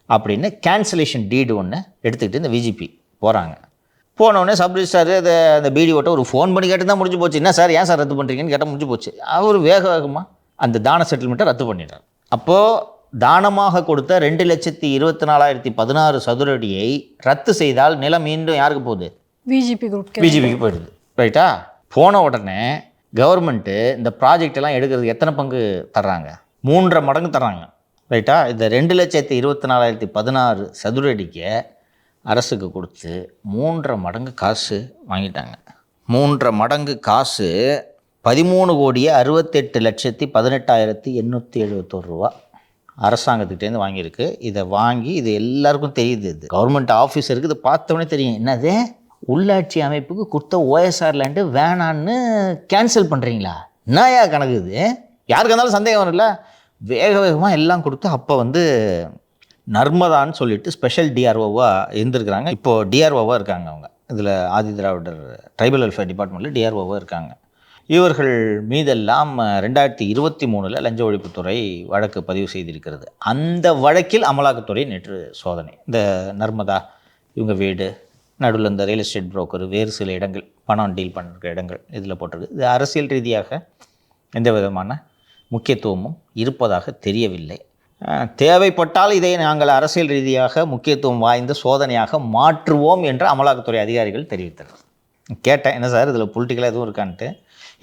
அப்படின்னு கேன்சலேஷன் டீடு ஒன்று எடுத்துக்கிட்டு இந்த விஜிபி போகிறாங்க. போனோடனே சப் ரிஜிஸ்ட்ரார் அந்த பிடிஓட்ட ஒரு ஃபோன் பண்ணி கேட்டு தான் முடிஞ்சு போச்சு. என்ன சார் ஏன் சார் ரத்து பண்ணுறீங்கன்னு கேட்டால் முடிஞ்சு போச்சு. அவர் வேகமாக அந்த தான செட்டில்மெண்ட்டை ரத்து பண்ணிடுறார். அப்போது தானமாக கொடுத்த 2,24,016 சதுர அடியை ரத்து செய்தால் நிலம் மீண்டும் யாருக்கு போகுது? பிஜேபிக்கு போயிடுது. ரைட்டா? போன உடனே கவர்மெண்ட்டு இந்த ப்ராஜெக்ட் எல்லாம் எடுக்கிறதுக்கு எத்தனை பங்கு தர்றாங்க? 3.5 மடங்கு தர்றாங்க. ரைட்டா? இந்த 2,24,016 சதுர அடிக்கு அரசுக்கு கொடுத்து 3.5 மடங்கு காசு வாங்கிட்டாங்க. 3.5 மடங்கு காசு 13,68,18,871 ரூபா அரசாங்கத்துக்கிட்டேருந்து வாங்கியிருக்கு. இதை வாங்கி இது எல்லாருக்கும் தெரியுது. இது கவர்மெண்ட் ஆஃபீஸருக்கு இதை பார்த்தோன்னே தெரியும். என்னது, உள்ளாட்சி அமைப்புக்கு கொடுத்த ஓஎஸ்ஆர் லேண்டு வேணான்னு கேன்சல் பண்ணுறீங்களா? என்னயா கணக்கு இது? யாருக்கு இருந்தாலும் சந்தேகம் வரும்ல. வேக வேகமாக எல்லாம் கொடுத்து அப்போ நர்மதான்னு சொல்லிட்டு ஸ்பெஷல் டிஆர்ஓவாக இருந்திருக்கிறாங்க. இப்போது டிஆர்ஓவாக இருக்காங்க அவங்க. இதில் ஆதி திராவிடர் ட்ரைபல் வெல்ஃபேர் டிபார்ட்மெண்ட்டில் டிஆர்ஓவாக இருக்காங்க. இவர்கள் மீதெல்லாம் 2023 லஞ்ச ஒழிப்புத்துறை வழக்கு பதிவு செய்திருக்கிறது. அந்த வழக்கில் அமலாக்கத்துறை நேற்று சோதனை. இந்த நர்மதா இவங்க வீடு நடுவில் இந்த ரியல் எஸ்டேட் புரோக்கர் வேறு சில இடங்கள் பணம் டீல் பண்ணுற இடங்கள் இதில் போட்டிருக்கு. இது அரசியல் ரீதியாக எந்த விதமான முக்கியத்துவமும் இருப்பதாக தெரியவில்லை. தேவைப்பட்டால் இதை நாங்கள் அரசியல் ரீதியாக முக்கியத்துவம் வாய்ந்த சோதனையாக மாற்றுவோம் என்று அமலாக்கத்துறை அதிகாரிகள் தெரிவித்தனர். கேட்டேன், என்ன சார் இதில் பொலிட்டிக்கலாக எதுவும் இருக்கான்ட்டு.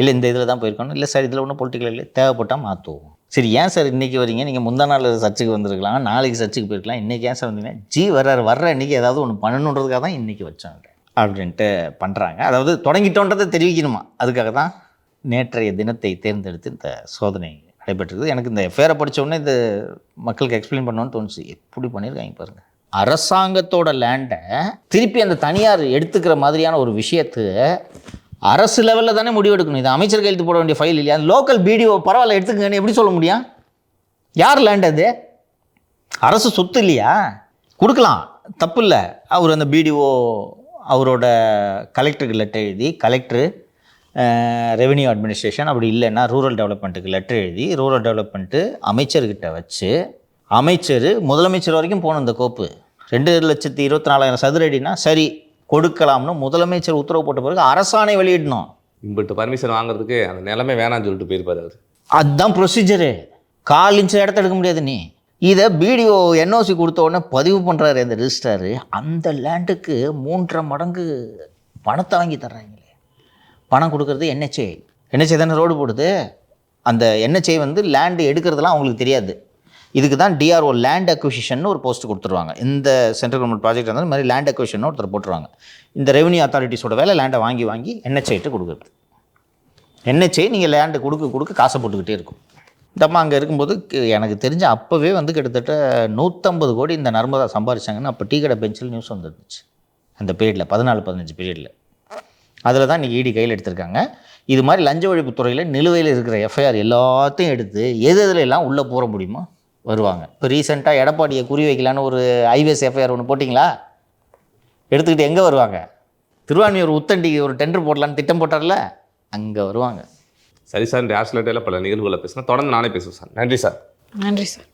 இல்லை இந்த இதில் தான் போயிருக்கணும். இல்லை சார் இதில் ஒன்றும் பொலிட்டிக்கல் இல்லை, தேவைப்பட்டால் மாற்றுவோம். சரி, ஏன் சார் இன்றைக்கி வரீங்க? நீங்கள் முந்தா நாள் சர்ச்சுக்கு வந்திருக்கலாம், நாளைக்கு சர்ச்சுக்கு போயிருக்கலாம், இன்றைக்கி ஏன் சார் வந்தீங்கன்னா வர்ற இன்றைக்கி ஏதாவது ஒன்று பண்ணணுன்றதுக்காக தான் இன்றைக்கி வச்சாங்க அப்படின்ட்டு பண்ணுறாங்க. அதாவது தொடங்கிட்டோன்றதை தெரிவிக்கணுமா, அதுக்காக தான் நேற்றைய தினத்தை தேர்ந்தெடுத்து இந்த சோதனை நடைபெற்றிருக்கு. எனக்கு இந்த எஃப்ஐஆரை படித்தோடனே இந்த மக்களுக்கு எக்ஸ்பிளைன் பண்ணணும்னு தோணுச்சு. எப்படி பண்ணியிருக்காங்க பாருங்கள். அரசாங்கத்தோட லேண்டை திருப்பி அந்த தனியார் எடுத்துக்கிற மாதிரியான ஒரு விஷயத்தை அரசு லெவலில் தானே முடிவெடுக்கணும். இது அமைச்சர் கையெழுத்து போட வேண்டிய ஃபைல் இல்லையா? லோக்கல் பிடிஓ பரவாயில்ல எடுத்துக்கங்கன்னு எப்படி சொல்ல முடியும்? யார் லேண்ட் அது? அரசு சொத்து இல்லையா? கொடுக்கலாம், தப்பு இல்லை. அவர் அந்த பிடிஓ அவரோட கலெக்டருக்கு லெட்டர் எழுதி, கலெக்டரு ரெவென்யூ அட்மினிஸ்ட்ரேஷன், அப்படி இல்லைன்னா ரூரல் டெவலப்மெண்ட்டுக்கு லெட்டர் எழுதி, ரூரல் டெவலப்மெண்ட்டு அமைச்சர்கிட்ட வச்சு, அமைச்சர் முதலமைச்சர் வரைக்கும் போகணும். இந்த கோப்பு 2,24,000 சதுர அடினா சரி கொடுக்கலாம்னு முதலமைச்சர் உத்தரவு போட்ட பிறகு அரசாணை வெளியிடணும். இம்பிட்டு பர்மிஷன் வாங்குறதுக்கு அந்த நிலைமை வேணாம்னு சொல்லிட்டு போயிருப்பாரு அவர். அதுதான் ப்ரொசீஜரு. 1/4 இன்ச் இடத்த எடுக்க முடியாது. நீ இதை பிடிஓ என்ஓசி கொடுத்த உடனே பதிவு பண்ணுறாரு அந்த ரிஜிஸ்ட்ராரு. அந்த லேண்டுக்கு 3.5 மடங்கு பணத்தை வாங்கி தர்றாங்களே. பணம் கொடுக்குறது என்ஹெச்ஏ தானே ரோடு போடுது. அந்த என்ஹெச்ஏ லேண்டு எடுக்கிறதுலாம் அவங்களுக்கு தெரியாது. இதுக்கு தான் டிஆர்ஓ லேண்ட் அக்விசிஷன் ஒரு போஸ்ட் கொடுத்துருவாங்க. இந்த சென்ட்ரல் கவர்மெண்ட் ப்ராஜெக்ட் இருந்தாலும் மாதிரி லேண்ட் அக்விசிஷன் ஒருத்தர் போட்டுருவாங்க. இந்த ரெவன்யூ அத்தாரிட்டிஸோட வேலை லேண்டை வாங்கி என்ஹெச்ஐட்டு கொடுக்குறது. என்ஹெச்ஐ நீங்கள் லேண்டு கொடுக்க காசை போட்டுக்கிட்டே இருக்கும். இந்த அம்மா அங்கே இருக்கும்போது எனக்கு தெரிஞ்ச அப்போவே கிட்டத்தட்ட 150 கோடி இந்த நர்மதா சம்பாரிச்சாங்கன்னு அப்போ டீ கடை பெஞ்சில் நியூஸ் வந்துருந்துச்சு. அந்த பீரியடில் 14-15 பீரியடில். அதில் தான் இன்றைக்கி இடி கையில் எடுத்திருக்காங்க. இது மாதிரி லஞ்ச ஒழிப்புத்துறையில் நிலுவையில் இருக்கிற எஃப்ஐஆர் எல்லாத்தையும் எடுத்து எதில் எல்லாம் உள்ளே போட முடியுமோ வருவாங்க. இப்போ ரீசெண்டாக எடப்பாடியை குறி வைக்கலான்னு ஒரு ஐவேஸ் எஃப்ஐஆர் ஒன்று போட்டிங்களா? எடுத்துக்கிட்டு எங்கே வருவாங்க? திருவான்மியூர் உத்தண்டிக்கு ஒரு டெண்டர் போடலான்னு திட்டம் போட்டார்ல, அங்கே வருவாங்க. சரி சார், இந்த ஆஸ்லேட்டில் பல நிகழ்வுகளை பேசினா தொடர்ந்து நானே பேசுவேன் சார். நன்றி சார். நன்றி சார்.